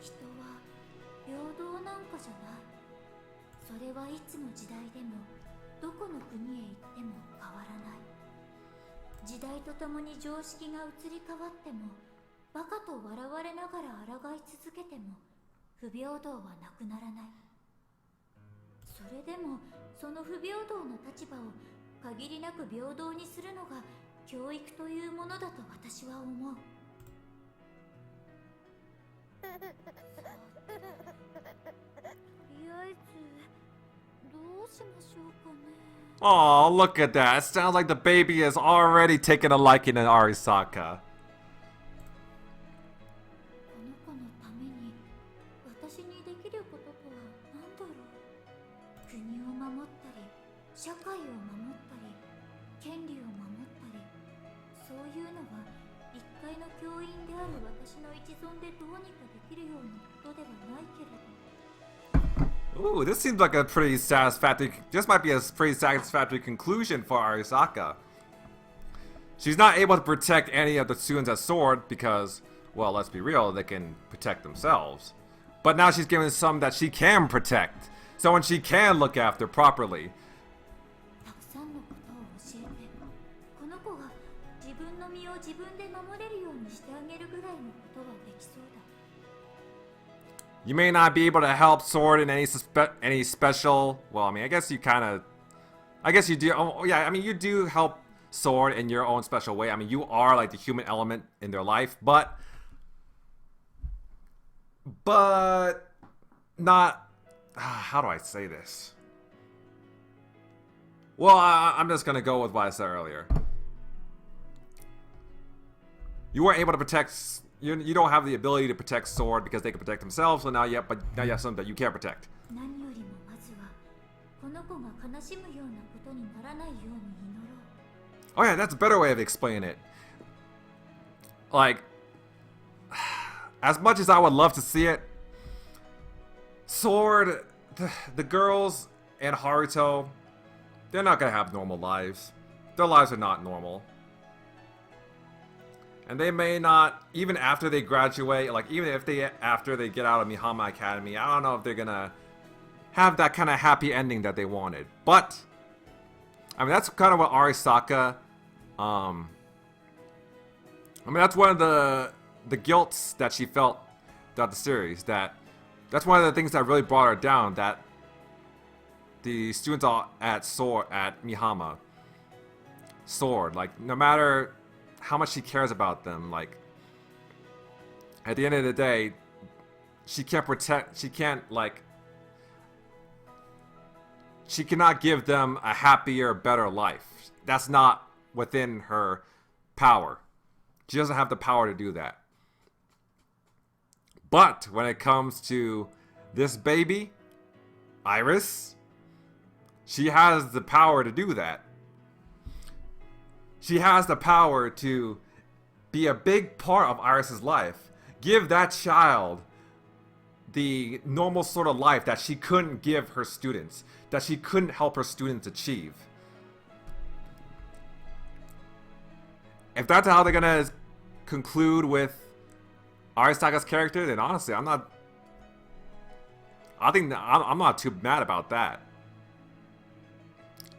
人は平等なんかじゃない。それはいつの時代でもどこの国へ行っても変わらない。時代とともに常識が移り変わっても、バカと笑われながら抗い続けても不平等はなくならない。それでもその不平等な立場を限りなく平等にするのが教育というものだと私は思う。とりあえずどうしましょうかね。 Oh, look at that. It sounds like the baby is already taking a liking in Arisaka. この子のために私にできることとは何だろう。国を守ったり、社会を守ったり、権利を守ったり、そういうのは一階の教員である私の一存でどうにかできるようなことではないけれど。 Ooh, this seems like a pretty satisfactory. This might be a pretty satisfactory conclusion for Arisaka. She's not able to protect any of the students at Sword because, well, let's be real, they can protect themselves. But now she's given some that she can protect, someone she can look after properly. たくさんのことを教えて、この子が自分の身を自分で守れるようにしてあげるぐらいのことはできそうだ。 You may not be able to help Sword in any special. Well, I mean, I guess you do. Oh, yeah, I mean, you do help Sword in your own special way. I mean, you are like the human element in their life, but not. How do I say this? Well, I'm just gonna go with what I said earlier. You weren't able to protect. You don't have the ability to protect Sword because they can protect themselves. So now you have something that you can't protect. 何よりもまずはこの子が悲しむようなことにならないように祈ろう。 Oh yeah, that's a better way of explaining it. Like, as much as I would love to see it, Sword, the girls and Haruto, they're not gonna have normal lives. Their lives are not normal. And they may not, even after they graduate, like even if after they get out of Mihama Academy, I don't know if they're gonna have that kind of happy ending that they wanted. But I mean, that's kind of what Arisaka, I mean, that's one of the guilts that she felt throughout the series. That's one of the things that really brought her down. That the students at Mihama Sword, like no matter how much she cares about them, like at the end of the day, she cannot give them a happier, better life. That's not within her power. She doesn't have the power to do that. But when it comes to this baby, Iris, she has the power to do that. She has the power to be a big part of Iris's life. Give that child the normal sort of life that she couldn't give her students, that she couldn't help her students achieve. If that's how they're gonna conclude with Arisaka's character, then honestly, I'm not too mad about that.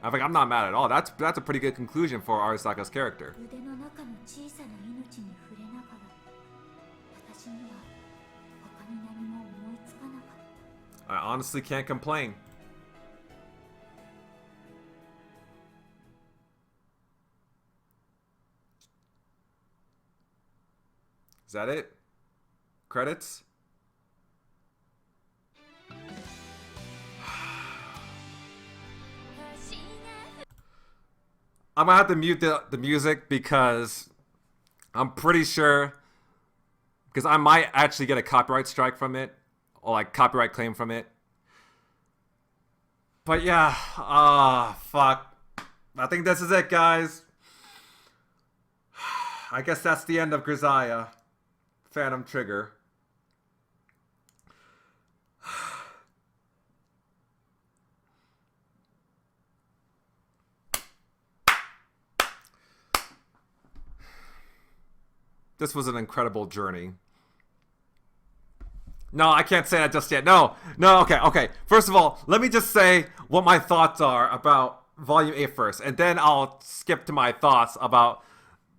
I'm not mad at all. That's a pretty good conclusion for Arisaka's character. I honestly can't complain. Is that it? Credits? I'm gonna have to mute the music because I'm pretty sure, because I might actually get a copyright strike from it, or like copyright claim from it. But yeah, fuck. I think this is it, guys. I guess that's the end of Grisaia. Phantom Trigger. This was an incredible journey. No, I can't say that just yet. No, okay. First of all, let me just say what my thoughts are about Volume 8 first, and then I'll skip to my thoughts about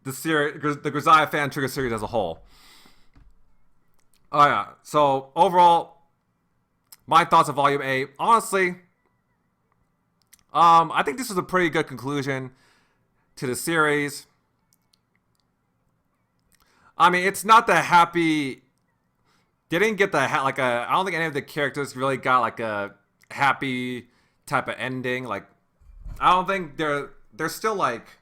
the series, the Grisaia Fan Trigger series as a whole. Oh yeah, so overall, my thoughts of Volume 8. Honestly, I think this was a pretty good conclusion to the series. I mean, it's not the happy. They didn't get I don't think any of the characters really got like a happy type of ending. Like, I don't think they're still like,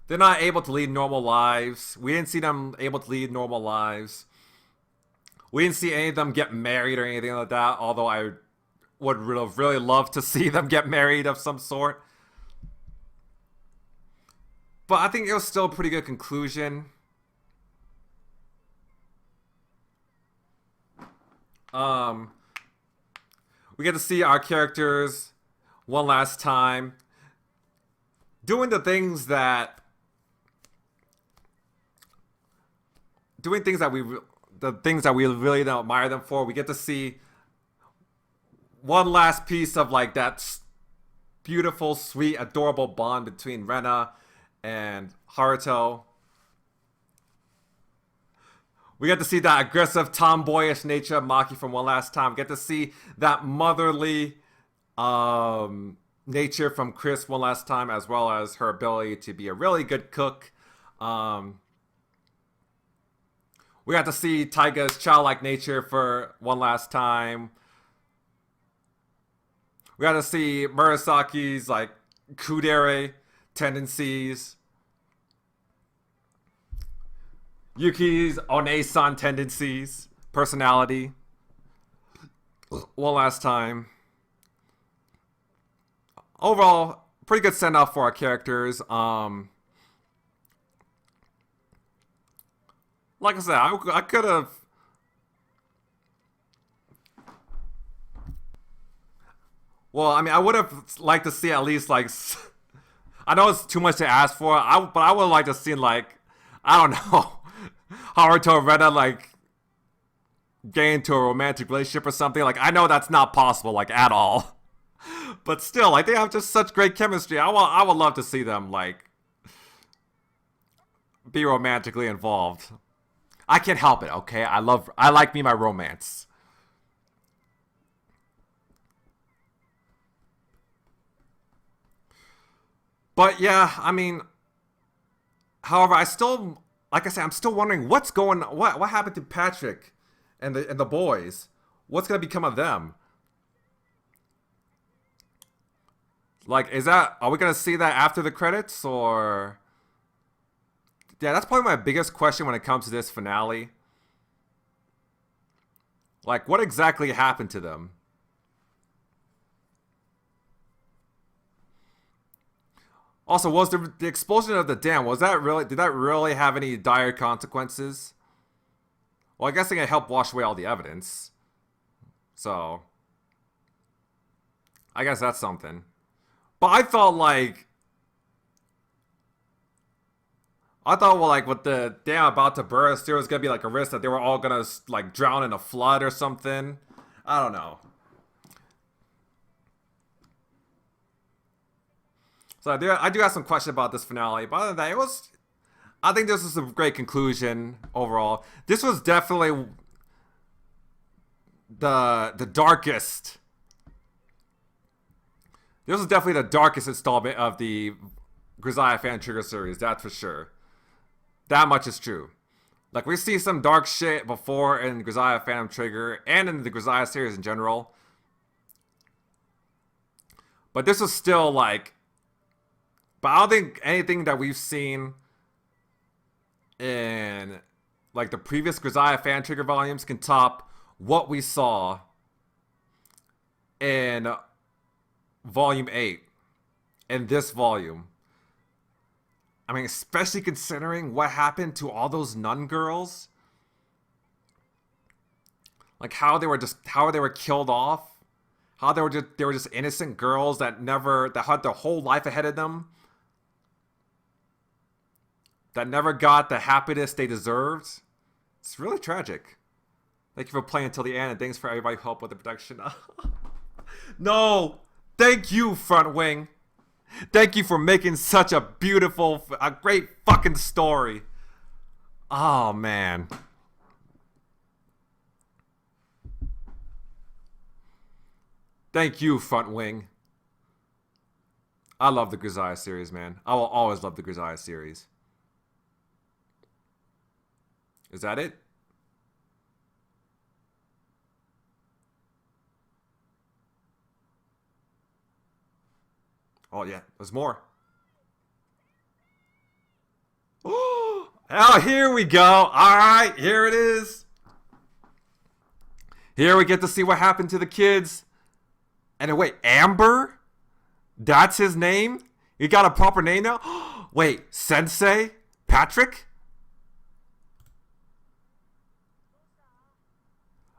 they're not able to lead normal lives. We didn't see them able to lead normal lives. We didn't see any of them get married or anything like that. Although I would really love to see them get married of some sort. But I think it was still a pretty good conclusion. We get to see our characters one last time doing the things that we really don't admire them for. We get to see one last piece of like that beautiful, sweet, adorable bond between Rena and Haruto. We get to see that aggressive, tomboyish nature of Maki from one last time. We get to see that motherly nature from Chris one last time, as well as her ability to be a really good cook. We got to see Taiga's childlike nature for one last time. We got to see Murasaki's like kudere tendencies. Yuki's One-san tendencies, personality. One last time. Overall, pretty good send-off for our characters. Like I said, I could have... Well, I mean, I would have liked to see at least, like... I know it's too much to ask for. But I would like to see, like, I don't know, Haruto and Rena, like, get into a romantic relationship or something. Like, I know that's not possible, like, at all. But still, like, they have just such great chemistry. I would love to see them, like, be romantically involved. I can't help it, okay? I like me my romance. But yeah, I mean, however, I still, like I said, I'm still wondering what happened to Patrick and the boys. What's gonna become of them? Like, are we gonna see that after the credits, or? Yeah, that's probably my biggest question when it comes to this finale. Like, what exactly happened to them? Also, was the explosion of the dam, did that really have any dire consequences? Well, I guess they can help wash away all the evidence. So, I guess that's something. But I felt like, with the dam about to burst, there was gonna be like a risk that they were all gonna like drown in a flood or something. I don't know. So I do have some questions about this finale, but other than that, I think this was a great conclusion overall. This was definitely the darkest. This was definitely the darkest installment of the Grisaia fan trigger series, that's for sure. That much is true. Like, we see some dark shit before in Grisaia Phantom Trigger and in the Grisaia series in general. But this was still like, but I don't think anything that we've seen in like the previous Grisaia Fan Trigger volumes can top what we saw in volume 8 in this volume. I mean, especially considering what happened to all those nun girls. Like how they were killed off. How they were just innocent girls that had their whole life ahead of them. That never got the happiness they deserved. It's really tragic. Thank you for playing until the end, and thanks for everybody's help with the production. No! Thank you, Frontwing! Thank you for making such a great fucking story. Oh, man. Thank you, Frontwing. I love the Grisaia series, man. I will always love the Grisaia series. Is that it? Oh, yeah. There's more. Oh, here we go. All right. Here it is. Here we get to see what happened to the kids. And wait, Amber? That's his name? He got a proper name now? Wait, Sensei? Patrick?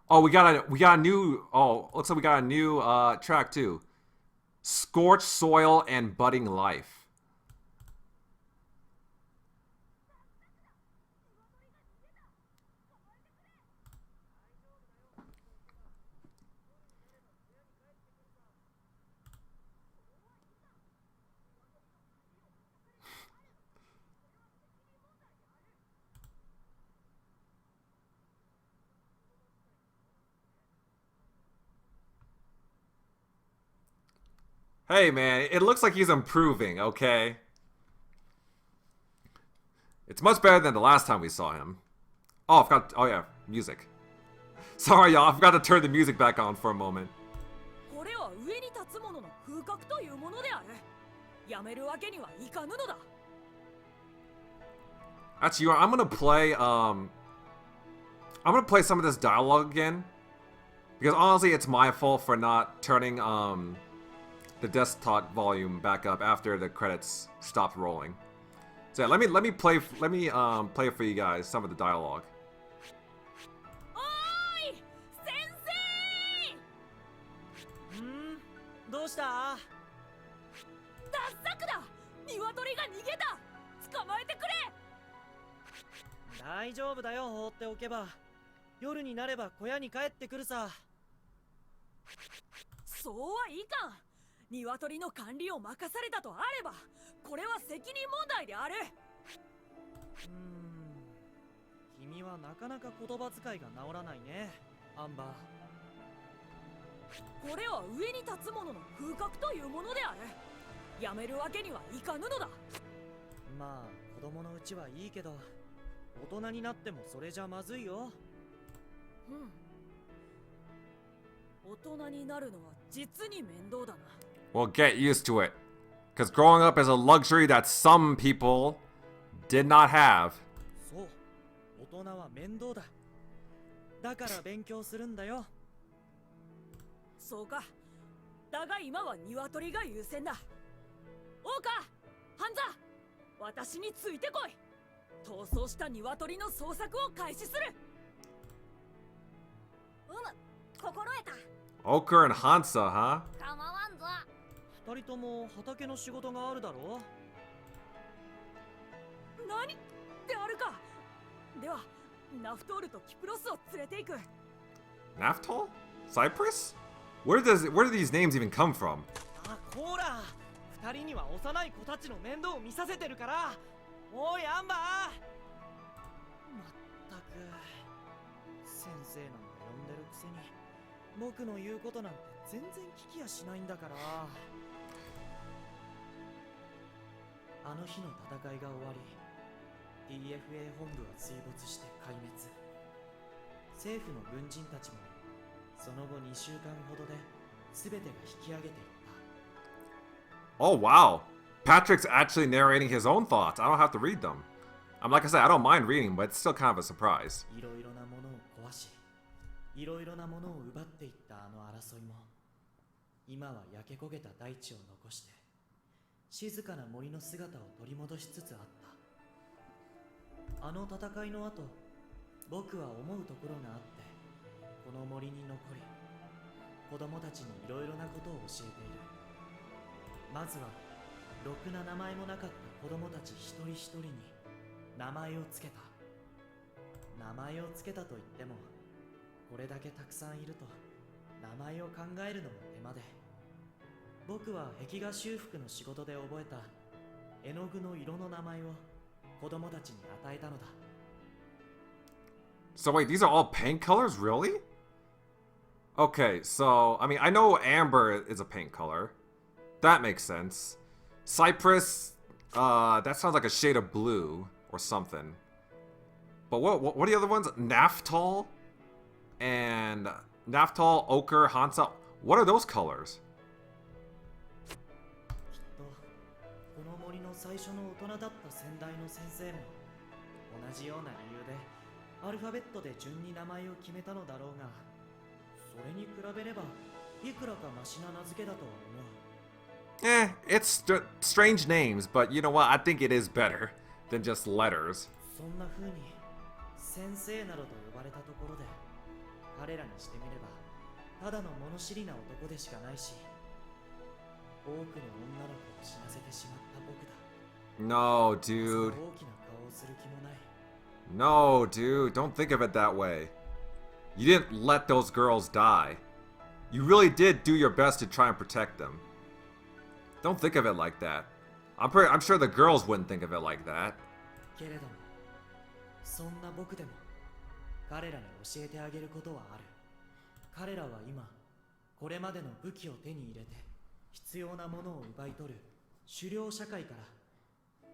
Oh, we got a new, looks like we got a new track too. Scorched Soil and Budding Life. Hey, man, it looks like he's improving, okay? It's much better than the last time we saw him. Oh, yeah, music. Sorry, y'all, I forgot to turn the music back on for a moment. Actually, I'm gonna play some of this dialogue again. Because honestly, it's my fault for not turning, the desktop volume back up after the credits stopped rolling. So yeah, let me play for you guys some of the dialogue. Oi! Sensei! どうした？ダッサクだ！鶏が逃げた。捕まえてくれ。大丈夫だよ、放っておけば。夜になれば小屋に帰ってくるさ。そうはいかん。鶏の管理を任されたとあれば、これは責任問題である。君はなかなか言葉遣いが治らないね、アンバー。これは上に立つ者の風格というものである。やめるわけにはいかぬのだ。まあ子供のうちはいいけど、大人になってもそれじゃまずいよ。大人になるのは実に面倒だな。Well, get used to it. Because growing up is a luxury that some people did not have. そう、大人は面倒だ。だから勉強するんだよ。そうか。だが今は鶏が優先だ。王か、ハンザ、私についてこい。逃走した鶏の捜索を開始する。心得た。Oker and Hansa, huh? 構わんぞ。二人とも畑の仕事があるだろ。何であるか。ではナフトールとキプロスを連れて行く。Naphthol? Cyprus? Where do these names even come from? あ、こら、二人には幼い子たちの面倒を見させてるから。おいアンバー。まったく先生なんか呼んでるくせに僕の言うことなんて全然聞きやしないんだから。あの日の戦いが終わり、 DFA 本部は水没して壊滅。政府の軍人たちもその後2週間ほどで全てが引き上げていった。 Oh, wow. Patrick's actually narrating his own thoughts. I don't have to read them. Like I said, I don't mind reading, but it's still kind of a surprise. いろいろなものを壊し、いろいろなものを奪っていったあの争いも、今は焼け焦げた大地を残して静かな森の姿を取り戻しつつあった。あの戦いの後、僕は思うところがあって、この森に残り子供たちにいろいろなことを教えている。まずはろくな名前もなかった子供たち一人一人に名前をつけた。名前をつけたといっても、これだけたくさんいると名前を考えるのも手間で、僕は壁画修復の仕事で覚えた絵の具の色の名前を子供たちに与えたのだ。 So wait, these are all paint colors? Really? Okay, so, I mean, I know amber is a paint color. That makes sense. Cypress, that sounds like a shade of blue or something. But what are the other ones? Naphthol and Naphthol, Ochre, Hansa. What are those colors? きっとこの森の最初の大人だった先代の先生も同じような理由でアルファベットで順に名前を決めたのだろうが、それに比べればいくらかマシな名付けだとは思う。It's strange names, but you know what? I think it is better than just letters. そんな風に先生などと呼ばれたところで、彼らにしてみればただの物知りな男でしかないし、多くの女の子を死なせてしまった僕だ。 No, dude. 大きな顔をする気もない。 No, dude. Don't think of it that way. You didn't let those girls die. You really did do your best to try and protect them. Don't think of it like that. I'm sure the girls wouldn't think of it like that. けれども、そんな僕でも彼らに教えてあげることはある。彼らは今これまでの武器を手に入れて必要なものを奪い取る狩猟社会から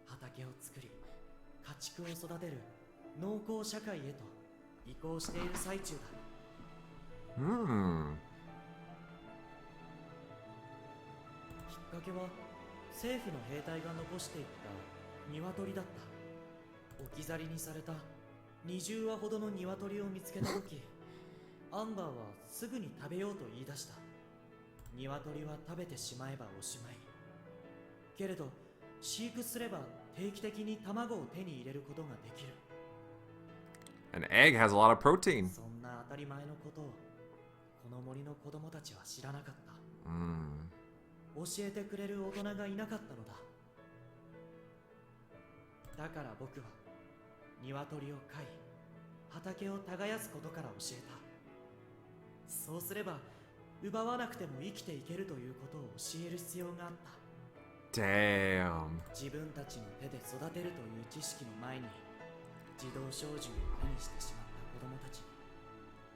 畑を作り家畜を育てる農耕社会へと移行している最中だ。きっかけは政府の兵隊が残していった鶏だった。置き去りにされた20羽ほどの鶏を見つけた時、アンバーはすぐに食べようと言い出した。鶏は食べてしまえばおしまい。けれど飼育すれば定期的に卵を手に入れることができる。 An egg has a lot of protein. そんな当たり前のことをこの森の子供たちは知らなかった。教えてくれる大人がいなかったのだ。だから僕は鶏を飼い畑を耕すことから教えた。そうすれば奪わなくても生きていけるということを教える必要があった。 Damn. 自分たちの手で育てるという知識の前に自動小銃を手にしてしまった子供たちに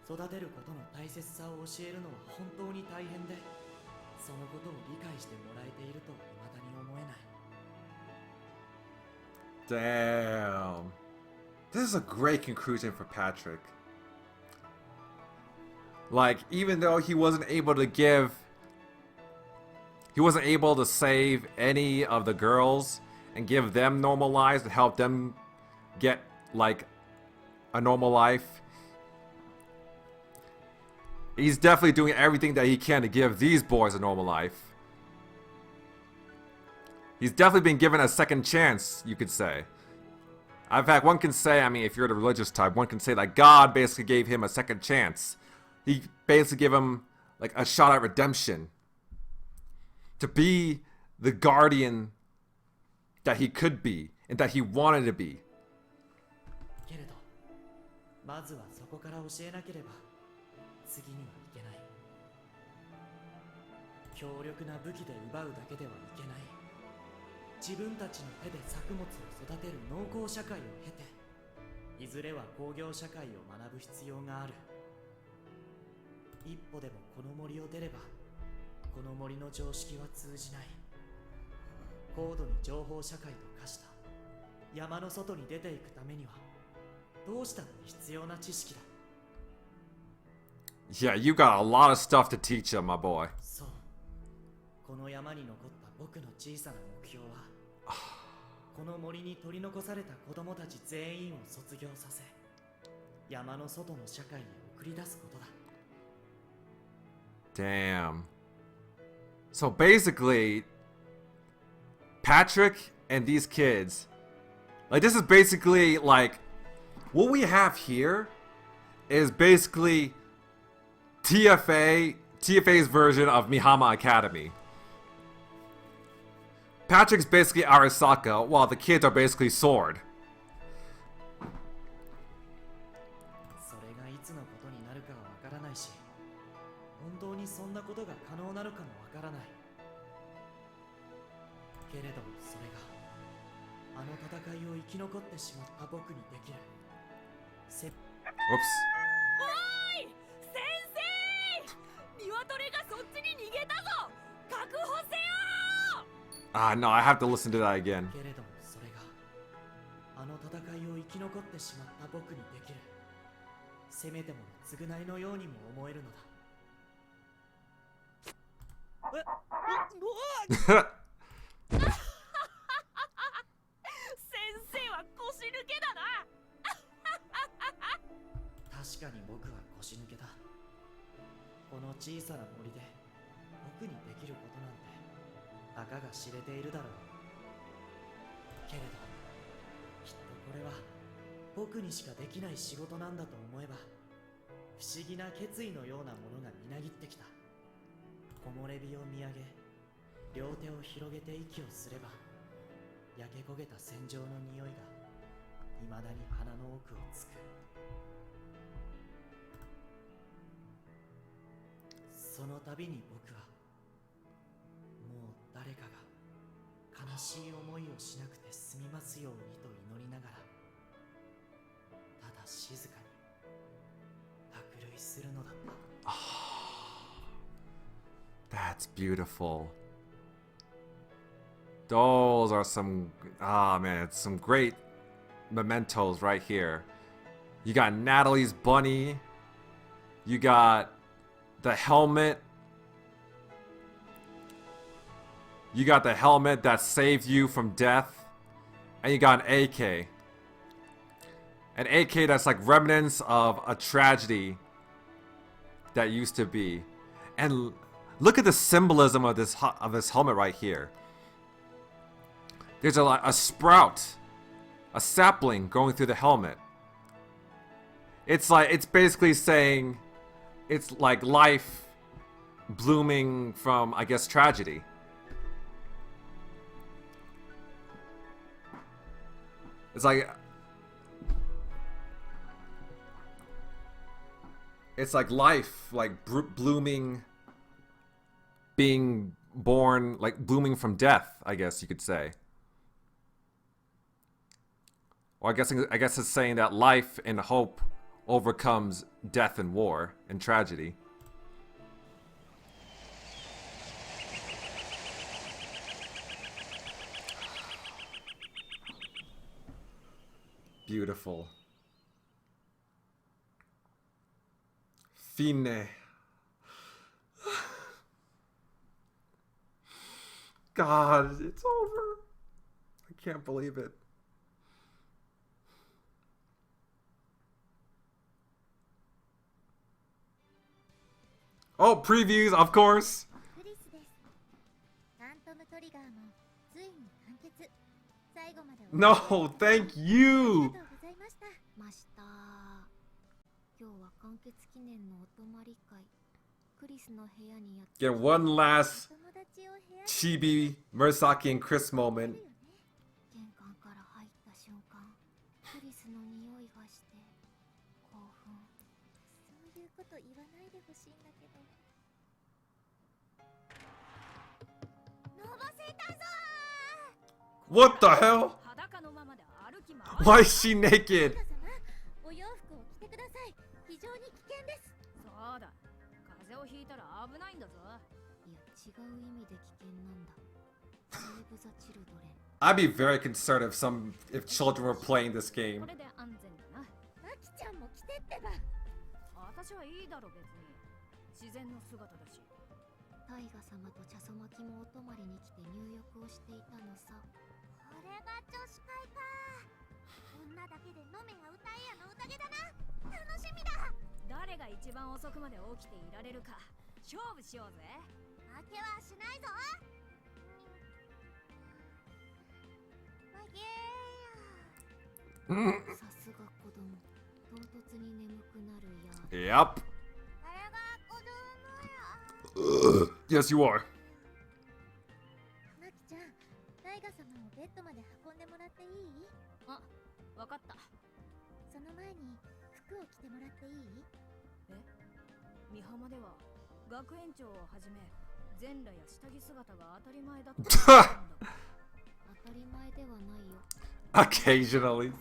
育てることの大切さを教えるのは本当に大変で、そのことを理解してもらえているとは未だに思えない。 Damn. This is a great conclusion for Patrick. Like, even though he wasn't able to save any of the girls and give them normal lives and help them get, like, a normal life, he's definitely doing everything that he can to give these boys a normal life. He's definitely been given a second chance, you could say. In fact, one can say, I mean, if you're the religious type, one can say that God basically gave him a second chance. He basically gave him, like, a shot at redemption. To be the guardian that he could be and that he wanted to be. けれど、まずはそこから教えなければ次にはいけない。強力な武器で奪うだけではいけない。自分たちの手で作物を育てる農耕社会を経て、いずれは工業社会を学ぶ必要がある。一歩でもこの森を出れば、この森の常識は通じない。高度に情報社会と化した山の外に出ていくためにはどうしたって必要な知識だ。 Yeah, you got a lot of stuff to teach him, my boy. そう、この山に残った僕の小さな目標はこの森に取り残された子供たち全員を卒業させ、山の外の社会へ送り出すことだ。 Damn. So basically, Patrick and these kids, like, this is basically like what we have here is basically TFA's version of Mihama Academy. Patrick's basically Arasaka, while the kids are basically Sword. それがいつのことになるかはわからないし、本当にそんなことが可能なのかもわからない。けれどもそれがあの戦いを生き残ってしまった僕にできる。Whoops. おーい先生、鶏がそっちに逃げたぞ。確保せよ。 Ah, no, I have to listen to that again. けれどもそれがあの戦いを生き残ってしまった僕にできる。せめてもの償いのようにも思えるのだ。先生は腰抜けだな。確かに僕は腰抜けだ。この小さな森で僕にできることなんてたかが知れているだろう。けれどきっとこれは僕にしかできない仕事なんだと思えば、不思議な決意のようなものがみなぎってきた。木漏れ日を見上げ、両手を広げて息をすれば、焼け焦げた戦場の匂いが未だに鼻の奥をつく。その度に僕はもう誰かが悲しい思いをしなくて済みますようにと祈りながら、ただ静かに託涙するのだった。 That's beautiful. Those are some, man, it's some great mementos right here. You got Natalie's bunny. You got the helmet. You got the helmet that saved you from death. And you got an AK. An AK that's like remnants of a tragedy that used to be. And look at the symbolism of this helmet right here. There's a sprout, a sapling going through the helmet. It's basically saying it's like life blooming from, I guess, tragedy. It's like life, like blooming, being born, like blooming from death, I guess you could say. Or I guess it's saying that life and hope overcomes death and war and tragedy. Beautiful. Fine. God, it's over. I can't believe it. Oh, previews, of course. No, thank you. Get one last Chibi, Murasaki, and Chris moment. What the hell? Why is she naked? I'd be very concerned if children were playing this game. Yep. Yes, you are. Occasionally.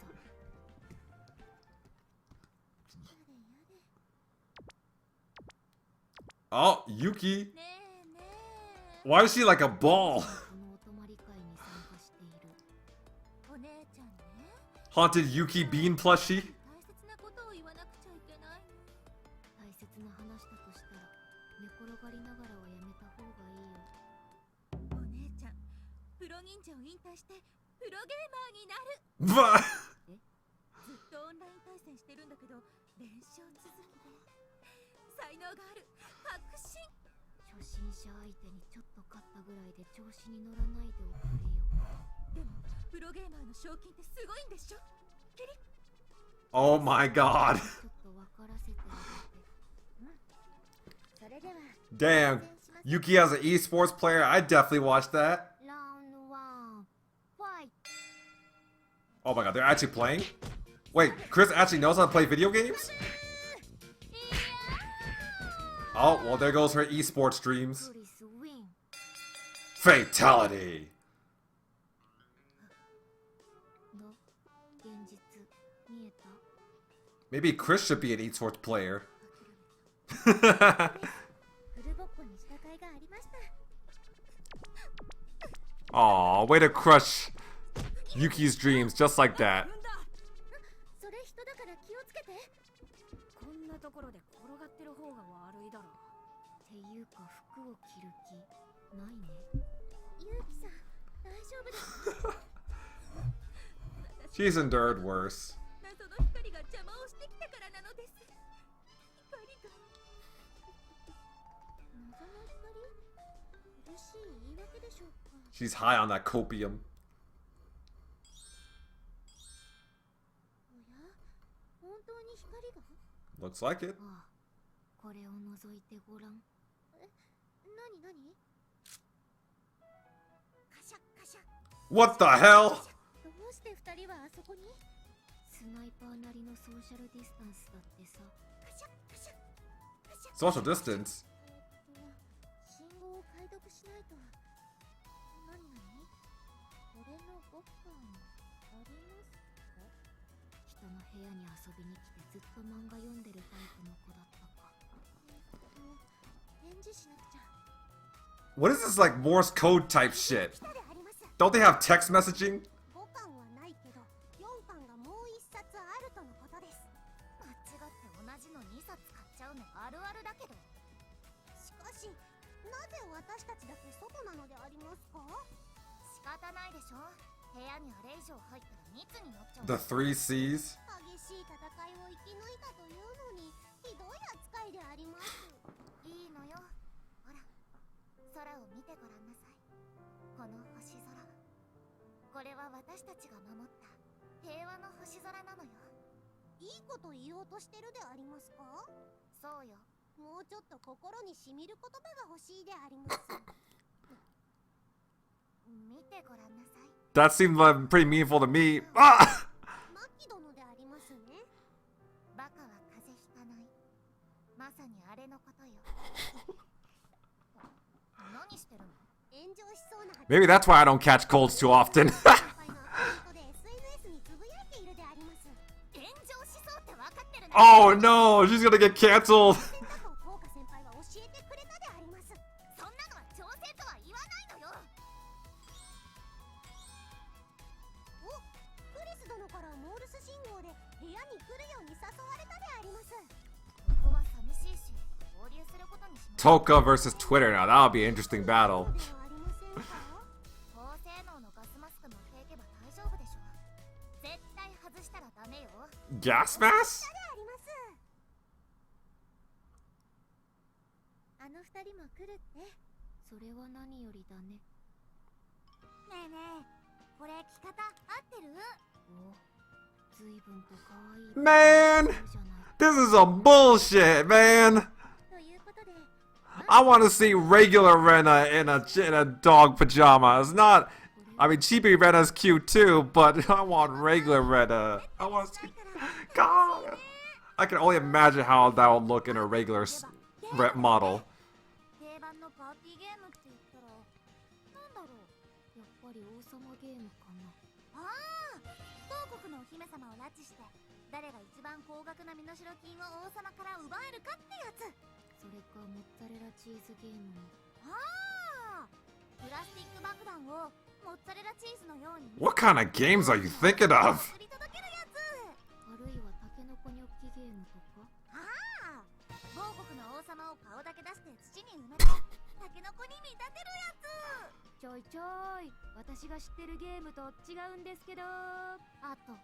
Oh, Yuki. Why is she like a ball? Haunted Yuki Bean plushie. Oh my god. Damn. Yuki as an esports player, I definitely watched that. Oh my god, they're actually playing? Wait, Chris actually knows how to play video games? Oh, well there goes her esports streams. Fatality! Maybe Chris should be an esports player. Aw, way to crush Yuki's dreams just like that. She's endured worse. She's high on that copium. Looks like it. What the hell? 二人はあそこに。スナイパーなりのソーシャルディスタンスだってさ。カシャカシャカシャ。 Social distance. 信号を解読しないと。何々？俺のご飯ありますか？人の部屋に遊びに来てずっと漫画読んでるタイプの子だったか。返事しなくちゃ。 What is this like Morse code type shit? Don't they have text messaging? 5巻はないけど4巻がもう1冊あるとのことです。間違って同じの2冊買っちゃうのあるあるだけど。しかしなぜ私たちだけ外なのでありますか？仕方ないでしょ。部屋にあれ以上入ったら密になっちゃう。 The 3 C's? 激しい戦いを生き抜いたというのにひどい扱いであります。いいのよ。ほら空を見てごらんなさい。この星空、これは私たちが守った平和の星空なのよ。いいこと言おうとしてるでありますか？そうよ。もうちょっと心にしみる言葉が欲しいであります。見てごらんなさい。 That seemed pretty meaningful to me. Ah! マキ殿でありますね。バカは風邪ひかない。まさにあれのことよ。何してるの？炎上しそうな。 Maybe that's why I don't catch colds too often. Oh no, she's gonna get canceled. Toka versus Twitter. Now that'll be an interesting battle. Gas mask? あの二人も来るって。それは何よりだね。ねえねえ、これ着方合ってる？お、随分と可愛い。 Man, this is some bullshit, man. I want to see regular Rena in a dog pajamas. Not, I mean, Chibi Rena's cute too, but I want regular Rena. I want to see. God, I can only imagine how that would look in a regular model. 定番のパーティーゲームって言ったらなんだろう。やっぱり王様ゲームかな。ああ、当国のお姫様を拉致して誰が一番高額な身代金を王様から奪えるかってやつ。それかモッツァレラチーズゲームも。ああ、プラスチック爆弾をモッツァレラチーズのように。 What kind of games are you thinking of? 送り届けるやつ。あるいはタケノコニョッキゲームとか。ああ、某国の王様を顔だけ出して土に埋めてタケノコに見立てるやつ。ちょいちょい、私が知ってるゲームと違うんですけど。あと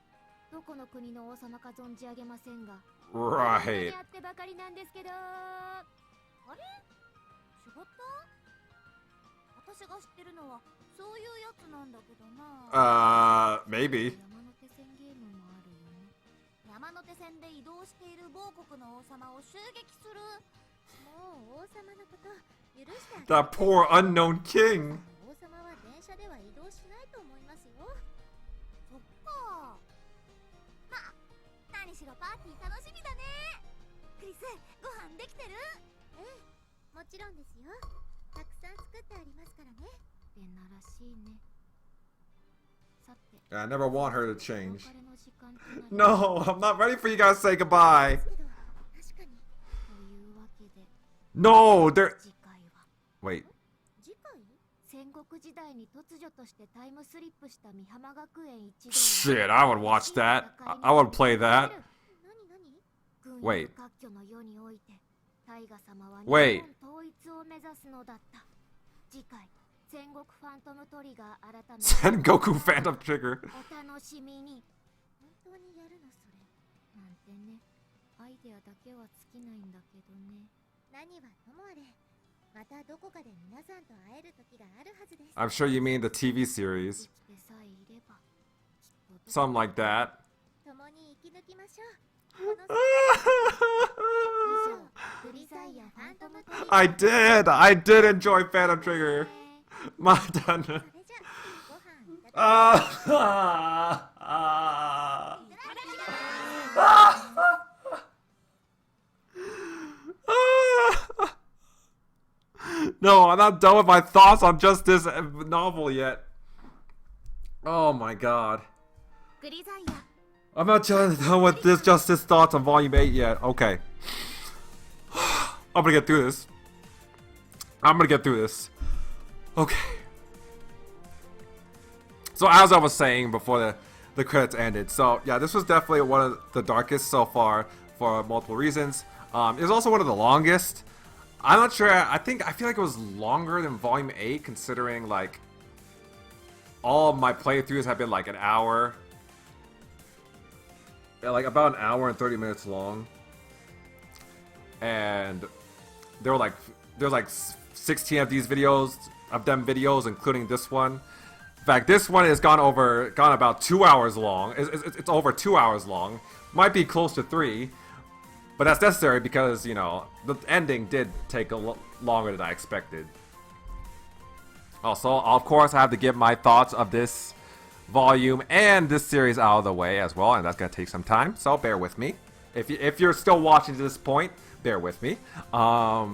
どこの国の王様か存じ上げませんが。Right. やってばかりなんですけど。あれ？違った？私が知ってるのはそういうやつなんだけどな。Maybe. 山手線ゲームもあるよね。山手線で移動している某国の王様を襲撃する。もう王様のこと許してあげて。 That poor unknown king. 王様は電車では移動しないと思いますよ。そっか。まあ、何しろパーティー楽しみだね。クリス、ご飯できてる？ええ、もちろんですよ。たくさん作ってありますからね。レナらしいね。さて。 I never want her to change. お別れの時間となり。 No, I'm not ready for you guys to say goodbye. 確かに。というわけで。 No, they're. 次回は。 Wait. 次回？戦国時代に突如としてタイムスリップした美浜学園一同。 Shit, I would watch that. I would play that. 軍 Wait. 各居の世においてタイガ様は日 Wait. 本統一を目指すのだった。次回戦国ファントムトリガー改め Sengoku Phantom Trigger. お楽しみに。本当にやるのそれ。なんてね、アイデアだけは尽きないんだけどね。何はともあれ、またどこかで皆さんと会える時があるはずです。 I'm sure you mean the TV series. 生きてさえいればきっと Something like that. 共に生き抜きましょう。 I did enjoy Phantom Trigger. My turn. No, I'm not done with my thoughts on just this novel yet. Oh my god. I'm not done with this thoughts on volume 8 yet. Okay. I'm gonna get through this. Okay. So as I was saying before the credits ended, so yeah, this was definitely one of the darkest so far for multiple reasons. It was also one of the longest. I'm not sure, I feel like it was longer than volume 8 considering like all of my playthroughs have been like an hour. Yeah, like about an hour and 30 minutes long. And there was like 16 of these videos, including this one. In fact, this one has gone about 2 hours long. It's over 2 hours long. Might be close to 3. But that's necessary because, you know, the ending did take longer than I expected. Also, of course, I have to give my thoughts of this volume and this series out of the way as well, and that's going to take some time, so bear with me. If you're still watching to this point, bear with me. But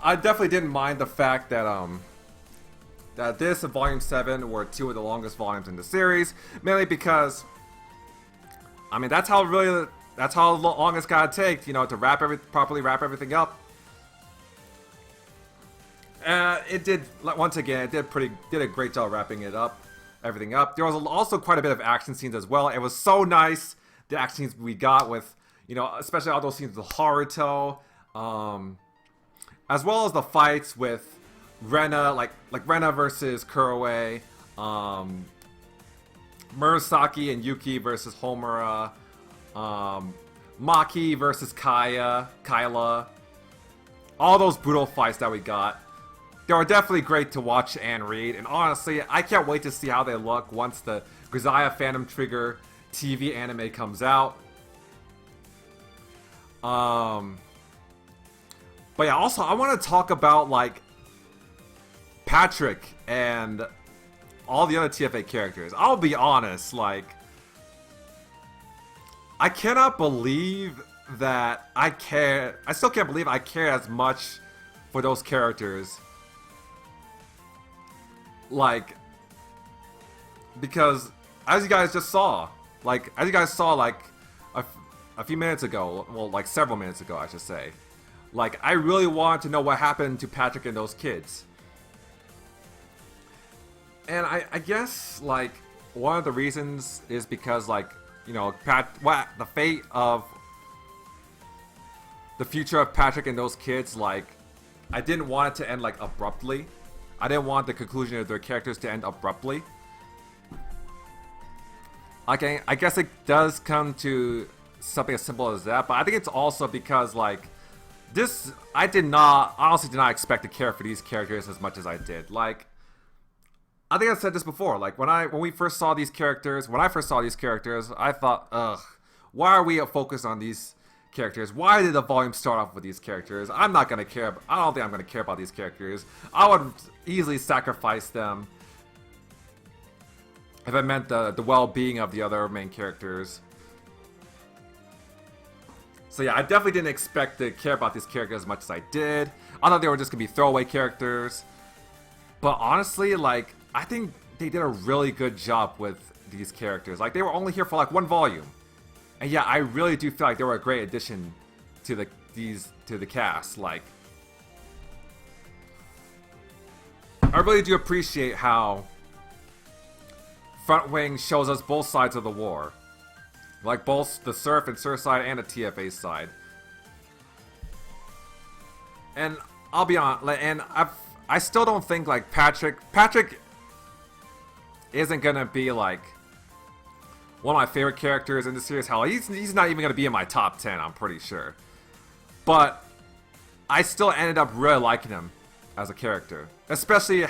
I definitely didn't mind the fact that that this and volume 7 were 2 of the longest volumes in the series, mainly because I mean that's how long it's gotta take, you know, to properly wrap everything up. It did, once again, it did a great job wrapping everything up. There was also quite a bit of action scenes as well. It was so nice, the action scenes we got with, you know, especially all those scenes with Haruto, as well as the fights with Rena, like Rena versus Kuroe, Murasaki and Yuki versus Homura, Maki versus Kyla. All those brutal fights that we got. They were definitely great to watch and read, and honestly, I can't wait to see how they look once the Grisaia Phantom Trigger TV anime comes out. But yeah, also I want to talk about like Patrick and all the other TFA characters. I'll be honest, like I cannot believe that I still can't believe I care as much for those characters. Like, because as you guys just saw, like a few minutes ago, well, like several minutes ago, I should say, like I really wanted to know what happened to Patrick and those kids. And I guess like one of the reasons is because, like, you know, the fate of the future of Patrick and those kids, like I didn't want it to end like abruptly. I didn't want the conclusion of their characters to end abruptly. Okay, I guess it does come to something as simple as that, but I think it's also because like this, I honestly did not expect to care for these characters as much as I did. Like, I think I said this before, like when I first saw these characters, I thought, ugh, why are we focused on these characters? Why did the volume start off with these characters? I don't think I'm gonna care about these characters. I would easily sacrifice them if it meant the well-being of the other main characters. So yeah, I definitely didn't expect to care about these characters as much as I did. I thought they were just gonna be throwaway characters. But honestly, like, I think they did a really good job with these characters. Like, they were only here for like one volume. And yeah, I really do feel like they were a great addition to the cast. Like, I really do appreciate how Frontwing shows us both sides of the war. Like both the Surf and Sur side and the TFA side. And I'll be honest, and I still don't think like Patrick isn't gonna be like one of my favorite characters in the series. Hell, he's not even gonna be in my top 10, I'm pretty sure. But I still ended up really liking him as a character. Especially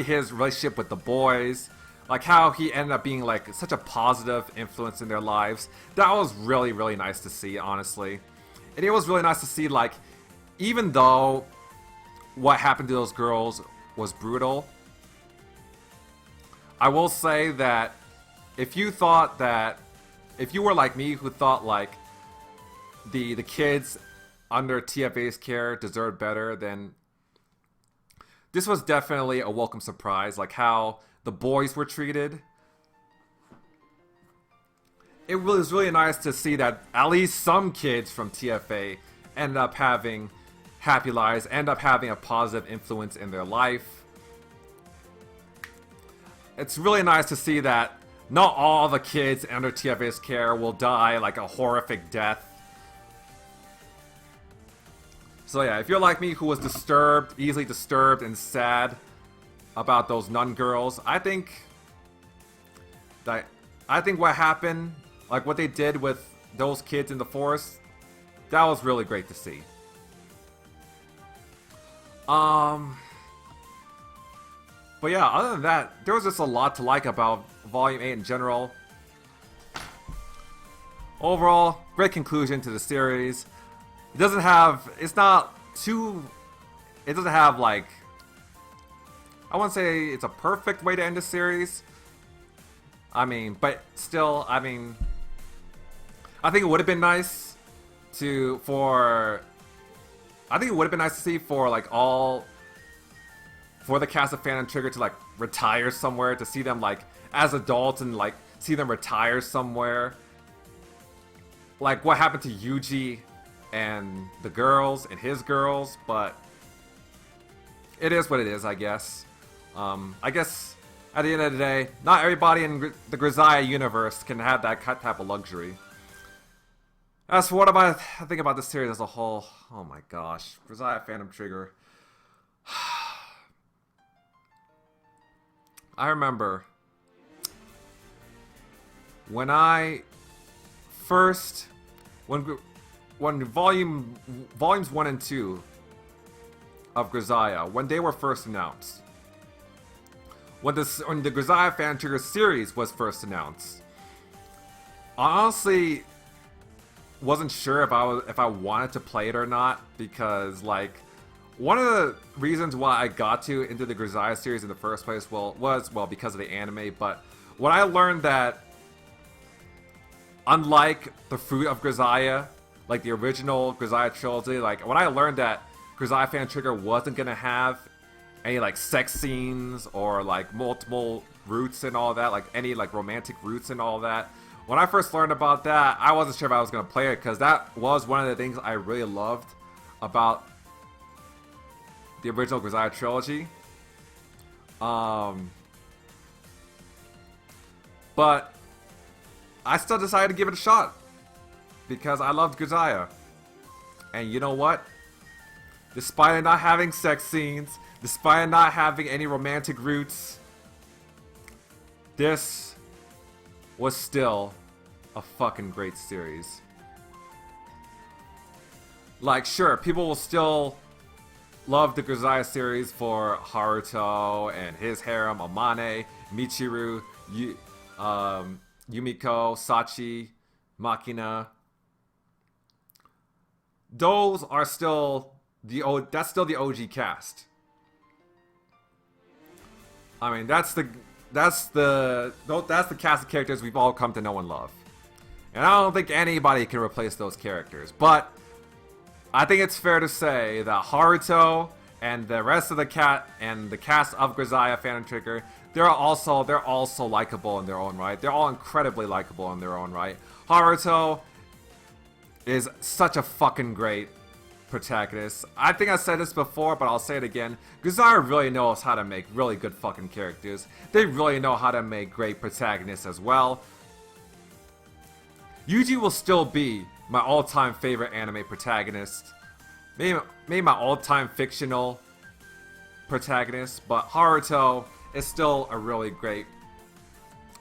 his relationship with the boys. Like how he ended up being like such a positive influence in their lives. That was really, really nice to see, honestly. And it was really nice to see, like, even though what happened to those girls was brutal. I will say that if you were like me who thought like the kids under TFA's care deserved better, then this was definitely a welcome surprise, like how the boys were treated. It was really nice to see that at least some kids from TFA end up having happy lives, end up having a positive influence in their life. It's really nice to see that not all the kids under TFA's care will die like a horrific death. So yeah, if you're like me who was easily disturbed and sad about those nun girls, I think what happened, like what they did with those kids in the forest, that was really great to see. But yeah, other than that, there was just a lot to like about Volume 8 in general. Overall, great conclusion to the series. It doesn't have like, I wouldn't say it's a perfect way to end the series. I mean, but still, I mean, I think it would have been nice to see for like for the cast of Phantom Trigger to like retire somewhere, to see them like as adults and like see them retire somewhere. Like what happened to Yuji and the girls and his girls, but it is what it is, I guess. I guess at the end of the day, not everybody in the Grisaia universe can have that type of luxury. As for what I think about this series as a whole, oh my gosh, Grisaia Phantom Trigger. I remember when volumes 1 and 2 of Grisaia, when they were first announced, when the Grisaia Phantom Trigger series was first announced, I honestly wasn't sure if I wanted to play it or not, because like one of the reasons why I got into the Grisaia series in the first place was because of the anime. But when I learned that, unlike the Fruit of Grisaia, like the original Grisaia trilogy, like when I learned that Grisaia Phantom Trigger wasn't gonna have any like sex scenes or like multiple roots and all that, like any like romantic roots and all that. When I first learned about that, I wasn't sure if I was gonna play it, because that was one of the things I really loved about the original Grisaia trilogy. But I still decided to give it a shot because I loved Grisaia. And you know what? Despite it not having sex scenes, despite it not having any romantic roots, this was still a fucking great series. Like, sure, people will still love the Grisaia series for Haruto and his harem, Amane, Michiru, Yumiko, Sachi, Makina. Those are still that's still the OG cast. I mean, that's the cast of characters we've all come to know and love. And I don't think anybody can replace those characters. But I think it's fair to say that Haruto and the rest of the cast of Grisaia Phantom Trigger, they're also likable in their own right. They're all incredibly likable in their own right. Haruto is such a fucking great protagonist. I think I said this before, but I'll say it again. Grisaia really knows how to make really good fucking characters. They really know how to make great protagonists as well. Yuji will still be my all-time favorite anime protagonist. Maybe my all-time fictional protagonist, but Haruto is still a really great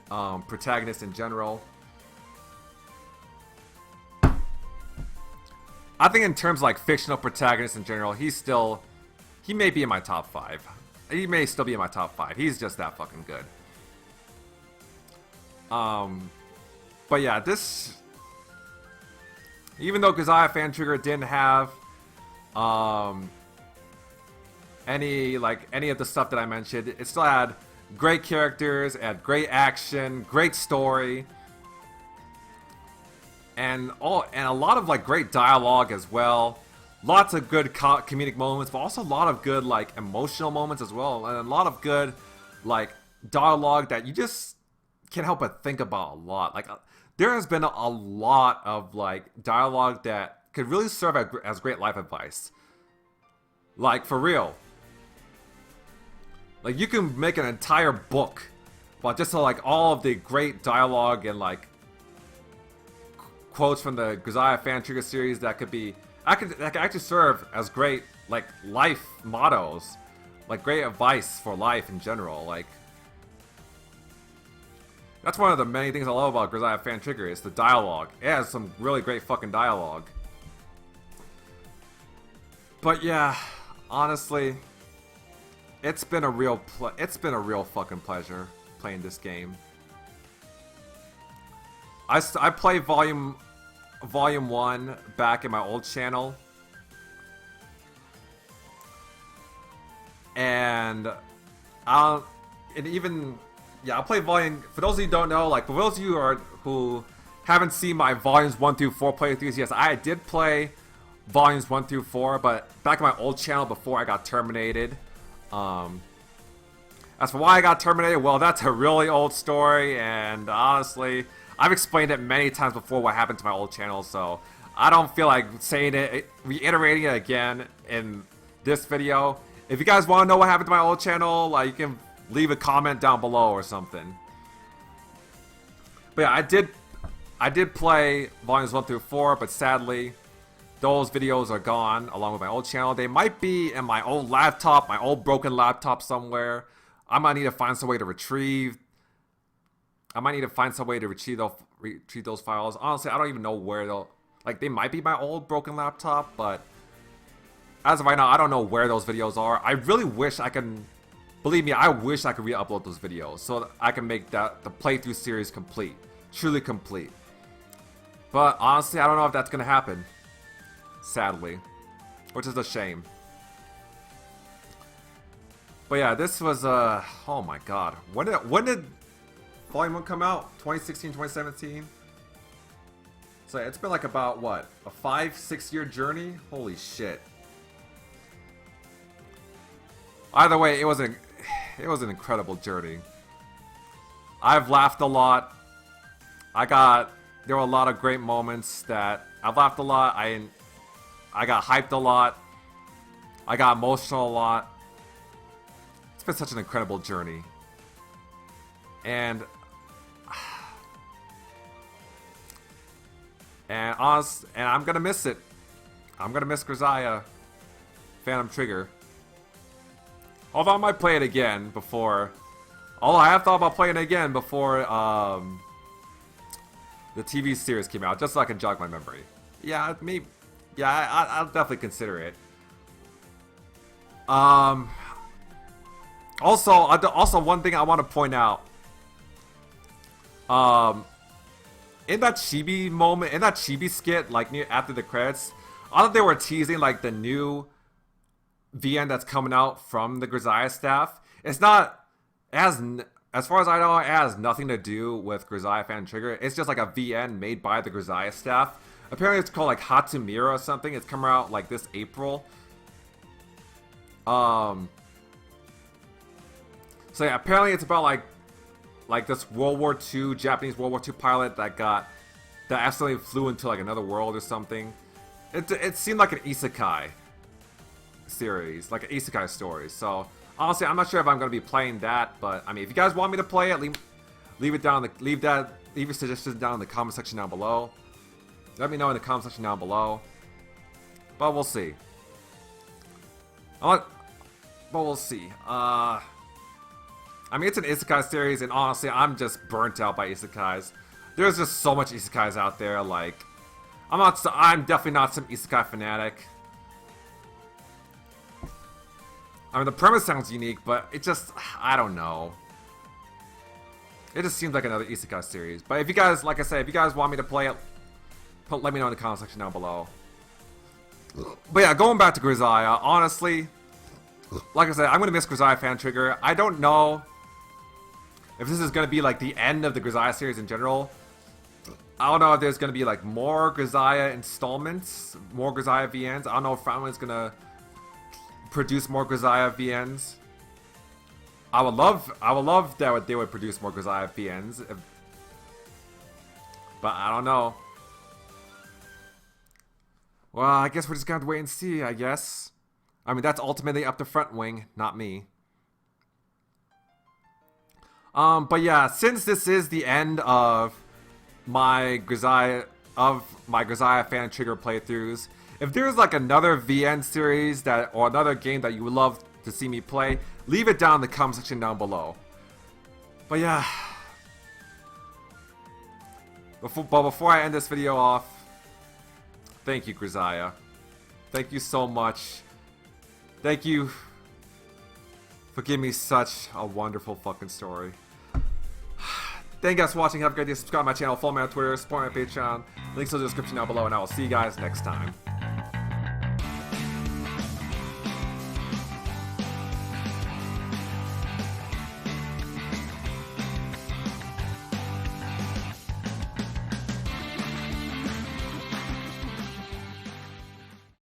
protagonist in general. I think in terms of like fictional protagonists in general, he may be in my top 5. He may still be in my top 5. He's just that fucking good. But yeah, even though Grisaia Phantom Trigger didn't have any of the stuff that I mentioned. It still had great characters, it had great action, great story, and a lot of like great dialogue as well. Lots of good comedic moments, but also a lot of good like emotional moments as well, and a lot of good like dialogue that you just can't help but think about a lot. Like there has been a lot of like dialogue that could really serve as great life advice. Like for real. Like you can make an entire book about just like all of the great dialogue and like quotes from the Grisaia fan trigger series that could actually serve as great like life mottos, like great advice for life in general. Like that's one of the many things I love about Grisaia fan trigger is the dialogue. It has some really great fucking dialogue. But yeah, honestly, it's been a real fucking pleasure playing this game. I played Volume 1 back in my old channel, and I played Volume. For those of you who don't know, like for those of you who haven't seen my Volumes 1 through 4 playthroughs, yes, I did play Volumes 1 through 4, but back in my old channel before I got terminated. As for why I got terminated, well, that's a really old story, and honestly, I've explained it many times before what happened to my old channel, so I don't feel like reiterating it again in this video. If you guys want to know what happened to my old channel, like, you can leave a comment down below or something. But yeah, I did play Volumes 1 through 4, but sadly, those videos are gone along with my old channel. They might be in my old laptop, my old broken laptop somewhere. I might need to find some way to retrieve. Retrieve those files. Honestly, I don't even know where they'll. Like, they might be my old broken laptop, but as of right now, I don't know where those videos are. I really wish I can. Believe me, I wish I could re-upload those videos so that I can make the playthrough series complete, truly complete. But honestly, I don't know if that's gonna happen. Sadly, which is a shame. But yeah, this was oh my god, when did Volume 1 come out? 2016, 2017. So it's been like about what, a 5-6 year journey? Holy shit. Either way, it was an incredible journey. I've laughed a lot. There were a lot of great moments that I've laughed a lot. I got hyped a lot. I got emotional a lot. It's been such an incredible journey. And I'm gonna miss it. I'm gonna miss Grisaia Phantom Trigger. Although I might play it again before. Although I have thought about playing it again before the TV series came out, just so I can jog my memory. Yeah, maybe. Yeah, I'll definitely consider it. Also, one thing I want to point out. In that Chibi moment, in that Chibi skit, like after the credits, I thought they were teasing like the new VN that's coming out from the Grisaia staff. It's not, as far as I know, it has nothing to do with Grisaia Fan Trigger. It's just like a VN made by the Grisaia staff. Apparently it's called like Hatsumira or something. It's coming out like this April. So yeah, apparently it's about like this World War II, Japanese World War II pilot that accidentally flew into like another world or something. It seemed like an isekai series, like an isekai story. So honestly, I'm not sure if I'm gonna be playing that, but I mean, if you guys want me to play it, leave your suggestions down in the comment section down below. Let me know in the comment section down below. But we'll see. But we'll see. I mean, it's an isekai series, and honestly, I'm just burnt out by isekais. There's just so much isekais out there. Like, I'm definitely not some isekai fanatic. I mean, the premise sounds unique, but it just, I don't know. It just seems like another isekai series. But if you guys, like I said, if you guys want me to play it, let me know in the comment section down below. But yeah, going back to Grisaia, honestly, like I said, I'm gonna miss Grisaia fan trigger. I don't know if this is gonna be like the end of the Grisaia series in general. I don't know if there's gonna be like more Grisaia installments, more Grisaia VNs. I don't know if Frontwing's gonna produce more Grisaia VNs. I would love that they would produce more Grisaia VNs, but I don't know. Well, I guess we're just gonna have to wait and see, I guess. I mean, that's ultimately up to Frontwing, not me. But yeah, since this is the end of my Grisaia fan trigger playthroughs, if there's like another VN series or another game that you would love to see me play, leave it down in the comment section down below. But yeah, before I end this video off, thank you, Grisaia. Thank you so much. Thank you for giving me such a wonderful fucking story. Thank you guys for watching. Have a great day. Subscribe to my channel. Follow me on Twitter. Support my Patreon. Links in the description down below. And I will see you guys next time.